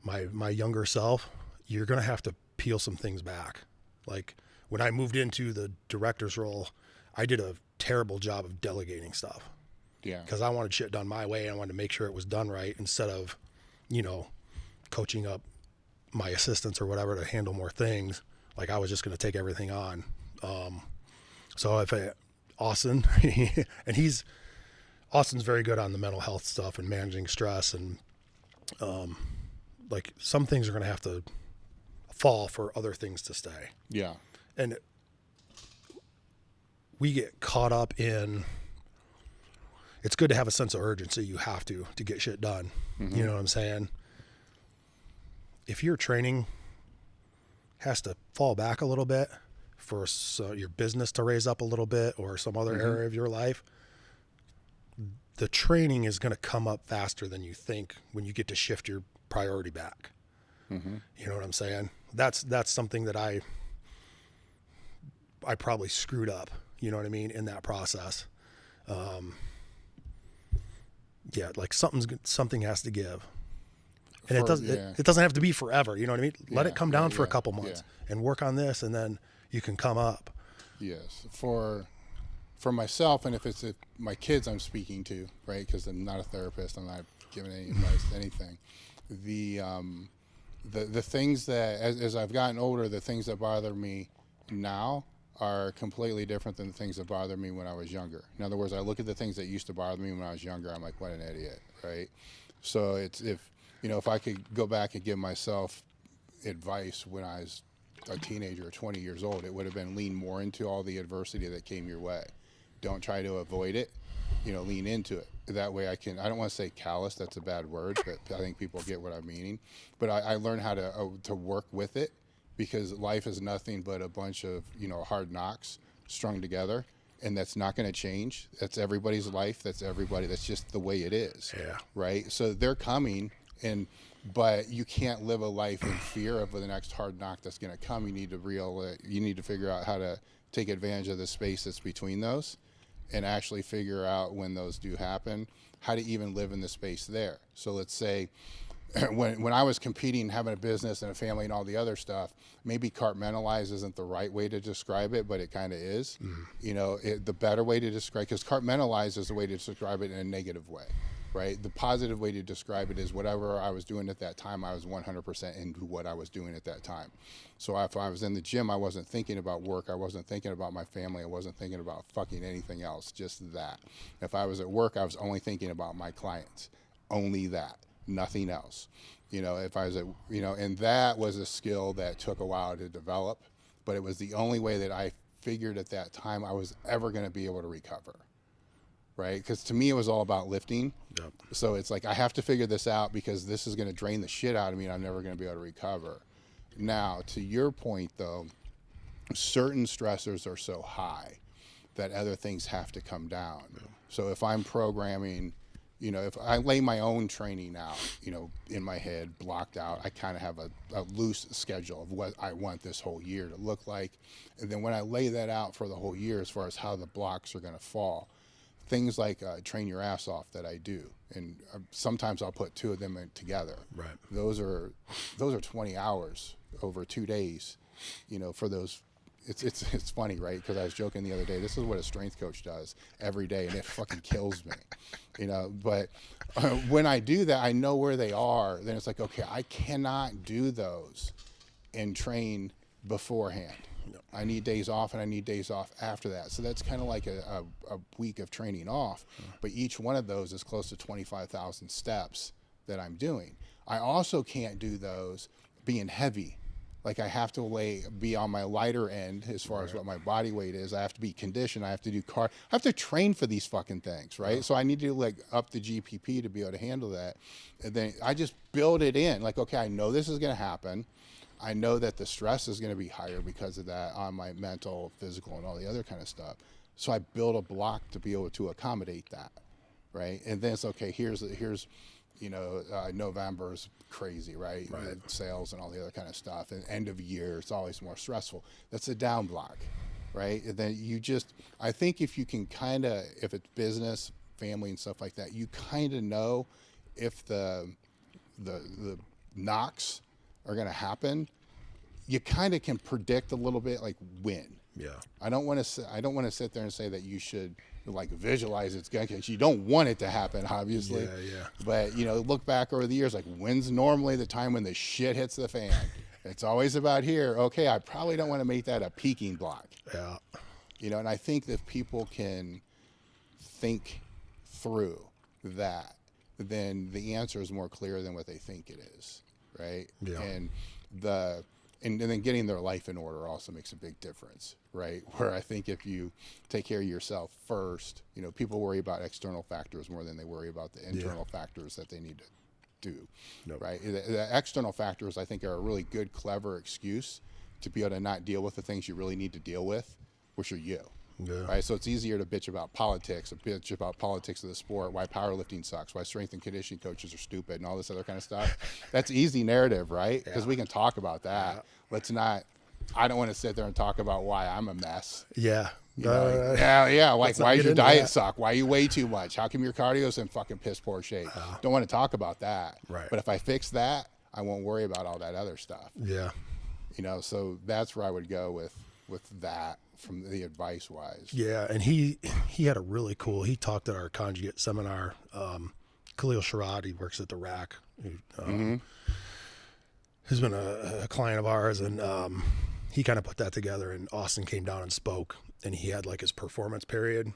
my younger self, you're going to have to peel some things back. Like when I moved into the director's role, I did a terrible job of delegating stuff. Yeah. Because I wanted shit done my way. I wanted to make sure it was done right instead of, coaching up my assistants or whatever to handle more things. Like I was just going to take everything on. So if Austin, and Austin's very good on the mental health stuff and managing stress, and like some things are going to have to fall for other things to stay. Yeah. And we get caught up in, it's good to have a sense of urgency. You have to get shit done. Mm-hmm. You know what I'm saying? If your training has to fall back a little bit for your business to raise up a little bit or some other mm-hmm. area of your life, the training is going to come up faster than you think when you get to shift your priority back. Mm-hmm. You know what I'm saying? That's something that I probably screwed up, you know what I mean, in that process. Yeah, like something has to give. And it doesn't have to be forever, you know what I mean? Let it come down for a couple months and work on this, and then you can come up. Yes. For myself, and if my kids I'm speaking to, right, because I'm not a therapist, I'm not giving any advice, anything. The things that, as I've gotten older, the things that bother me now are completely different than the things that bothered me when I was younger. In other words, I look at the things that used to bother me when I was younger, I'm like, what an idiot, right? So if I could go back and give myself advice when I was a teenager or 20 years old, it would have been lean more into all the adversity that came your way. Don't try to avoid it, lean into it. That way I don't want to say callous, that's a bad word, but I think people get what I'm meaning. But I learned how to work with it, because life is nothing but a bunch of, hard knocks strung together, and that's not going to change. That's everybody's life. That's everybody. That's just the way it is. Yeah. Right. So they're coming, but you can't live a life in fear of the next hard knock that's going to come. You need to figure out how to take advantage of the space that's between those, and actually figure out when those do happen, how to even live in the space there. So let's say, when I was competing, having a business and a family and all the other stuff, maybe compartmentalize isn't the right way to describe it, but it kind of is. Mm-hmm. The better way to describe, because compartmentalize is the way to describe it in a negative way, right? The positive way to describe it is whatever I was doing at that time, I was 100% into what I was doing at that time. So if I was in the gym, I wasn't thinking about work, I wasn't thinking about my family, I wasn't thinking about fucking anything else, just that. If I was at work, I was only thinking about my clients, only that. Nothing else, if I was and that was a skill that took a while to develop, but it was the only way that I figured at that time I was ever going to be able to recover, right? Because to me, it was all about lifting. Yep. So it's like, I have to figure this out because this is going to drain the shit out of me and I'm never going to be able to recover. Now, to your point though, certain stressors are so high that other things have to come down. So if I'm programming, you know, if I lay my own training out, you know, in my head, blocked out, I kind of have a loose schedule of what I want this whole year to look like. And then when I lay that out for the whole year, as far as how the blocks are going to fall, things like train your ass off that I do. And sometimes I'll put 2 of them together. Right. Those are 20 hours over 2 days, you know, for those. It's funny, right? Because I was joking the other day. This is what a strength coach does every day, and it fucking kills me, you know. But when I do that, I know where they are. Then it's like, okay, I cannot do those and train beforehand. I need days off, and I need days off after that. So that's kind of like a week of training off. But each one of those is close to 25,000 steps that I'm doing. I also can't do those being heavy. Like I have to be on my lighter end as far as what my body weight is. I have to be conditioned. I have to do I have to train for these fucking things, right? So I need to like up the GPP to be able to handle that. And then I just build it in. Like, okay, I know this is going to happen. I know that the stress is going to be higher because of that on my mental, physical, and all the other kind of stuff. So I build a block to be able to accommodate that, right? And then it's okay. Here's you know, November's crazy, right? Sales and all the other kind of stuff. And end of year, it's always more stressful. That's a down block, right? And then I think if you can kind of, if it's business, family and stuff like that, you kind of know if the knocks are going to happen. You kind of can predict a little bit like when. Yeah. I don't want to sit there and say that you should like visualize it's going to, because you don't want it to happen, obviously. Yeah. But you know, look back over the years, like when's normally the time when the shit hits the fan? It's always about here. Okay, I probably don't want to make that a peaking block. Yeah. You know, and I think that people can think through that, then the answer is more clear than what they think it is, right? Yeah. And then getting their life in order also makes a big difference, right? Where I think if you take care of yourself first, you know, people worry about external factors more than they worry about the internal factors that they need to do, right? The external factors, I think, are a really good, clever excuse to be able to not deal with the things you really need to deal with, which are you. Yeah. Right, so it's easier to bitch about politics, of the sport, why powerlifting sucks, why strength and conditioning coaches are stupid, and all this other kind of stuff. That's easy narrative, right? Because we can talk about that. Yeah. Let's not. I don't want to sit there and talk about why I'm a mess. Yeah. Like why does your diet suck? Why you weigh too much? How come your cardio's in fucking piss poor shape? Don't want to talk about that. Right. But if I fix that, I won't worry about all that other stuff. Yeah. You know, so that's where I would go with that. From the advice wise. Yeah. And he had a really cool, he talked at our conjugate seminar, Khalil Sharad, he works at the rack. He's been a client of ours, and he kind of put that together, and Austin came down and spoke, and he had like his performance pyramid,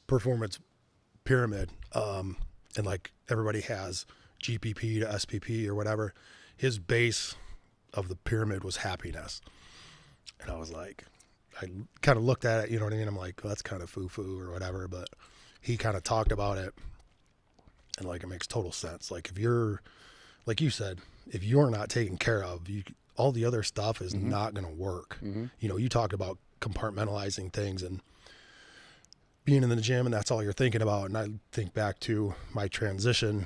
performance pyramid. And like everybody has GPP to SPP or whatever. His base of the pyramid was happiness. And I was like, I kind of looked at it, you know what I mean? I'm like, well, that's kind of foo-foo or whatever, but he kind of talked about it, and like, it makes total sense. Like if you're, like you said, if you're not taken care of, all the other stuff is not going to work. You know, you talked about compartmentalizing things and being in the gym, and that's all you're thinking about. And I think back to my transition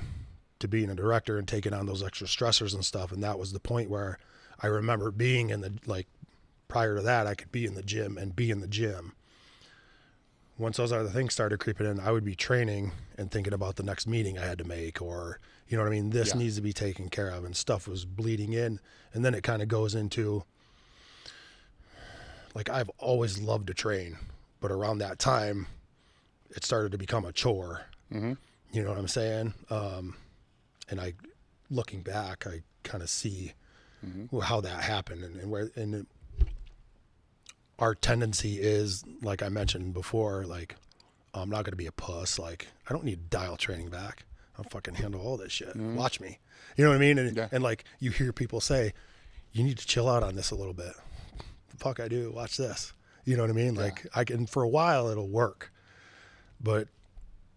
to being a director and taking on those extra stressors and stuff. And that was the point where I remember being in the, like, prior to that, I could be in the gym and be in the gym. Once those other things started creeping in, I would be training and thinking about the next meeting I had to make, or, you know what I mean? This needs to be taken care of, and stuff was bleeding in. And then it kind of goes into, like, I've always loved to train, but around that time, it started to become a chore. You know what I'm saying? And looking back, I kind of see how that happened, and our tendency is, like I mentioned before, like, I'm not going to be a puss. Like, I don't need to dial training back. I'll fucking handle all this shit. Watch me. You know what I mean? And like, you hear people say, you need to chill out on this a little bit. Fuck, I do. Watch this. You know what I mean? Like, I can, for a while, it'll work. And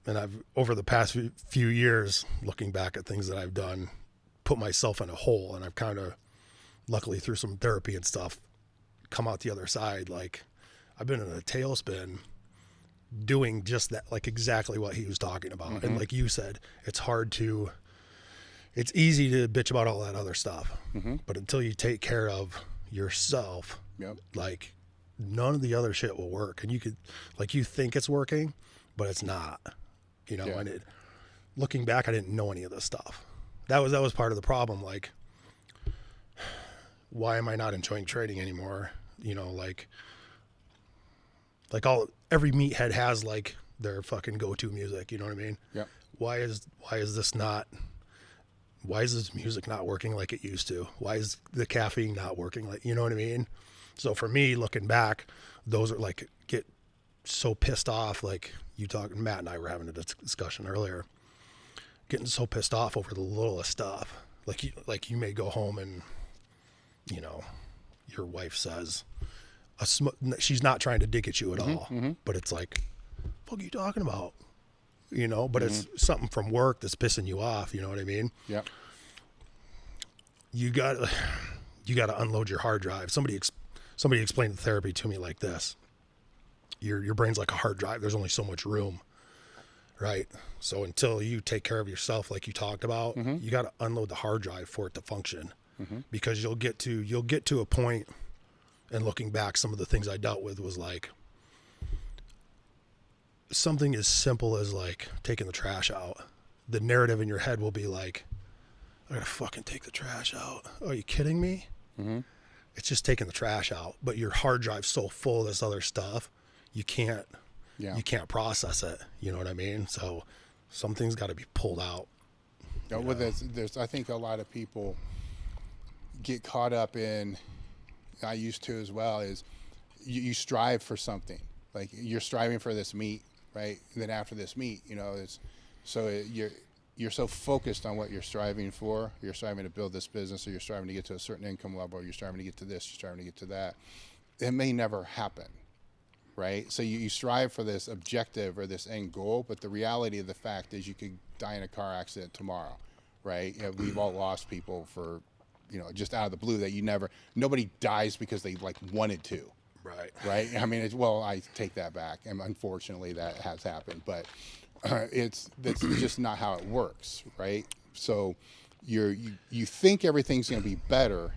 I've, over the past few years, looking back at things that I've done, put myself in a hole, and I've kind of, luckily through some therapy and stuff, come out the other side. Like, I've been in a tailspin doing just that, like exactly what he was talking about. And like you said, it's easy to bitch about all that other stuff, but until you take care of yourself, like none of the other shit will work. And you think it's working, but it's not, and looking back, I didn't know any of this stuff. That was part of the problem. Like, why am I not enjoying trading anymore? Every meathead has like their fucking go-to music. You know what I mean? Yep. Why is this music not working like it used to? Why is the caffeine not working like, you know what I mean? So for me, looking back, those are like, get so pissed off. Like Matt and I were having a discussion earlier, getting so pissed off over the littlest stuff. Like you may go home and, your wife says, she's not trying to dig at you at all, but it's like, what are you talking about? But it's something from work that's pissing you off. You know what I mean? Yeah. You got to unload your hard drive. Somebody explained the therapy to me like this. Your brain's like a hard drive. There's only so much room, right? So until you take care of yourself, like you talked about, you got to unload the hard drive for it to function, because you'll get to a point. And looking back, some of the things I dealt with was like something as simple as like taking the trash out. The narrative in your head will be like, I gotta fucking take the trash out. Are you kidding me? It's just taking the trash out, but your hard drive's so full of this other stuff, you can't process it. You know what I mean? So something's got to be pulled out. There's I think a lot of people get caught up in, I used to as well, is you strive for something. Like you're striving for this meat, right? And then after this meat, you're so focused on what you're striving for. You're striving to build this business, or you're striving to get to a certain income level, or you're striving to get to this, you're striving to get to that. It may never happen, right? So you strive for this objective or this end goal, but the reality of the fact is you could die in a car accident tomorrow, right? We've all lost people for, just out of the blue, that nobody dies because they like wanted to. Right. I mean, I take that back. And unfortunately that has happened, but that's just not how it works. Right. So you think everything's going to be better,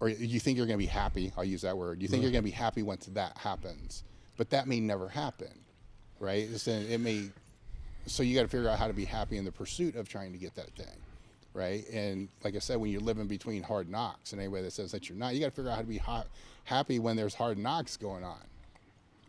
or you think you're going to be happy. I'll use that word. You think you're going to be happy once that happens, but that may never happen. Right. So you got to figure out how to be happy in the pursuit of trying to get that thing. Right. And like I said, when you're living between hard knocks, and anybody that says that you're not, you got to figure out how to be happy when there's hard knocks going on,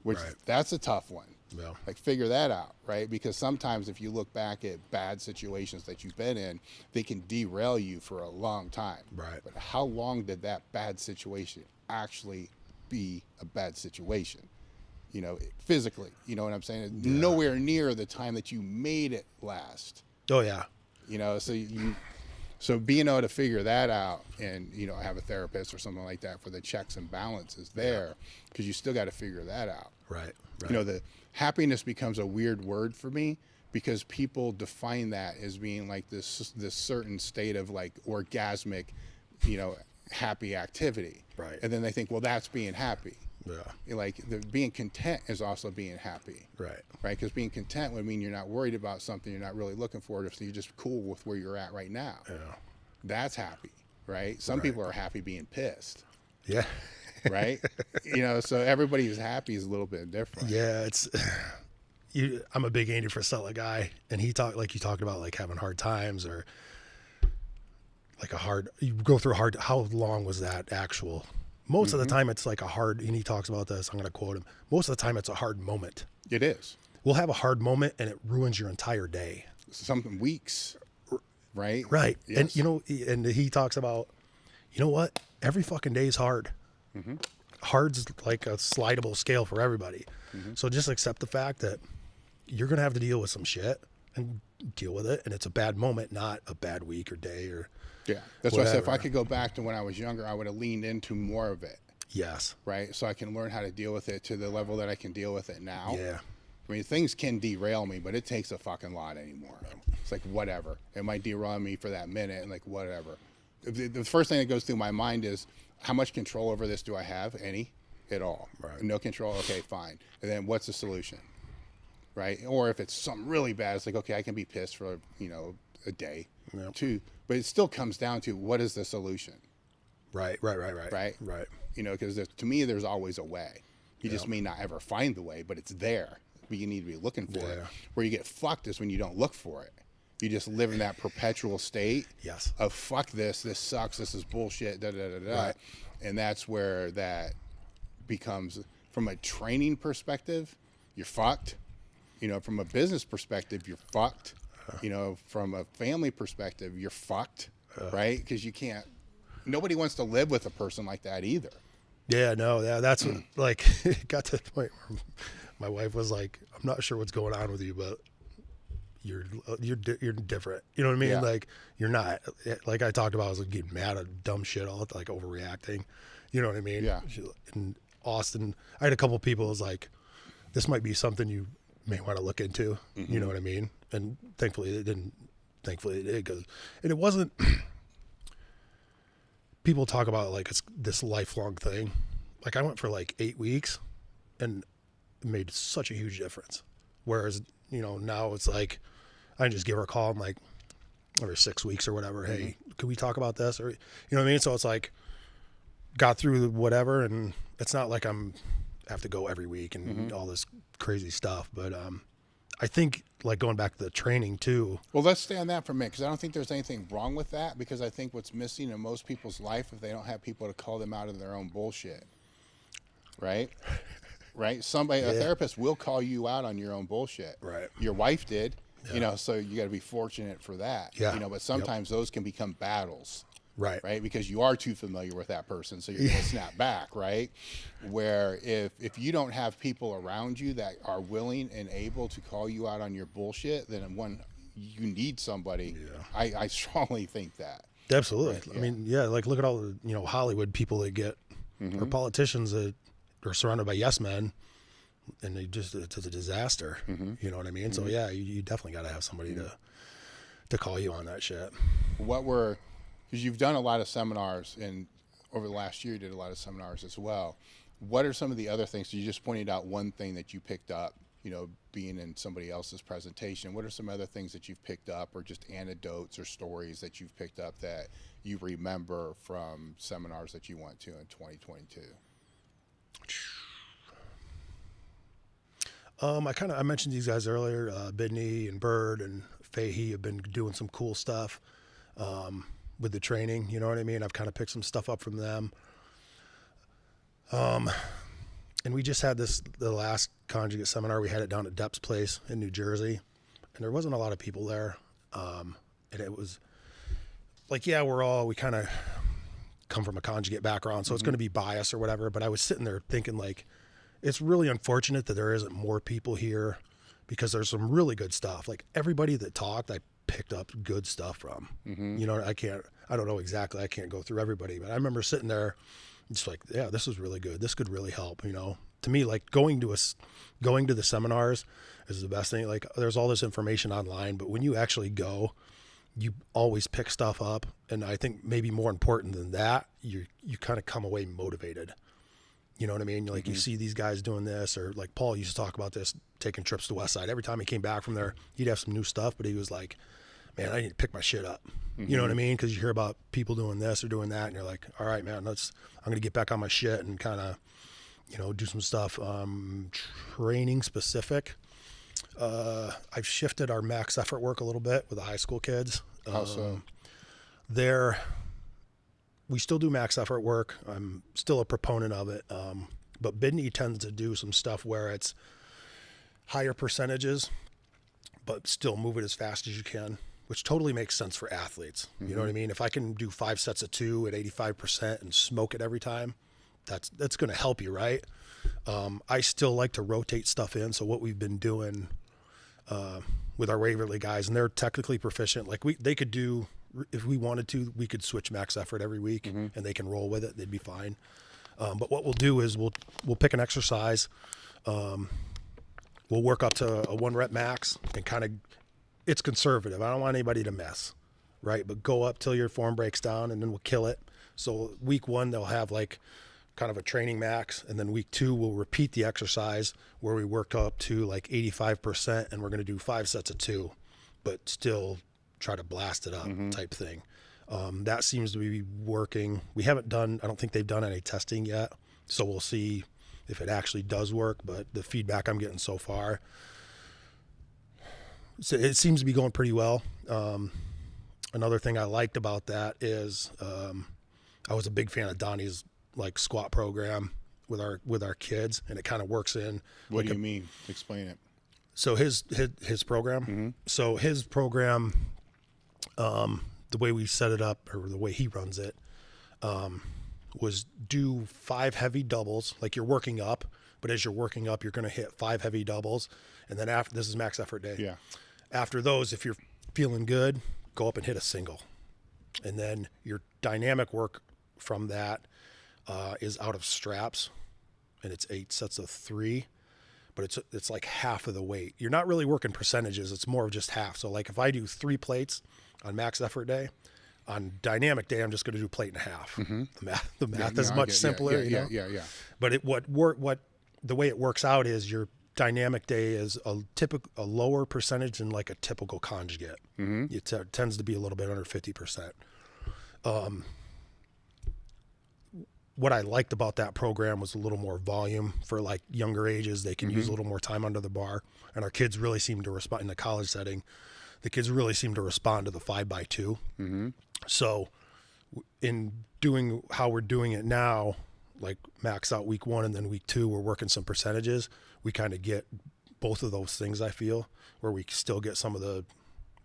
which that's a tough one. Yeah. Like figure that out. Right. Because sometimes if you look back at bad situations that you've been in, they can derail you for a long time. Right. But how long did that bad situation actually be a bad situation? Physically, you know what I'm saying? Yeah. Nowhere near the time that you made it last. Oh yeah. So being able to figure that out, and have a therapist or something like that for the checks and balances there, because you still got to figure that out. Right. The happiness becomes a weird word for me, because people define that as being like this certain state of like orgasmic, happy activity. Right. And then they think, well, that's being happy. Yeah. Like being content is also being happy. Right. Because being content would mean you're not worried about something, you're not really looking for it, so you're just cool with where you're at right now. Yeah. That's happy, right? Some people are happy being pissed. Yeah. Right? So everybody who's happy is a little bit different. Yeah, I'm a big Andy Frisella guy, and you talked about like having hard times, or like you go through how long was that actual? Most of the time it's like and he talks about this, I'm going to quote him, most of the time it's a hard moment. It is. We'll have a hard moment and it ruins your entire day. Something weeks, right? Right. Yes. And, and he talks about, what? Every fucking day is hard. Hard's like a slidable scale for everybody. So just accept the fact that you're going to have to deal with some shit and deal with it. And it's a bad moment, not a bad week or day or That's why I said if I could go back to when I was younger, I would have leaned into more of it. Yes. Right. So I can learn how to deal with it to the level that I can deal with it now. Yeah. I mean, things can derail me, but it takes a fucking lot anymore. It's like, whatever. It might derail me for that minute and like, whatever. The first thing that goes through my mind is, how much control over this do I have? Any at all? Right. No control? Okay, fine. And then what's the solution? Right? Or if it's something really bad, it's like, okay, I can be pissed for, a day, two, but it still comes down to, what is the solution? Right. Because to me, there's always a way. You just may not ever find the way, but it's there. But you need to be looking for it. Where you get fucked is when you don't look for it. You just live in that perpetual state of fuck this sucks, this is bullshit, Right. And that's where that becomes, from a training perspective, you're fucked. From a business perspective, you're fucked. From a family perspective, you're fucked, right? Because nobody wants to live with a person like that either. Yeah, no, that's what, like, it got to the point where my wife was like, I'm not sure what's going on with you, but you're different. You know what I mean? Yeah. Like, you're not, like I talked about, I was like getting mad at dumb shit, all like overreacting. You know what I mean? Yeah. In Austin, I had a couple people was like, this might be something you may want to look into. You know what I mean? And thankfully it didn't. Thankfully it did, and it wasn't. People talk about like it's this lifelong thing. Like I went for like 8 weeks, and it made such a huge difference. Whereas now it's like I just give her a call. I'm like every 6 weeks or whatever. Hey, can we talk about this? Or what I mean? So it's like got through whatever, and it's not like have to go every week and all this crazy stuff. But I think like going back to the training too. Well, let's stay on that for a minute, because I don't think there's anything wrong with that, because I think what's missing in most people's life, if they don't have people to call them out of their own bullshit, right? Right? A therapist will call you out on your own bullshit. Right. Your wife did, so you got to be fortunate for that. Yeah. But sometimes those can become battles. Right. Because you are too familiar with that person, so you're going to snap back, right? Where if you don't have people around you that are willing and able to call you out on your bullshit, then you need somebody. Yeah. I strongly think that. Absolutely. Right? I mean, like look at all the Hollywood people that get, or politicians that are surrounded by yes men, and it's a disaster. You know what I mean? So yeah, you definitely got to have somebody to call you on that shit. Because you've done a lot of seminars, and over the last year you did a lot of seminars as well. What are some of the other things? So you just pointed out one thing that you picked up, being in somebody else's presentation. What are some other things that you've picked up, or just anecdotes or stories that you've picked up that you remember from seminars that you went to in 2022? I mentioned these guys earlier, Bidney and Bird and Fahey have been doing some cool stuff. With the training, you know what I mean? I've kind of picked some stuff up from them. And we just had the last conjugate seminar, we had it down at Depp's place in New Jersey, and there wasn't a lot of people there. And it was like, we kind of come from a conjugate background, so it's going to be biased or whatever. But I was sitting there thinking like, it's really unfortunate that there isn't more people here, because there's some really good stuff. Like everybody that talked, I picked up good stuff from. I don't know exactly, I can't go through everybody, but I remember sitting there just like, yeah, this is really good, this could really help. To me, like going to the seminars is the best thing. Like there's all this information online, but when you actually go, you always pick stuff up. And I think maybe more important than that, you kind of come away motivated. You know what I mean? Like you see these guys doing this, or like Paul used to talk about this, taking trips to West Side. Every time he came back from there, he'd have some new stuff, but he was like, man, I need to pick my shit up. You know what I mean? Because you hear about people doing this or doing that, and you're like, all right, man, I'm going to get back on my shit and kind of, do some stuff. Training specific. I've shifted our max effort work a little bit with the high school kids. How so? We still do max effort work. I'm still a proponent of it. But Bidney tends to do some stuff where it's higher percentages, but still move it as fast as you can, which totally makes sense for athletes. You know what I mean? If I can do 5 sets of 2 at 85% and smoke it every time, that's going to help you, right? I still like to rotate stuff in. So what we've been doing with our Waverly guys, and they're technically proficient. Like they could do, if we wanted to, we could switch max effort every week, and they can roll with it. They'd be fine. But what we'll do is we'll pick an exercise. we'll work up to a 1 rep max and kind of, it's conservative. I don't want anybody to mess, right? But go up till your form breaks down, and then we'll kill it. So week 1, they'll have like kind of a training max, and then week 2 we'll repeat the exercise where we work up to like 85%, and we're going to do 5 sets of 2, but still try to blast it up type thing. That seems to be working. We haven't done, I don't think they've done any testing yet, so we'll see if it actually does work, but the feedback I'm getting so far, so it seems to be going pretty well. Another thing I liked about that is I was a big fan of Donnie's like squat program with our kids, and it kind of works in. What do you mean? Explain it. So his program. So his program, the way we set it up, or the way he runs it, was do 5 heavy doubles. Like you're working up, but as you're working up, you're going to hit 5 heavy doubles, and then after, this is max effort day. Yeah. After those, if you're feeling good, go up and hit a single, and then your dynamic work from that is out of straps, and it's 8 sets of 3, but it's like half of the weight. You're not really working percentages. It's more of just half. So like if I do 3 plates on max effort day, on dynamic day, I'm just going to do plate and a half. The math is much simpler. Yeah. But what the way it works out is your dynamic day is a lower percentage than like a typical conjugate. It tends to be a little bit under 50%. What I liked about that program was a little more volume for like younger ages. They can use a little more time under the bar, and our kids really seem to respond in the college setting. The kids really seem to respond to the 5x2. So in doing how we're doing it now, like max out week 1 and then week 2, we're working some percentages. We kind of get both of those things, I feel, where we still get some of the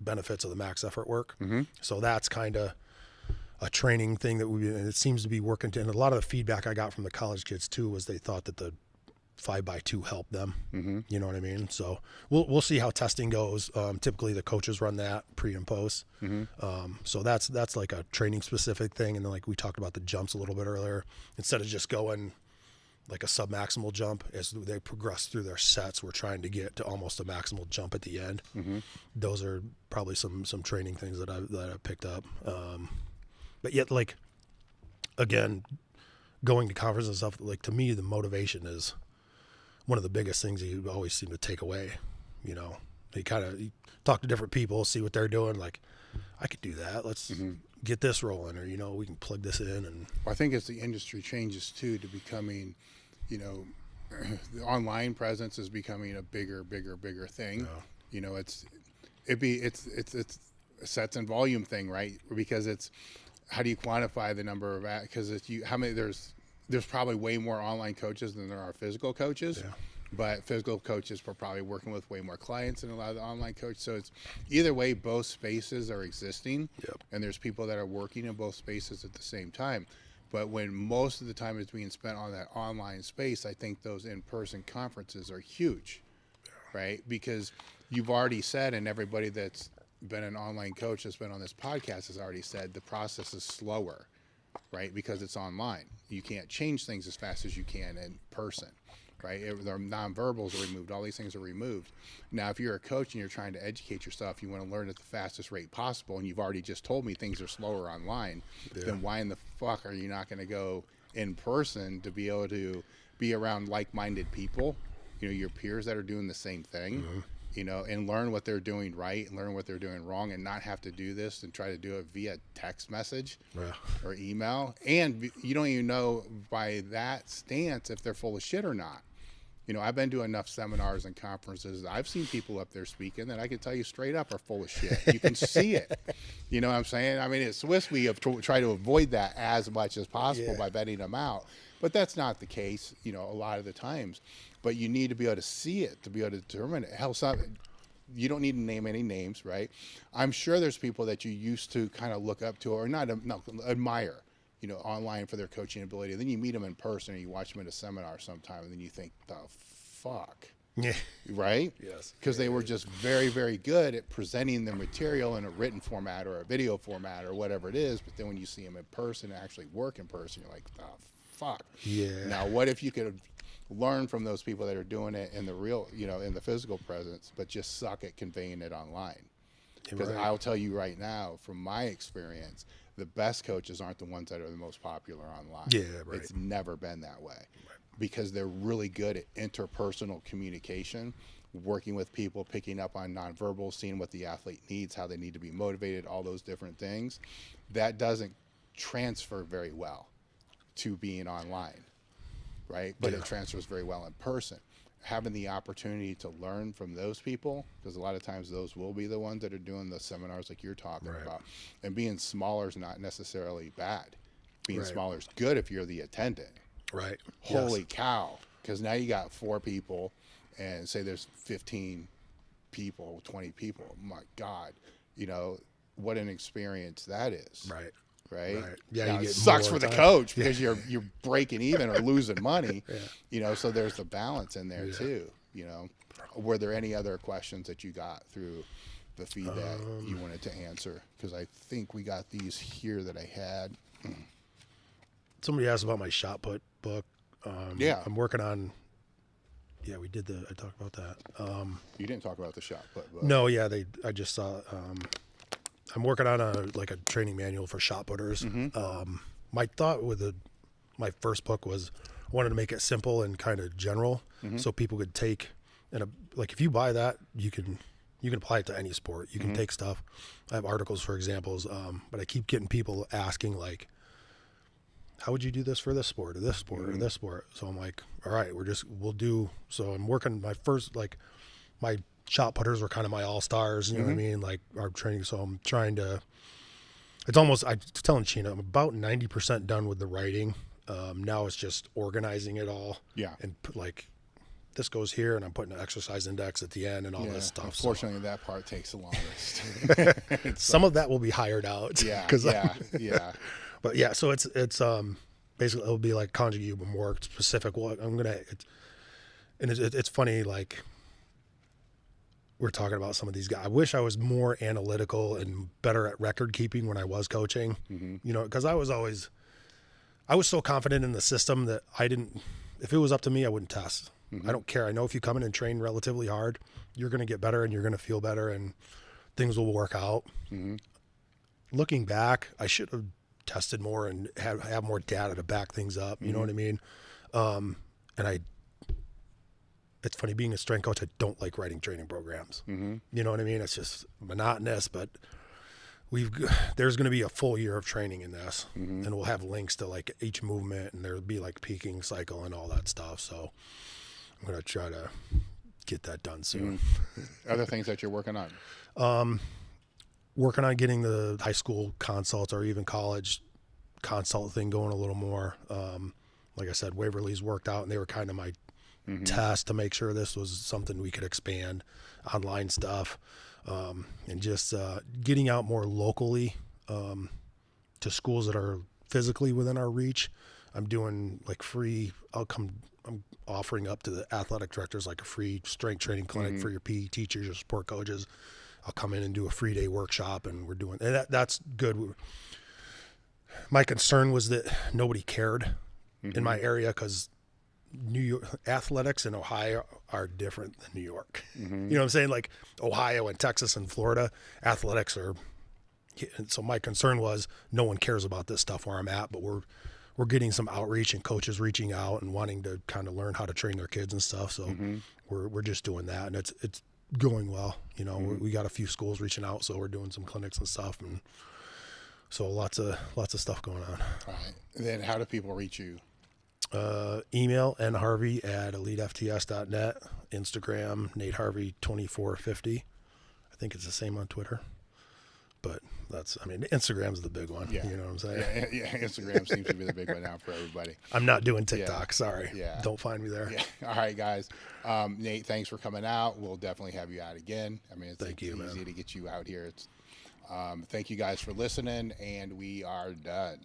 benefits of the max effort work. So that's kind of a training thing that and it seems to be working. And a lot of the feedback I got from the college kids too was they thought that the 5x2 helped them. You know what I mean? So we'll see how testing goes. Typically the coaches run that pre and post. So that's like a training specific thing. And then like we talked about the jumps a little bit earlier, instead of just going like a sub-maximal jump, as they progress through their sets, we're trying to get to almost a maximal jump at the end. Those are probably some training things that I picked up. But yet, like, again, going to conferences and stuff, like, to me, the motivation is one of the biggest things you always seem to take away. You know, you talk to different people, see what they're doing. Like, I could do that. Let's get this rolling, or, you know, we can plug this in. And well, I think as the industry changes too to becoming, you know, the online presence is becoming a bigger thing. You know, it's a sets and volume thing, right? Because it's, how do you quantify the number of, because there's probably way more online coaches than there are physical coaches. But physical coaches are probably working with way more clients than a lot of the online coaches. So it's either way, both spaces are existing, and there's people that are working in both spaces at the same time. But when most of the time is being spent on that online space, I think those in-person conferences are huge, right? Because you've already said, and everybody that's been an online coach that's been on this podcast has already said, the process is slower, right? Because it's online. You can't change things as fast as you can in person, right? The nonverbals are removed. All these things are removed. Now, if you're a coach and you're trying to educate yourself, you want to learn at the fastest rate possible, and you've already just told me things are slower online, then why in the fuck are you not going to go in person to be able to be around like-minded people, you know, your peers that are doing the same thing, you know, and learn what they're doing right and learn what they're doing wrong, and not have to do this and try to do it via text message or email. And you don't even know by that stance if they're full of shit or not. You know, I've been to enough seminars and conferences. I've seen people up there speaking that I can tell you straight up are full of shit. You can see it. You know what I'm saying? I mean, at Swiss, we have tried to avoid that as much as possible by vetting them out. But that's not the case, you know, a lot of the times. But you need to be able to see it, to be able to determine it. Hell, you don't need to name any names, right? I'm sure there's people that you used to kind of look up to or not admire, you know, online for their coaching ability. And then you meet them in person or you watch them at a seminar sometime, and then you think, the fuck? Yeah. Right? Yes. Because they were just very, very good at presenting the material in a written format or a video format or whatever it is. But then when you see them in person, actually work in person, you're like, the fuck. Yeah. Now, what if you could learn from those people that are doing it in the real, in the physical presence, but just suck at conveying it online? Because I'll tell you right now, from my experience, the best coaches aren't the ones that are the most popular online. Yeah, right. It's never been that way, because they're really good at interpersonal communication, working with people, picking up on nonverbal, seeing what the athlete needs, how they need to be motivated, all those different things. That doesn't transfer very well to being online, right? But it transfers very well in person. Having the opportunity to learn from those people, because a lot of times those will be the ones that are doing the seminars like you're talking about. And being smaller is not necessarily bad. Being smaller is good if you're the attendant. Right. Holy cow. Because now you got 4 people, and say there's 15 people, 20 people. My God, what an experience that is. Right. Right. Yeah. Now, You get it sucks more for the time. coach because you're breaking even or losing money. So there's the balance in there too. Were there any other questions that you got through the feed that you wanted to answer? Because I think we got these here that I had. Somebody asked about my shot put book. I'm working on. Yeah, we did I talked about that. You didn't talk about the shot put book. No, yeah, I just saw. I'm working on a training manual for shot putters. My thought with my first book was I wanted to make it simple and kind of general, so people could take if you buy that, you can apply it to any sport. You can take stuff. I have articles for examples, but I keep getting people asking how would you do this for this sport or this sport or this sport? So I'm like, all right, we'll do. So I'm working my first my shot putters were kind of my all-stars, you know what I mean? Our training. So I'm trying to, I'm telling Sheena, I'm about 90% done with the writing. Now it's just organizing it all. Yeah. And this goes here, and I'm putting an exercise index at the end and all this stuff. Unfortunately, that part takes the longest. Some of that will be hired out. Yeah. Yeah. But yeah, so it's basically it'll be like conjugate, but more specific. What it's funny, we're talking about some of these guys. I wish I was more analytical and better at record keeping when I was coaching, because I was so confident in the system that if it was up to me, I wouldn't test. I don't care. I know if you come in and train relatively hard, you're going to get better and you're going to feel better and things will work out. Looking back, I should have tested more and have more data to back things up. You know what I mean? It's funny, being a strength coach, I don't like writing training programs. You know what I mean? It's just monotonous, but there's going to be a full year of training in this, and we'll have links to each movement, and there'll be peaking cycle and all that stuff. So I'm going to try to get that done soon. Other things that you're working on? Working on getting the high school consults or even college consult thing going a little more. Like I said, Waverly's worked out, and they were kind of my test to make sure this was something we could expand, online stuff, and just getting out more locally to schools that are physically within our reach. I'm doing free. I'm offering up to the athletic directors a free strength training clinic for your PE teachers, your sport coaches. I'll come in and do a free day workshop, and we're doing, and that's good. My concern was that nobody cared in my area, because New York athletics in Ohio are different than New York. You know what I'm saying? Ohio and Texas and Florida athletics are. So my concern was no one cares about this stuff where I'm at, but we're getting some outreach and coaches reaching out and wanting to kind of learn how to train their kids and stuff. So we're just doing that, and it's going well. We got a few schools reaching out, so we're doing some clinics and stuff, and so lots of stuff going on. All right. And then how do people reach you? Email nharvey@elitefts.net, Instagram Nate Harvey 2450. I think it's the same on Twitter, but Instagram's the big one. You know what I'm saying? Yeah. Instagram seems to be the big one now for everybody. I'm not doing TikTok. Sorry. Yeah. Don't find me there. Yeah. All right, guys. Nate, thanks for coming out. We'll definitely have you out again. It's easy to get you out here. Thank you guys for listening, and we are done.